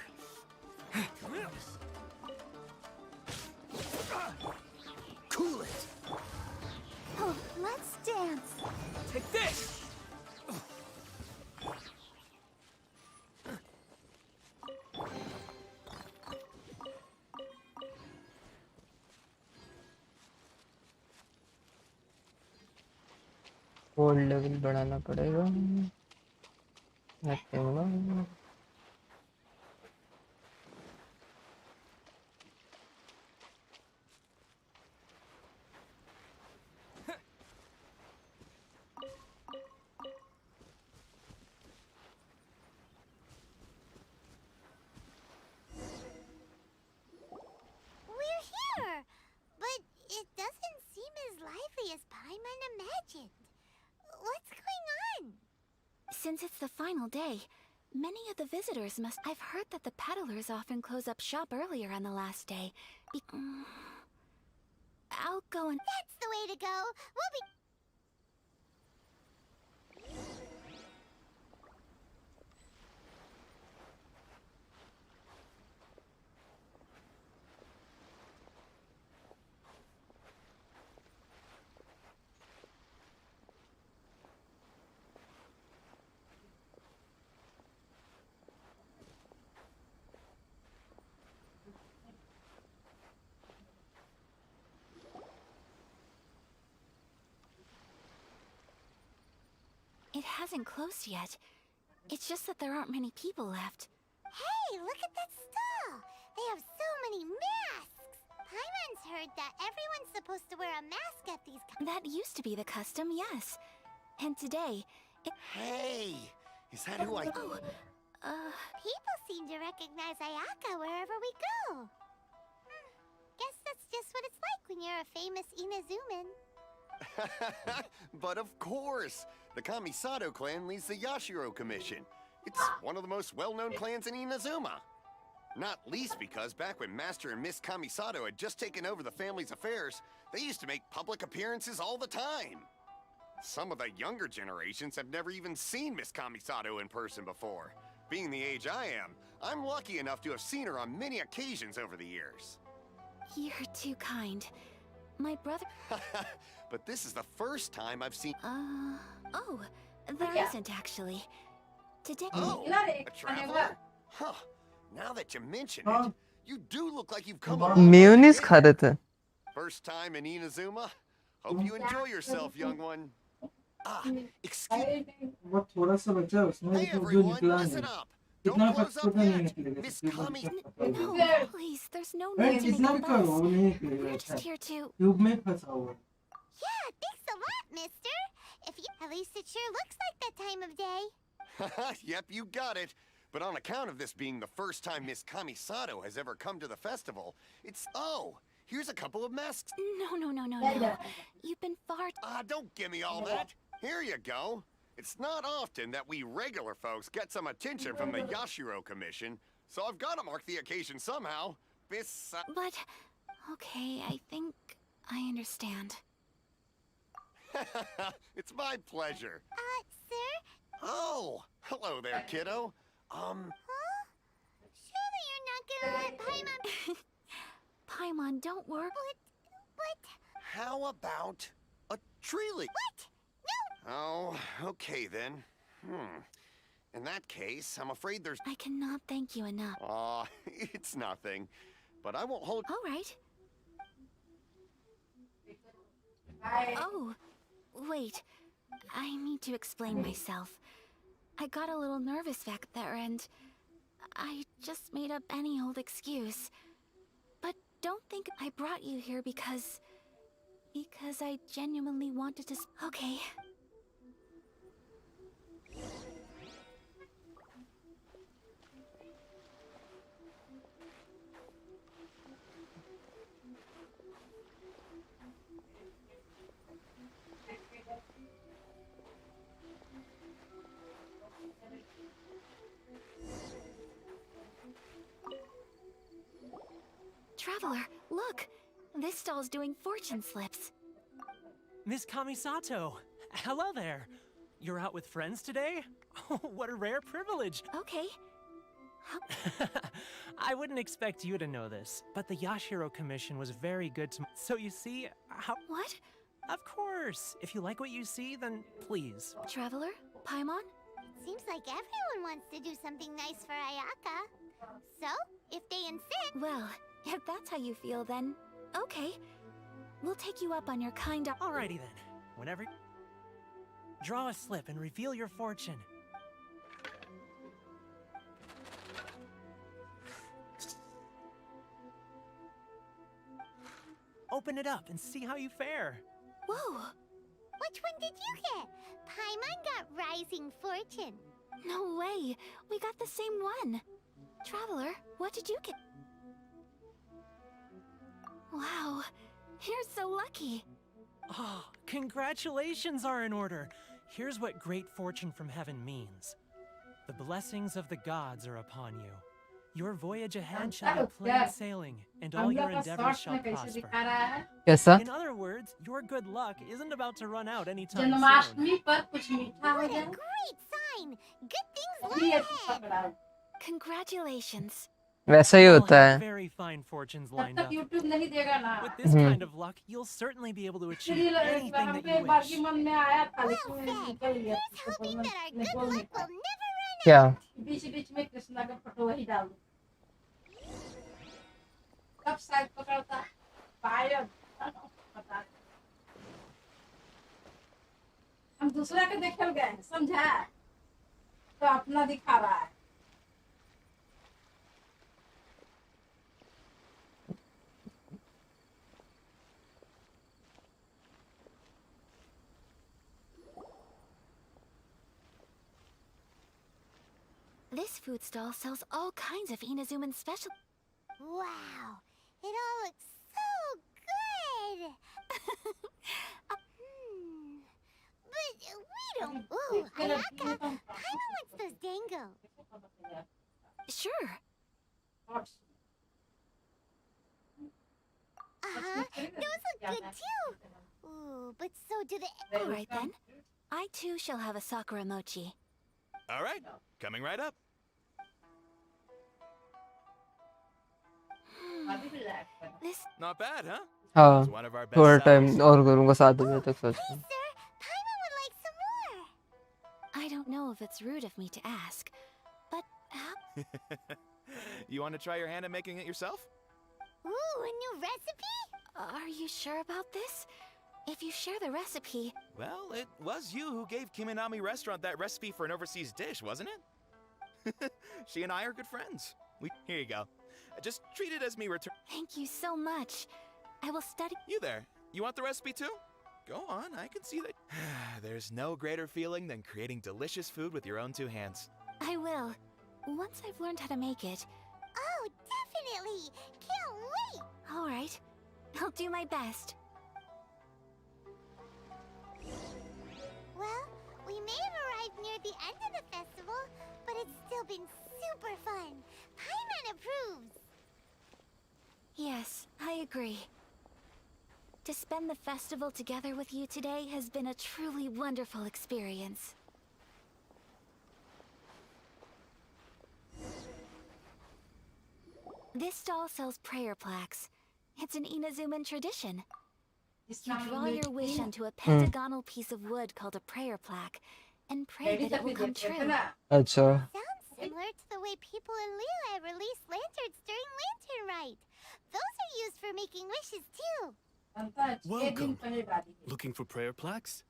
Cool it! Oh, let's dance. Take this! Gold level बढ़ाना पड़ेगा। Nothing. We're here, but it doesn't seem as lively as Paimon imagined. What's going on? Since it's the final day, many of the visitors must... I've heard that the peddlers often close up shop earlier on the last day. I'll go and... That's the way to go. We'll be... It hasn't closed yet. It's just that there aren't many people left. Hey, look at that stall. They have so many masks. Paimon's heard that everyone's supposed to wear a mask at these... That used to be the custom, yes. And today, it... Hey! Is that who I... Oh, People seem to recognize Ayaka wherever we go. Guess that's just what it's like when you're a famous Inazuman. But of course! The Kamisato clan leads the Yashiro Commission. It's one of the most well-known clans in Inazuma. Not least because back when Master and Miss Kamisato had just taken over the family's affairs, they used to make public appearances all the time. Some of the younger generations have never even seen Miss Kamisato in person before. Being the age I am, I'm lucky enough to have seen her on many occasions over the years. you're too kind. My brother... But this is the first time I've seen... Oh, there isn't actually. Today... Oh, a traveler? Huh. Now that you mention it, you do look like you've come along. Mayonnaise खा रहे थे। First time in Inazuma? Hope you enjoy yourself, young one. Ah, excuse me. वो थोड़ा सा बचा है उसमें Hey तो जो everyone, निकला listen नहीं up. कितना Don't close पक्का up नहीं yet. निकलेगा Miss Kami... No, please, there's no अरे need to कितना make भी a करो वो fuss. नहीं निकलेगा We're अच्छा just here to... ट्यूब में फंसा हुआ है। Yeah, thanks a lot, mister. If you... At least it sure looks like that time of day. Yep, you got it. But on account of this being the first time Miss Kamisato has ever come to the festival, it's... Oh, here's a couple of masks. No. You've been far... Don't give me all that. Here you go. It's not often that we regular folks get some attention from the Yashiro Commission, so I've got to mark the occasion somehow. But... Okay, I think I understand. It's my pleasure. Sir? Oh, hello there, kiddo. Huh? Surely you're not Paimon. Paimon, don't worry. But... How about a tree leaf? What? Oh, okay then. In that case, I'm afraid there's... I cannot thank you enough. Aw, it's nothing. But I won't hold... All right. Oh, wait. I need to explain myself. I got a little nervous back there and I just made up any old excuse. But don't think I brought you here because I genuinely wanted to... Okay. Traveler, look! This stall's doing fortune slips. Miss Kamisato, hello there. You're out with friends today? Oh, what a rare privilege. Okay. I wouldn't expect you to know this, but the Yashiro Commission was very good to me. So you see, What? Of course. If you like what you see, then please. Traveler? Paimon? Seems like everyone wants to do something nice for Ayaka. So, if they insist... Well, if that's how you feel, then okay. We'll take you up on your kind... Alrighty then. Whenever... Draw a slip and reveal your fortune. Open it up and see how you fare. Whoa! Which one did you get? Paimon got Rising Fortune. No way! We got the same one! Traveler, what did you get? Wow, you're so lucky! Oh, congratulations are in order! Here's what great fortune from heaven means. The blessings of the gods are upon you. Your voyage ahead shall be plain sailing, and all your endeavors shall prosper. कैसा? In other words, your good luck isn't about to run out anytime Janmashtami soon. पर कुछ मीठा हो What a जाए great sign! Good things lie ahead! Congratulations. वैसा ही You'll होता have है. very fine fortunes तब lined तक up. YouTube नहीं देगा ना With this kind of luck, you'll certainly be able to achieve इसलिए anything that हमको you एक बार wish. की मन में आया था लेकिन निकल गया Hoping that our good luck will never run क्या? out! बीच-बीच में कृष्णा का फोटो वही डाल दो कब साइड पकड़ता पायल पता हम दूसरा के देखल गए समझा तो अपना दिखा रहा है This food stall sells all kinds of Inazuman special... Wow! It all looks so good! But we don't... Ooh, Ayaka! Paimon wants those dango. Sure. Uh-huh, those look good too! Ooh, but so do the... Alright then. I too shall have a Sakura mochi. All right, coming right up. This... Not bad, huh? हाँ. It's one of our best थोड़ा time sellers. और करूँगा 7 बजे तक सोच रहा हूँ. Paimon would like some more! I don't know if it's rude of me to ask, but You want to try your hand at making it yourself? Ooh, a new recipe? are you sure about this? If you share the recipe... Well, it was you who gave Kiminami Restaurant that recipe for an overseas dish, wasn't it? She and I are good friends. Here you go. Just treat it as me return. Thank you so much. I will study... You there. You want the recipe too? Go on, I can see that. There's no greater feeling than creating delicious food with your own two hands. I will. Once I've learned how to make it. Oh, definitely! Can't wait! Alright. I'll do my best. Well, we may have arrived near the end of the festival, but it's still been super fun. Paimon approves! Yes, I agree. To spend the festival together with you today has been a truly wonderful experience. This stall sells prayer plaques. It's an Inazuman tradition. You draw your wish onto a pentagonal piece of wood called a prayer plaque and pray that it will come true. अच्छा Sounds similar to the way people in Liyue release lanterns during Lantern Rite. Those are used for making wishes too. Welcome. Looking for prayer plaques?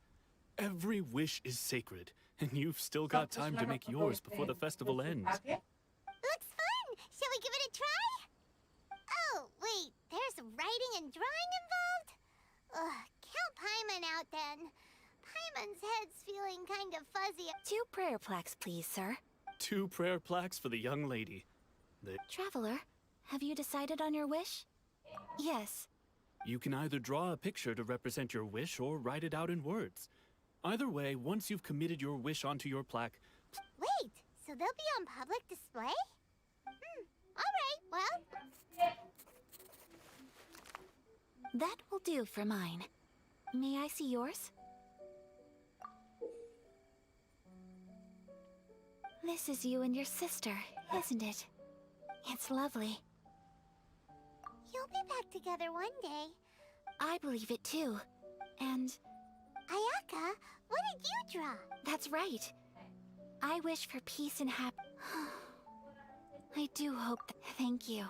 Every wish is sacred, and you've still got time to make yours before the festival ends. Looks fun! Shall we give it a try? Oh, wait, there's writing and drawing involved? Ugh, count Paimon out then. Paimon's head's feeling kind of fuzzy. 2 prayer plaques, please, sir. 2 prayer plaques for the young lady. Traveler, have you decided on your wish? Yes. You can either draw a picture to represent your wish or write it out in words. Either way, once you've committed your wish onto your plaque... Wait, so they'll be on public display? Alright, well... That will do for mine. May I see yours? This is you and your sister, isn't it? It's lovely. You'll be back together one day. I believe it too. And... Ayaka, what did you draw? That's right. I wish for peace and happiness. I do hope that... Thank you.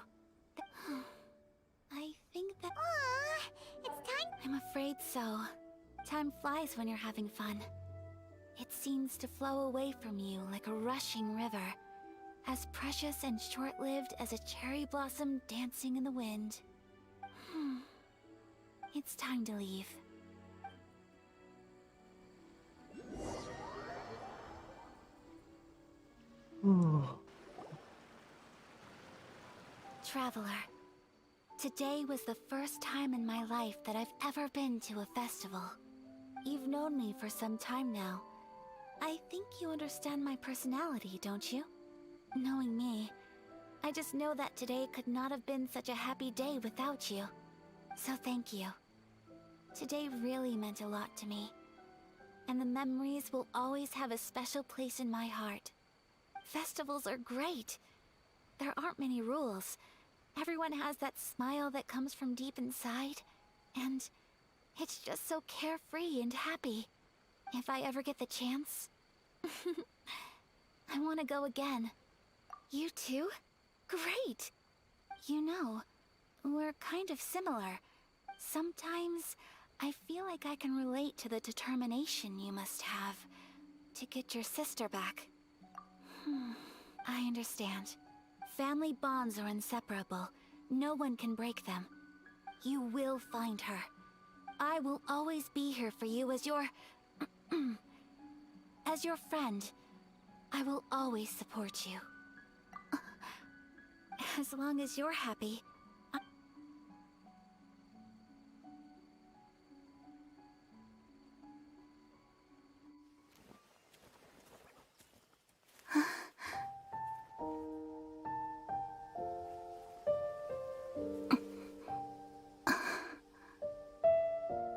I think that... Aww, it's time... I'm afraid so. Time flies when you're having fun. It seems to flow away from you like a rushing river, as precious and short-lived as a cherry blossom dancing in the wind. It's time to leave. Traveler, today was the first time in my life that I've ever been to a festival. You've known me for some time now. I think you understand my personality, don't you? Knowing me, I just know that today could not have been such a happy day without you. So thank you. Today really meant a lot to me. And the memories will always have a special place in my heart. Festivals are great. There aren't many rules. Everyone has that smile that comes from deep inside. And it's just so carefree and happy. If I ever get the chance, I want to go again. You too? Great! You know, we're kind of similar. Sometimes I feel like I can relate to the determination you must have to get your sister back. I understand. Family bonds are inseparable. No one can break them. You will find her. I will always be here for you as your... as your friend. I will always support you. As long as you're happy.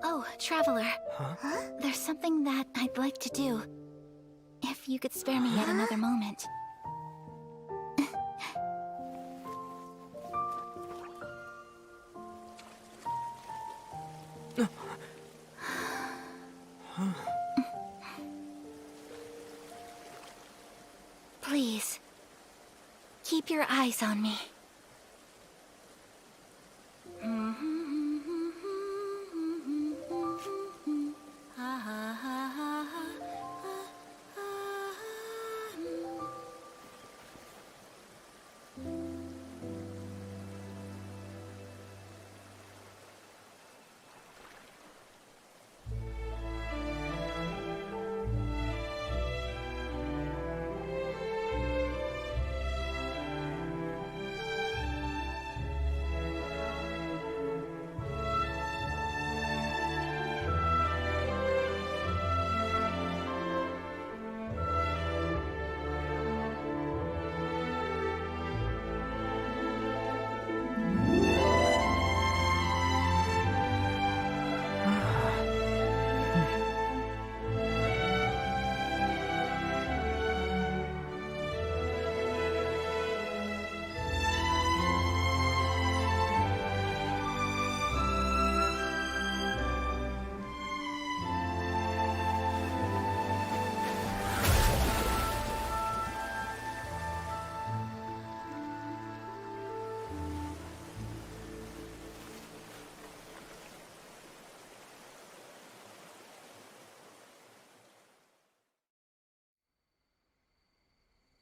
Oh, Traveler. Huh? There's something that I'd like to do. If you could spare me yet another moment. Please, keep your eyes on me.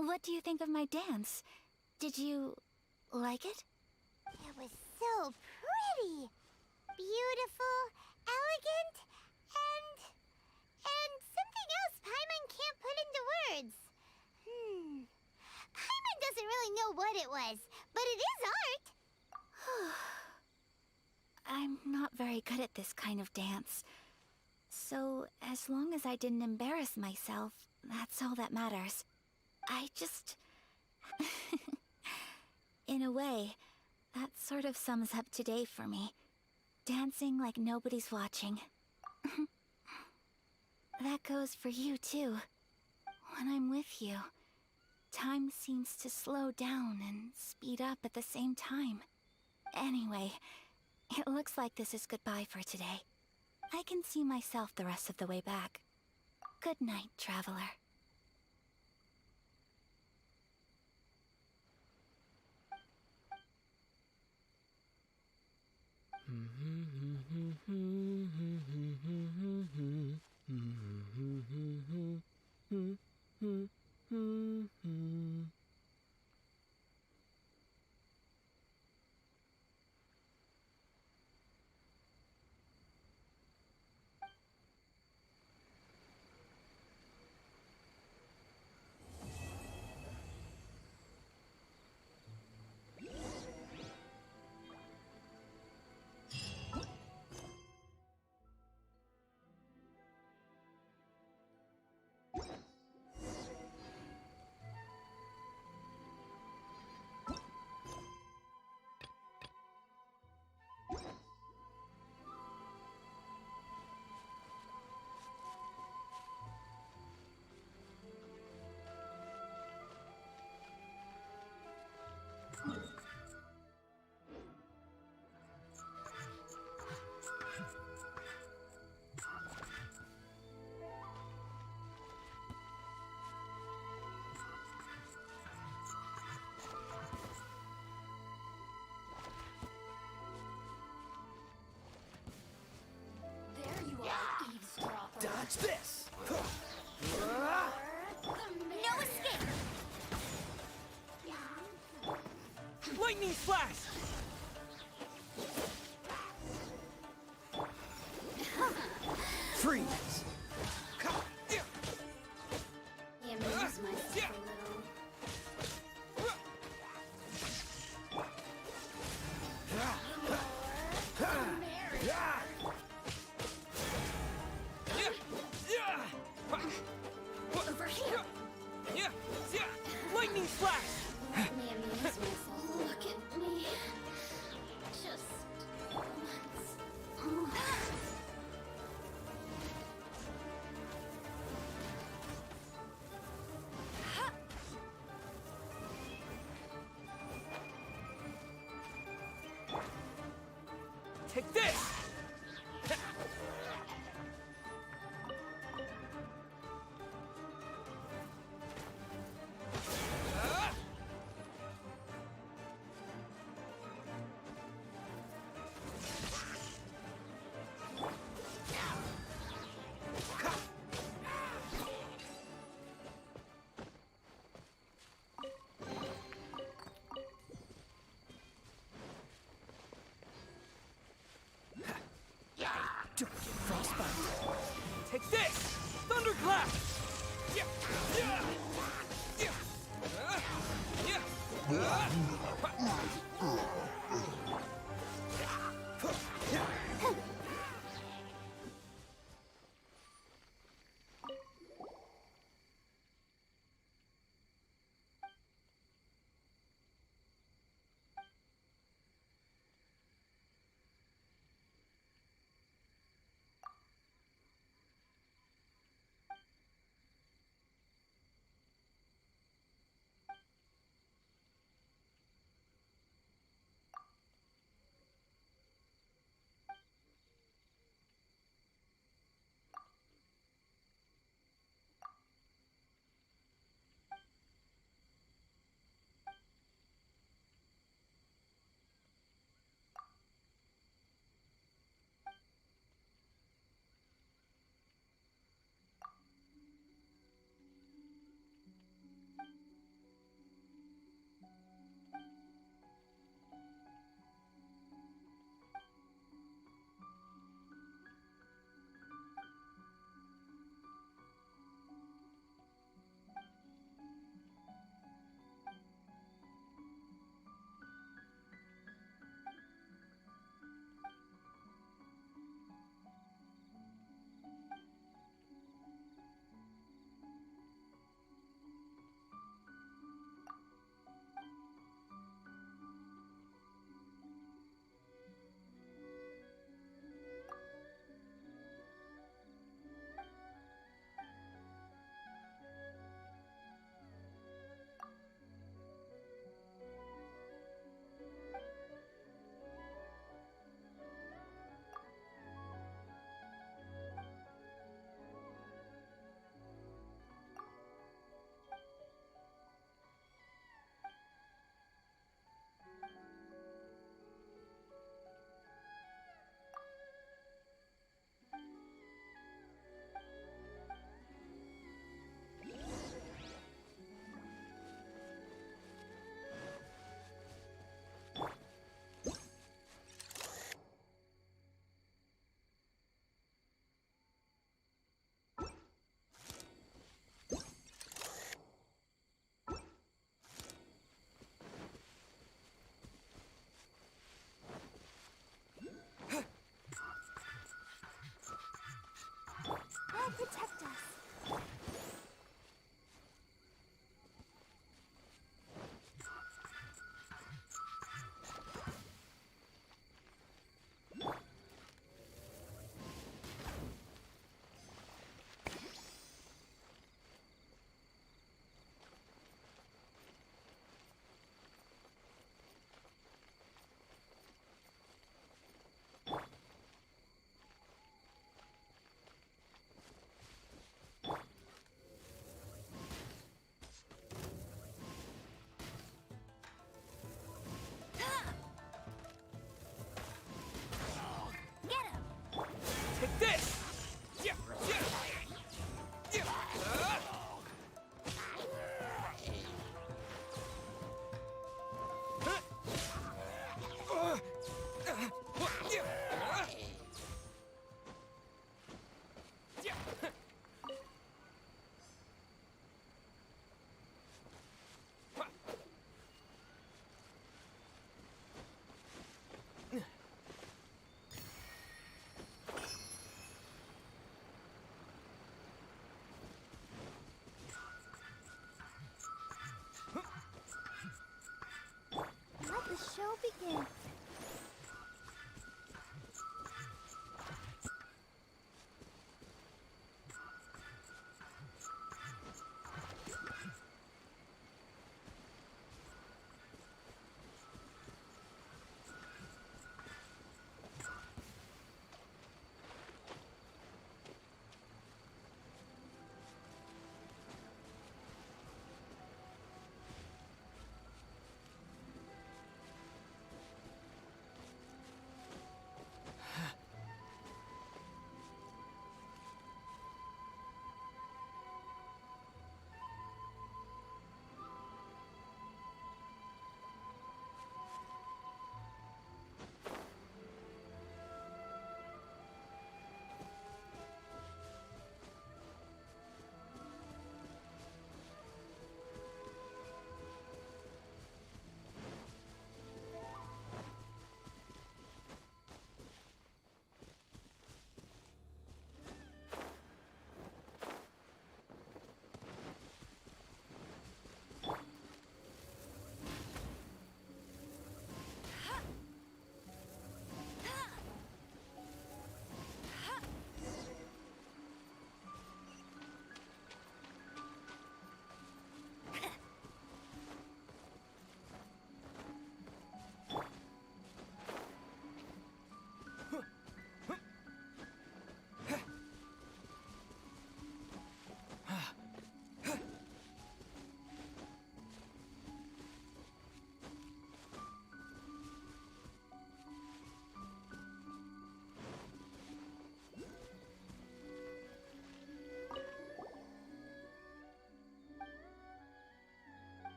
What do you think of my dance? Did you like it? It was so pretty. Beautiful, elegant, and something else Paimon can't put into words. Paimon doesn't really know what it was, but it is art. I'm not very good at this kind of dance. So, as long as I didn't embarrass myself, that's all that matters. I just... In a way, that sort of sums up today for me. Dancing like nobody's watching. That goes for you, too. When I'm with you, time seems to slow down and speed up at the same time. Anyway, it looks like this is goodbye for today. I can see myself the rest of the way back. Good night, traveler. Dodge this! No escape! Lightning flash! Freeze! Yeah, amuse myself a little. Over here! Lightning flash! Let me amuse myself. Look at me. Just once. Take this! Yeah.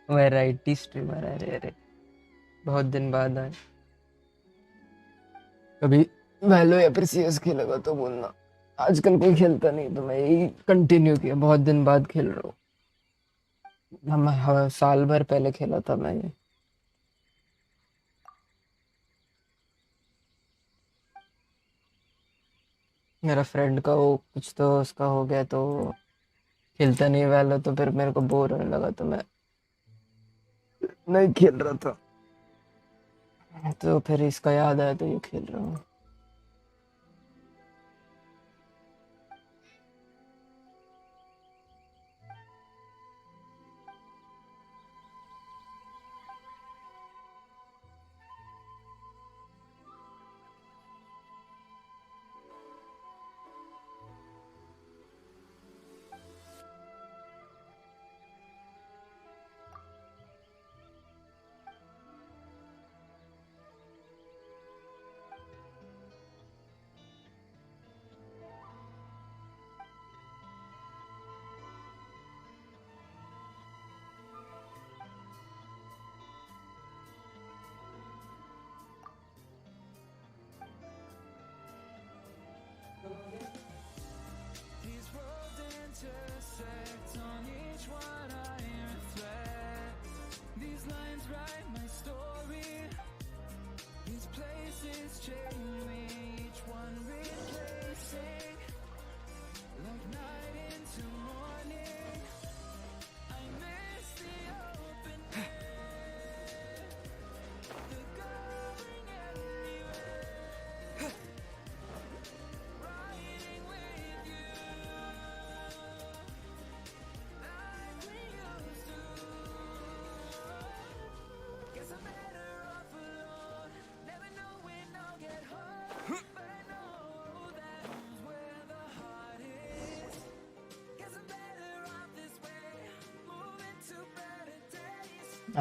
Variety streamer है। अरे अरे बहुत दिन बाद आए। कभी वैलो या फिर सीएस खेलेगा तो बोलना। आजकल कोई खेलता नहीं तो मैं यही कंटिन्यू किया, बहुत दिन बाद खेल रहा हूँ। साल भर पहले खेला था मैं ये। मेरा फ्रेंड का वो कुछ तो उसका हो गया तो खेलता नहीं वैलो, तो फिर मेरे को बोर होने लगा तो मैं नहीं खेल रहा था। तो फिर इसका याद आया तो ये खेल रहा हूँ।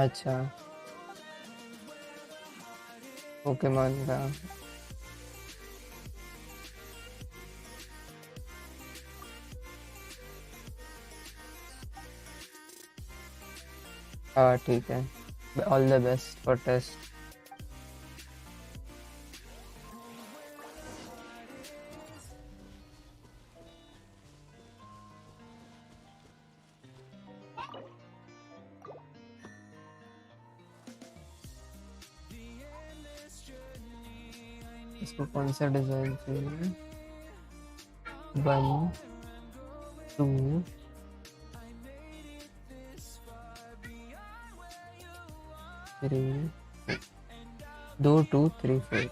अच्छा पोकेमॉन का हाँ ठीक है। All the best for test. इसको कौन सा डिजाइन चाहिए? 1 2 3 2 2 3 4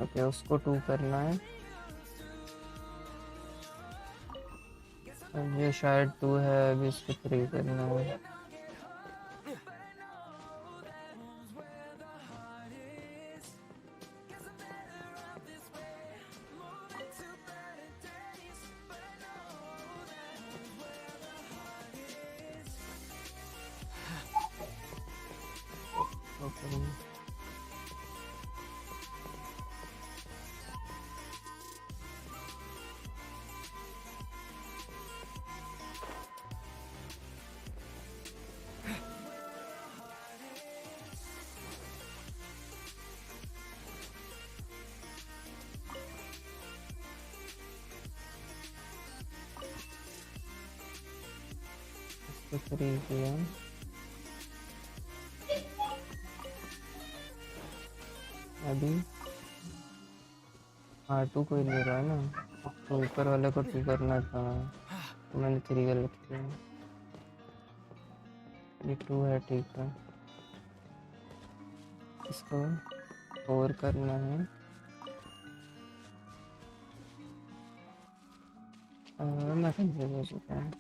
ओके, उसको 2 करना है। अब ये शायद 2 है, अभी इसको 3 करना है। ओके, इसको 3 किया। अभी R2 कोई ले रहा है ना, तो ऊपर वाले को 2 करना था, तो मैंने 3 गलत किया। ये 2 है, ठीक है। इसको 4 करना है। मैं कंफ्यूज हो चुका हूँ।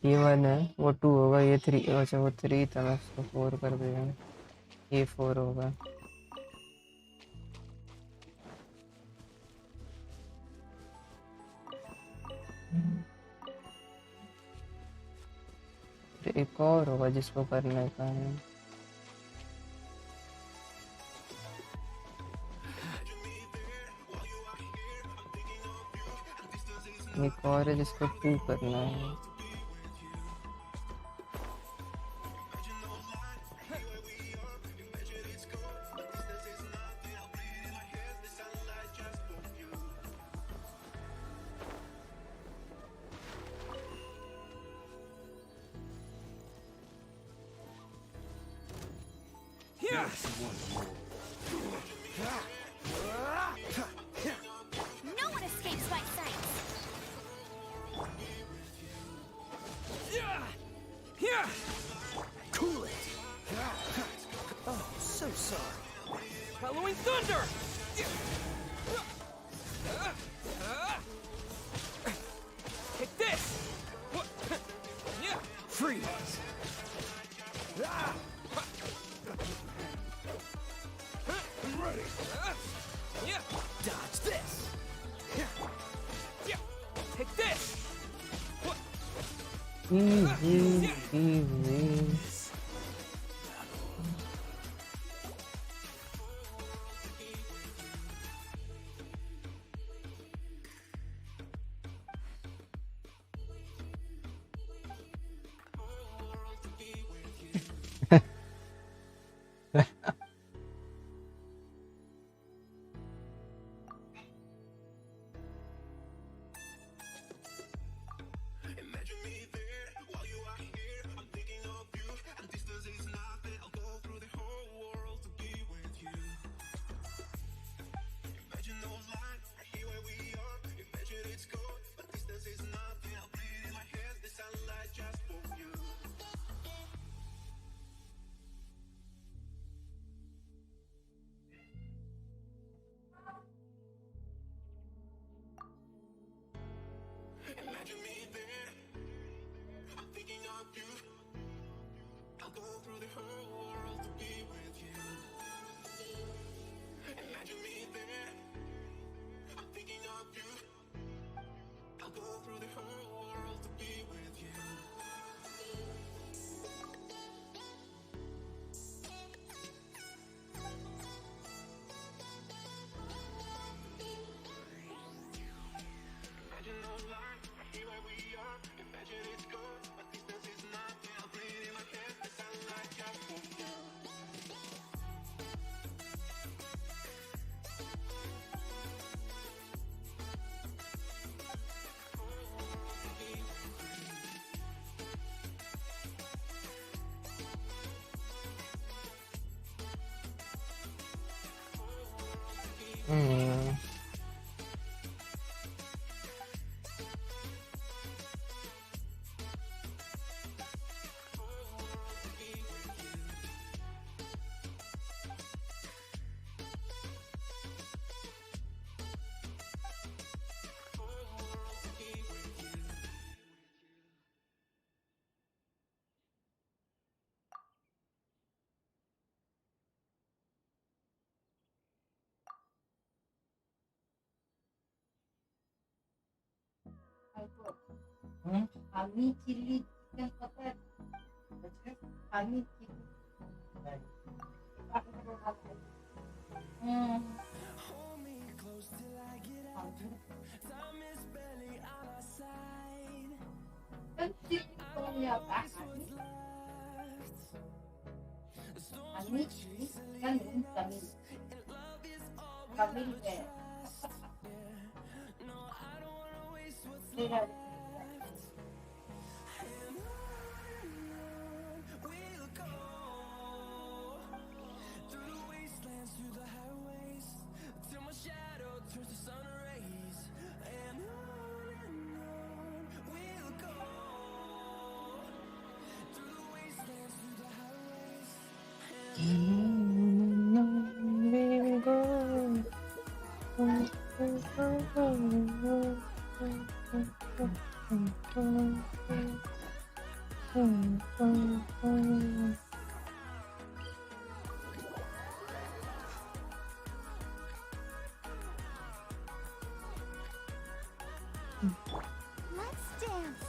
ये 1 है, वो 2 होगा, ये 3, अच्छा वो 3 था, मैं इसको 4 कर दिया। ये 4 होगा। तो एक और होगा जिसको करने का है। एक और है जिसको 2 करना है। No one escapes my sight! Cool it. Oh, so sorry. Halloween thunder! Take this! Freeze! Ready! Dodge this! Take this! Easy, easy. Imagine me there. I'm thinking of you. I'll go through the whole world to be with you. Imagine me there. I'm thinking of you. I'll go through the whole world to be with you. Imagine no line, here where we are. Imagine it's good, but distance is nothing. I'm breathing my head, the sunlight just for you. Hmm. Honey chili chicken potato. Honey chili. Kan chili ko niya ba? Honey chili kan kamil. Kamil eh. Let's dance.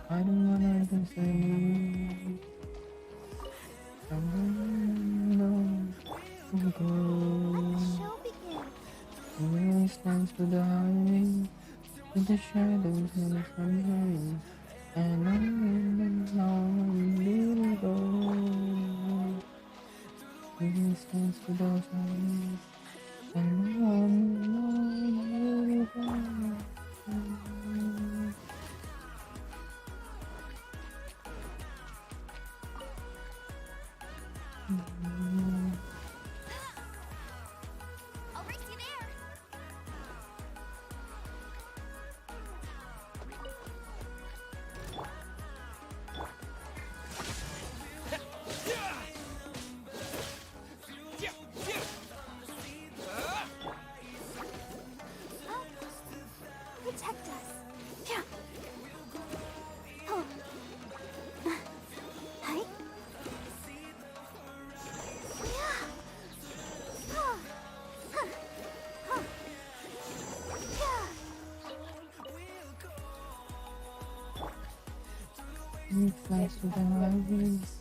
I don't wanna dance anymore. I don't know. Show begins. Where stands to the highway, with the shadows and the sunrise, and I'm little go. Where stands to the highway, and I'm little go. I'll race you there. Protect us. Yeah. Oh. Hi. Yeah. Oh. Huh. Huh. Yeah. It flies to the highways,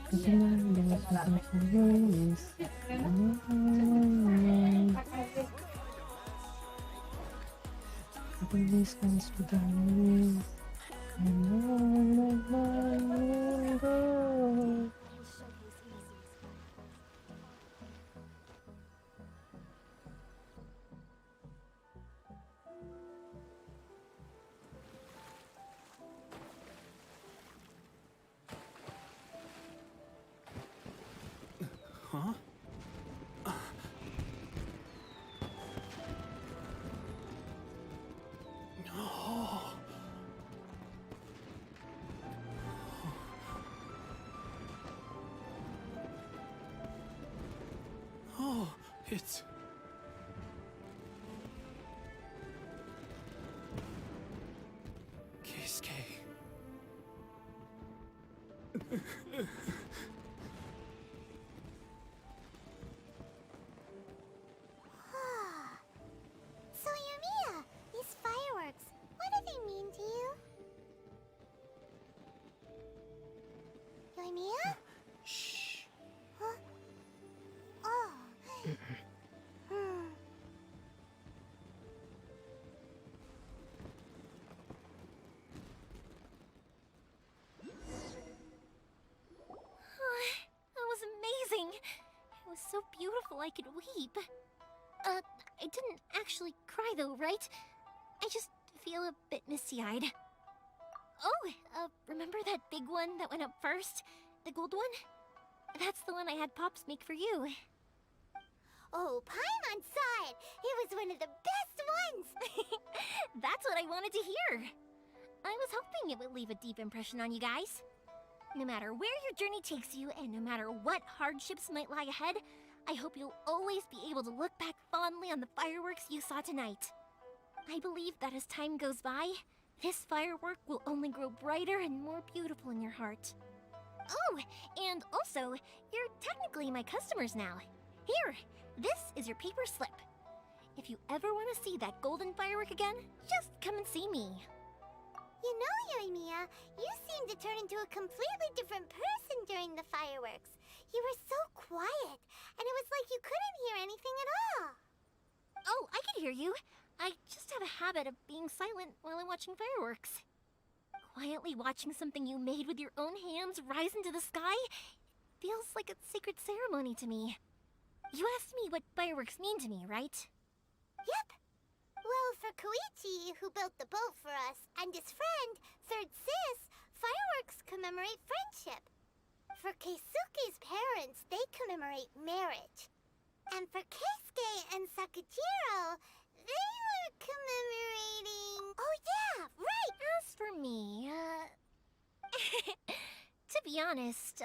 but the land is nothing for ways. The police comes to the highways, and on go. Huh? Oh. Oh, it's... Keisuke. So Yumiya, these fireworks, what do they mean to you? Yumiya? Shh. Huh? Oh. beautiful I could weep. I didn't actually cry though, right? I just feel a bit misty-eyed. Oh, remember that big one that went up first? The gold one? That's the one I had Pops make for you. Oh, Paimon saw it! It was one of the best ones! That's what I wanted to hear. I was hoping it would leave a deep impression on you guys. No matter where your journey takes you, and no matter what hardships might lie ahead, I hope you'll always be able to look back fondly on the fireworks you saw tonight. I believe that as time goes by, this firework will only grow brighter and more beautiful in your heart. Oh, and also, you're technically my customers now. Here, this is your paper slip. If you ever want to see that golden firework again, just come and see me. You know, Yoimiya, you seemed to turn into a completely different person during the fireworks. You were so quiet, and it was like you couldn't hear anything at all. Oh, I could hear you. I just have a habit of being silent while I'm watching fireworks. Quietly watching something you made with your own hands rise into the sky feels like a sacred ceremony to me. You asked me what fireworks mean to me, right? Yep. Well, for Koichi, who built the boat for us, and his friend, Third Sis, fireworks commemorate friendship. For Keisuke's parents, they commemorate marriage. And for Keisuke and Sakujiro, they were commemorating... Oh yeah, right! As for me, to be honest,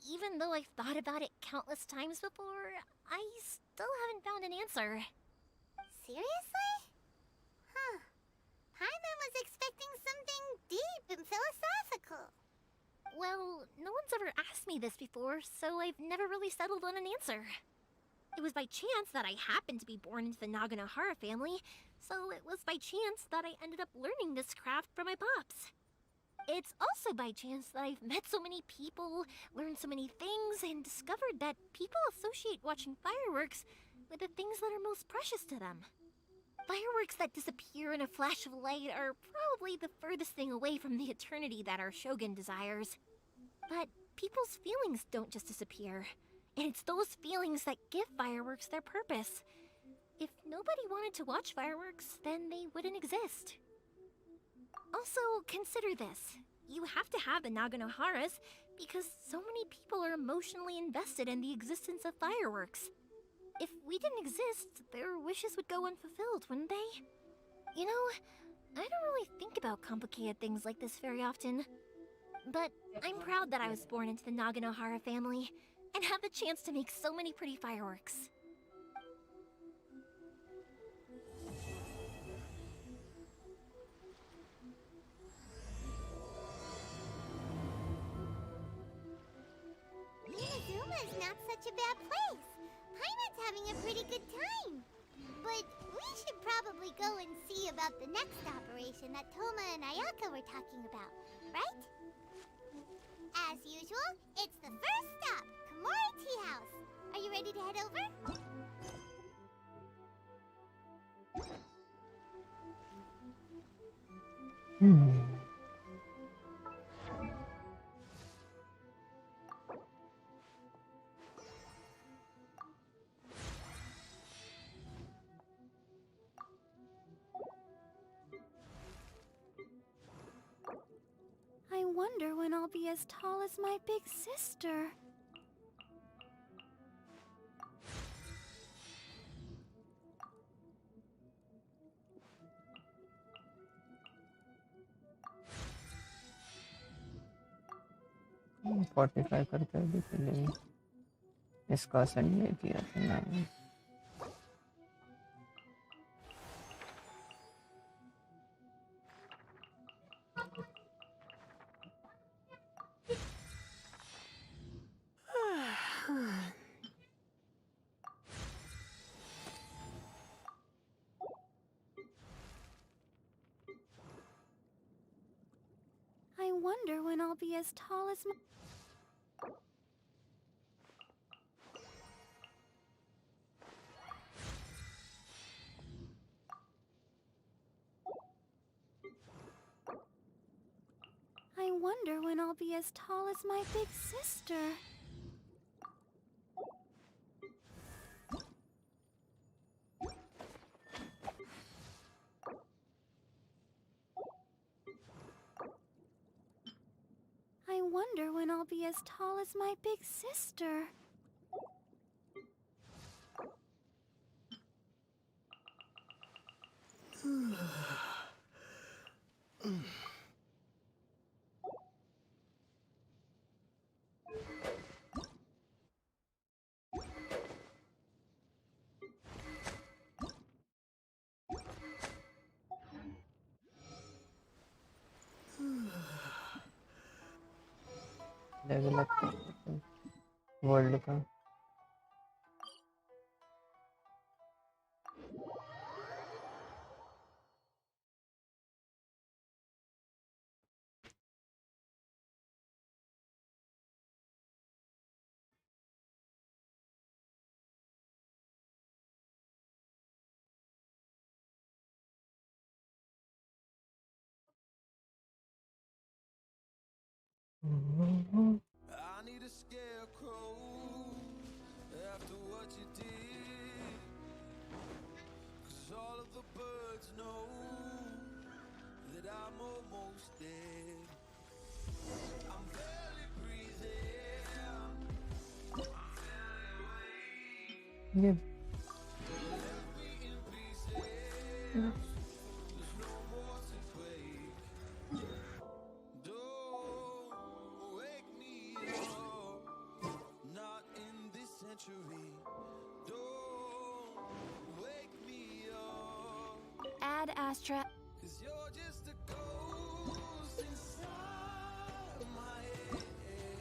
even though I've thought about it countless times before, I still haven't found an answer. Seriously? Huh. Paimon was expecting something deep and philosophical. Well, no one's ever asked me this before, so I've never really settled on an answer. It was by chance that I happened to be born into the Naganohara family, so it was by chance that I ended up learning this craft from my pops. It's also by chance that I've met so many people, learned so many things, and discovered that people associate watching fireworks with the things that are most precious to them. Fireworks that disappear in a flash of light are probably the furthest thing away from the eternity that our shogun desires. But people's feelings don't just disappear. And it's those feelings that give fireworks their purpose. If nobody wanted to watch fireworks, then they wouldn't exist. Also, consider this. You have to have the Naganoharas because so many people are emotionally invested in the existence of fireworks. If we didn't exist, their wishes would go unfulfilled, wouldn't they? You know, I don't really think about complicated things like this very often. But I'm proud that I was born into the Naganohara family and have the chance to make so many pretty fireworks. Inazuma is not such a bad place. Paimon's having a pretty good time. But we should probably go and see about the next operation that Toma and Ayaka were talking about, right? As usual, it's the first stop, Komori Tea House. Are you ready to head over? I wonder when I'll be as tall as my big sister. Hmm, 45 करते हैं अभी के लिए इसका Sunday किया था मैंने I wonder when I'll be as tall as my... I wonder when I'll be as tall as my big sister. wonder when I'll be as tall as my big sister. Level up करते हैं world का। I need a scarecrow after what you did. 'Cause all of the birds know that I'm almost dead. I'm barely breathing. I'm ये in pieces. There's no more to quake. Don't wake me up. Not in this century. Don't wake me up. Add Astra. 'Cause you're just a ghost inside my head.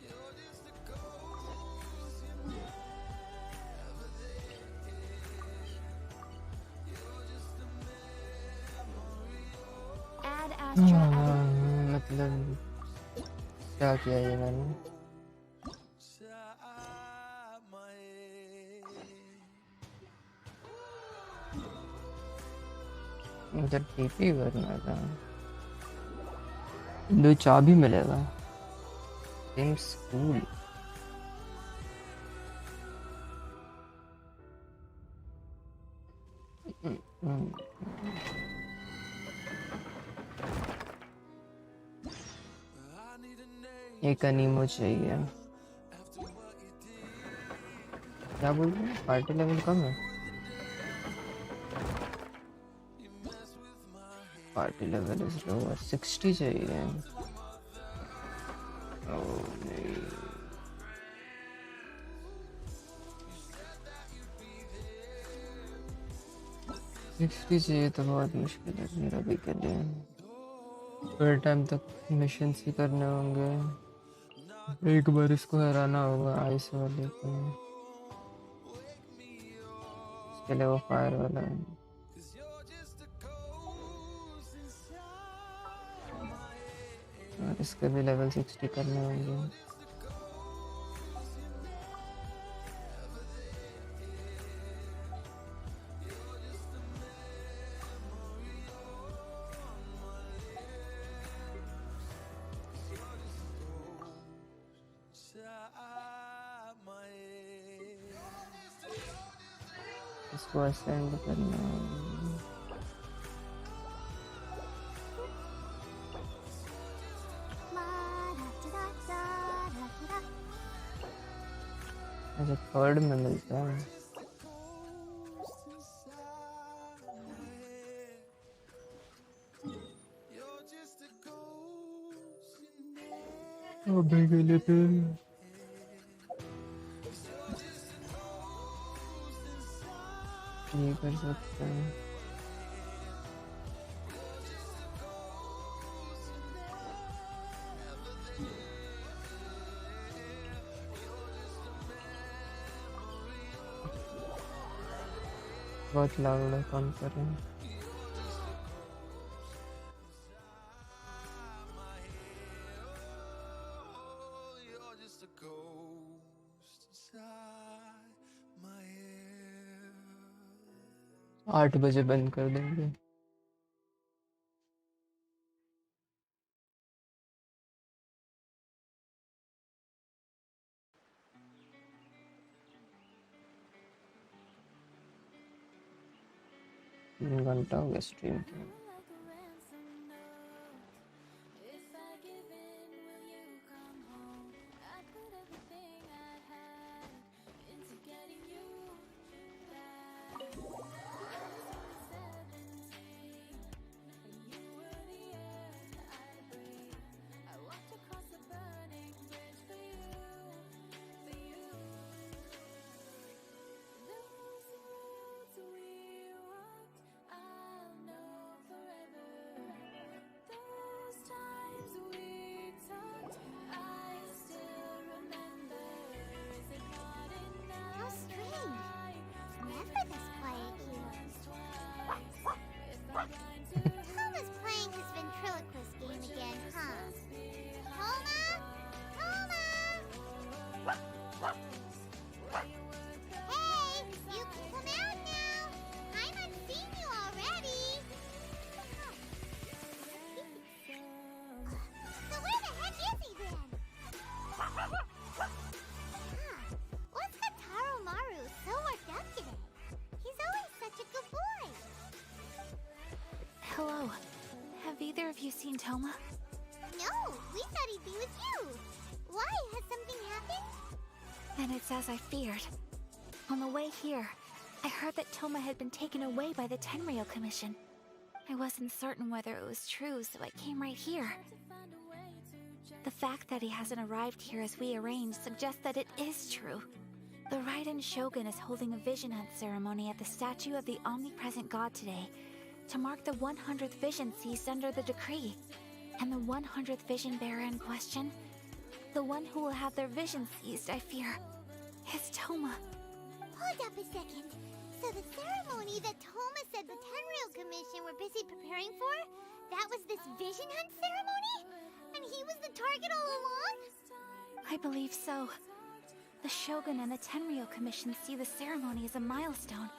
You're just a ghost, you're never there. You're just a memory of Add Astra. मतलब क्या किया ये मैंने? inside my head. मुझे TP करना था। दो चाबी मिलेगा। Same school. एक अनीमो चाहिए। क्या बोल रहे हैं? पार्टी लेवल कम है। पार्टी लेवल इज लोअर 60 चाहिए। ओह नहीं। 60 चाहिए तो बहुत मुश्किल है मेरा भी के लिए। थोड़े टाइम तक मिशंस ही करने होंगे। एक बार इसको हराना होगा आइस वाले को। इसके लिए वो फायर वाला है। और इसके भी लेवल 60 करने होंगे। इसको असेंड करना होगा। अच्छा थर्ड में मिलता है। अबे के लिए फिर ये कर सकते हैं। बहुत लाउड है, कम करें। You're just a ghost inside my head. 8 बजे बंद कर देंगे। घंटा हो गया स्ट्रीम के। Have you seen Toma? No, we thought he'd be with you. Why? Has something happened? And it's as I feared. On the way here, I heard that Toma had been taken away by the Tenryou Commission. I wasn't certain whether it was true, so I came right here. The fact that he hasn't arrived here as we arranged suggests that it is true. The Ryzen Shogun is holding a vision hunt ceremony at the statue of the omnipresent god today to mark the 100th vision seized under the decree. And the 100th vision bearer in question, the one who will have their vision seized, I fear, is Toma. Hold up a second. So the ceremony that Toma said the Tenryou Commission were busy preparing for, that was this vision hunt ceremony? And he was the target all along? I believe so. The Shogun and the Tenryou Commission see the ceremony as a milestone.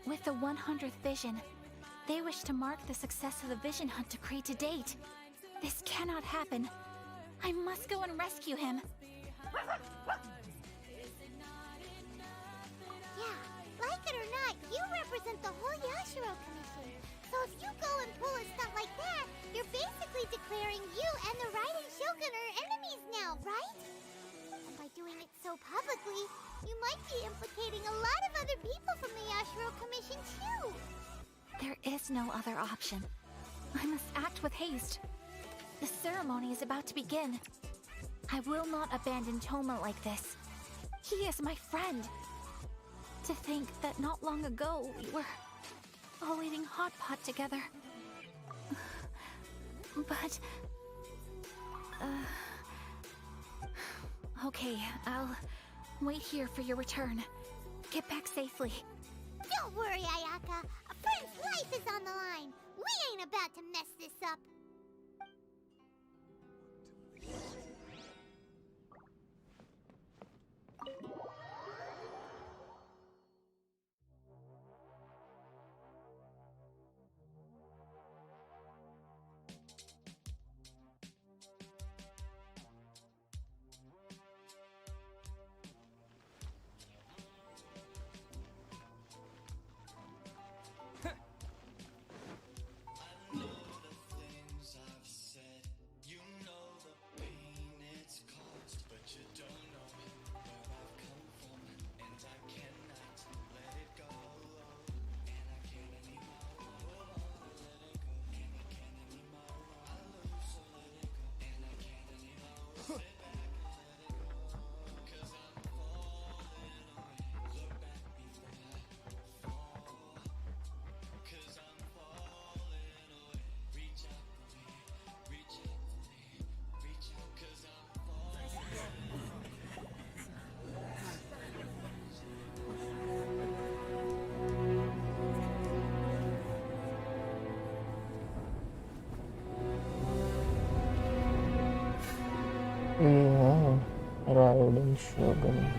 With the 100th vision, they wish to mark the success of the vision hunt decree to date. This cannot happen. I must go and rescue him. Yeah, like it or not, you represent the whole Yashiro Commission. So if you go and pull a stunt like that, you're basically declaring you and the Ryzen Shogun are enemies now, right? And by doing it so publicly, you might be implicating a lot of other people from the Yashiro Commission too. There is no other option. I must act with haste. The ceremony is about to begin. I will not abandon Toma like this. He is my friend. To think that not long ago we were all eating hot pot together. But... Okay, I'll wait here for your return. Get back safely. Don't worry, Ayaka. A friend's life is on the line. We ain't about to mess this up. Yeah, Ryzen Shogun.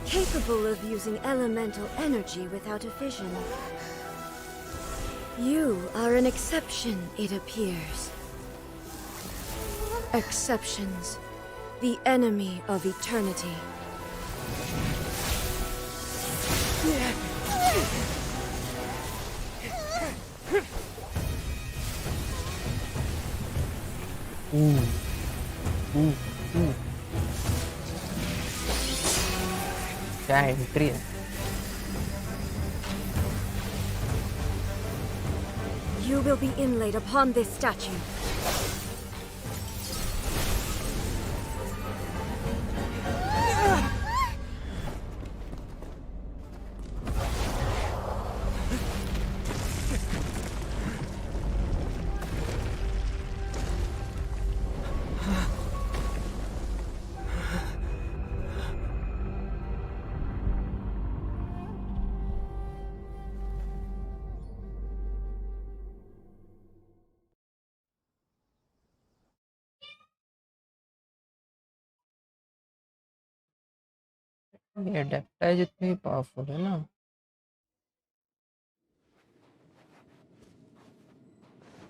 Capable of using elemental energy without a vision. You are an exception, it appears. Exceptions. The enemy of eternity. क्या entry है You will be inlaid upon this statue. ये अडेप्टाइज जितनी powerful है ना।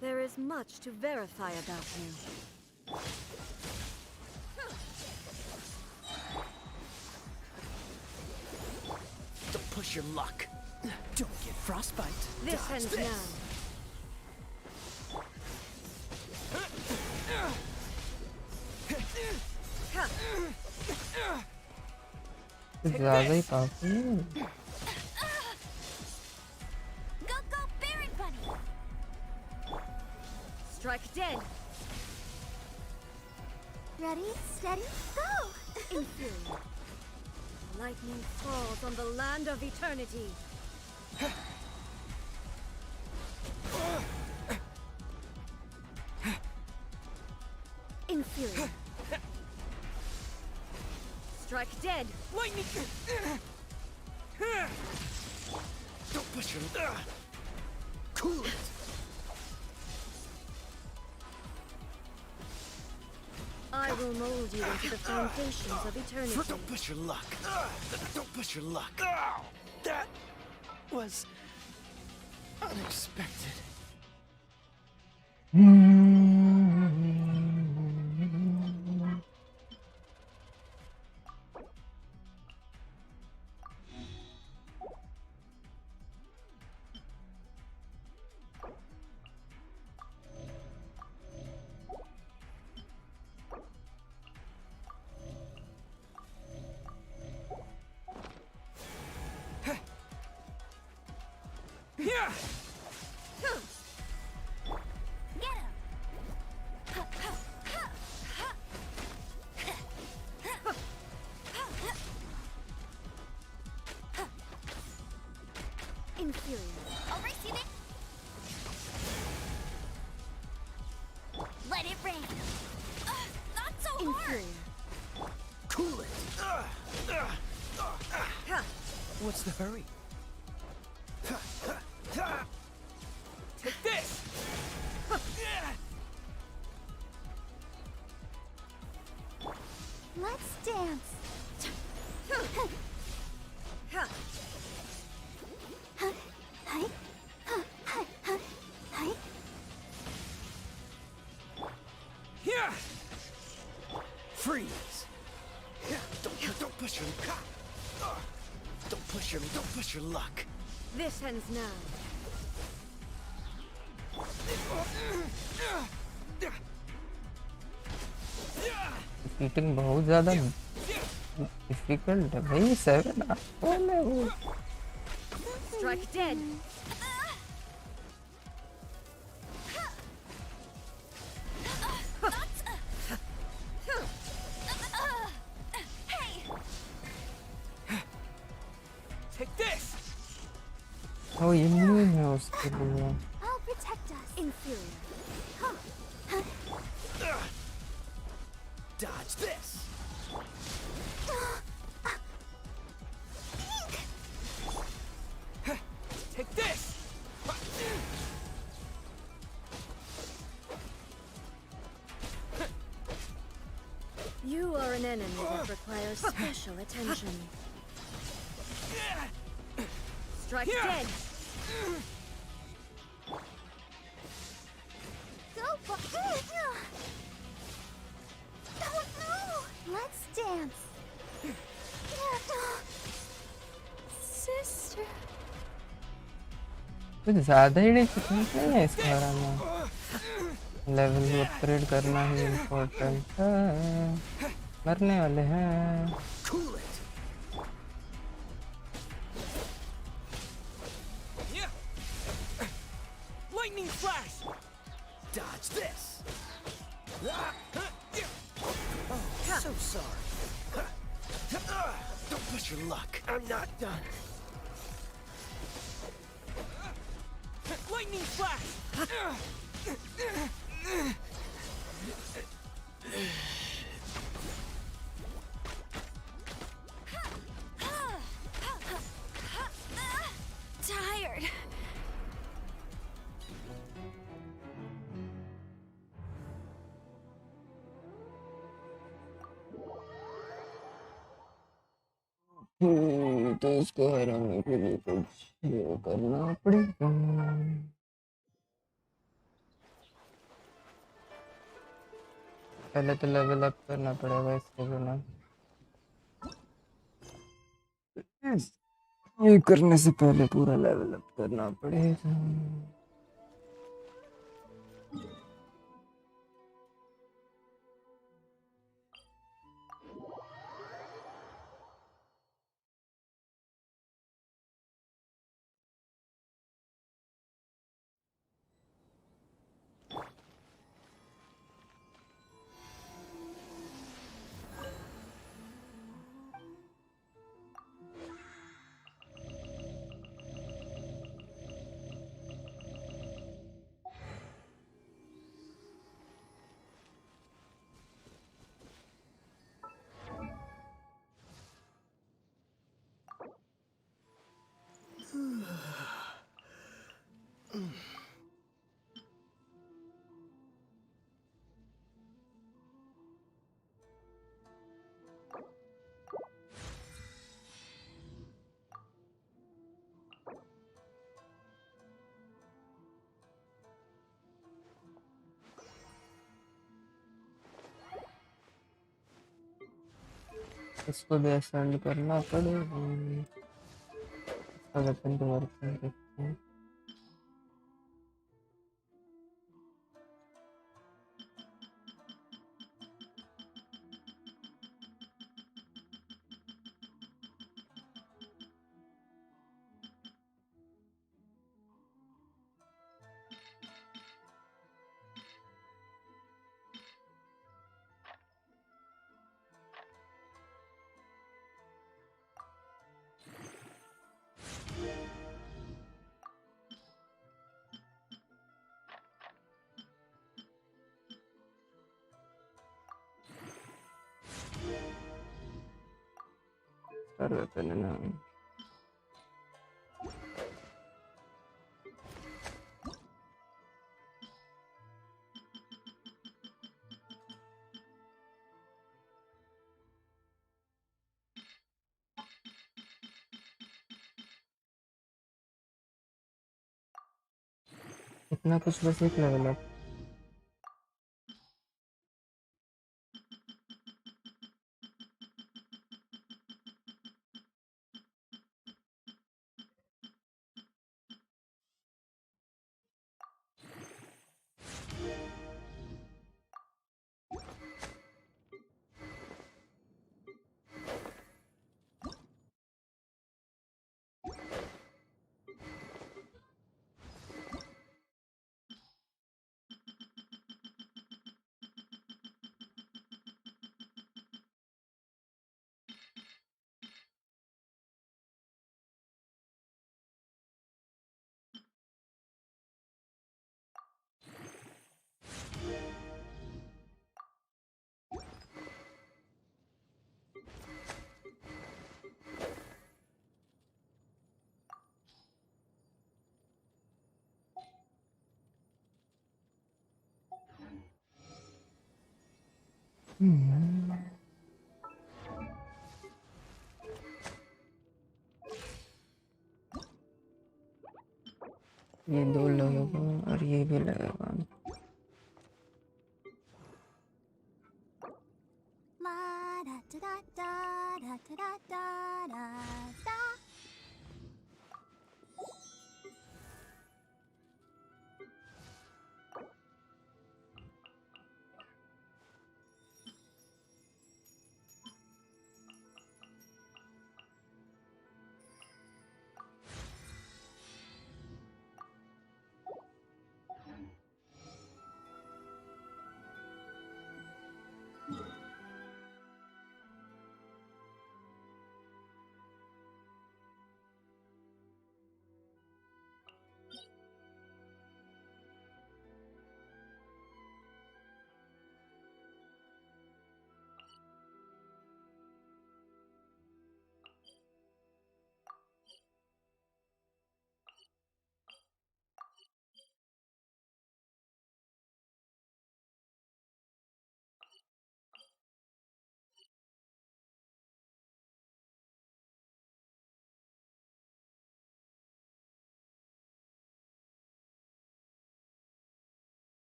There is much to verify about you. Don't push your luck. Don't get frostbite. This Dodge ends this. now. ज़्यादा ही powerful है। Go, Berry Bunny! Strike dead. Ready, steady, go! Inferior. Lightning falls on the land of eternity. Inferior. Strike dead. Lightning! Don't push your... Cool it! I will mold you into the foundations of eternity. Don't push your luck. Don't push your luck. That was unexpected. Yeah! Inferior. I'll receive it. Let it rain. Not so Inferior. Cool it. What's the hurry? Take this! Let's dance. Here! Freeze! Don't push your... Don't push your luck. This ends now. Eating बहुत ज़्यादा difficult है भाई। 7 आसपास है वो। Strike dead. Take this! ओ ये नहीं है उसके लिए। I'll protect us. Inferior. Dodge this! Take this! You are an enemy that requires special attention. Strike dead. Go for it. Oh no! Let's dance. Sister. कुछ ज़्यादा ही डिफिकल्ट नहीं है इसके बारे में। लेवल अपग्रेड करना ही इम्पोर्टेंट है। मरने वाले हैं। Lightning flash! Dodge this! Oh, so sorry. Don't push your luck. I'm not done. Lightning flash! Tired. तो इसको हराने के लिए कुछ ये करना पड़ेगा। पहले तो लेवल अप करना पड़ेगा इसके बिना। ये करने से पहले पूरा लेवल अप करना पड़ेगा। इसको भी असेंड करना पड़ेगा। इसका वेपन तो वर्क नहीं करता है। पर वेपन है ना। इतना कुछ बस एक लेवल अप। ये दो लगेगा और ये भी लगेगा। La da da da da da da da da da.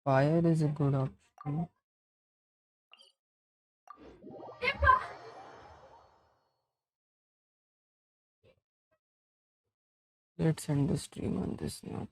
Fire is a good option. Let's end the stream on this note.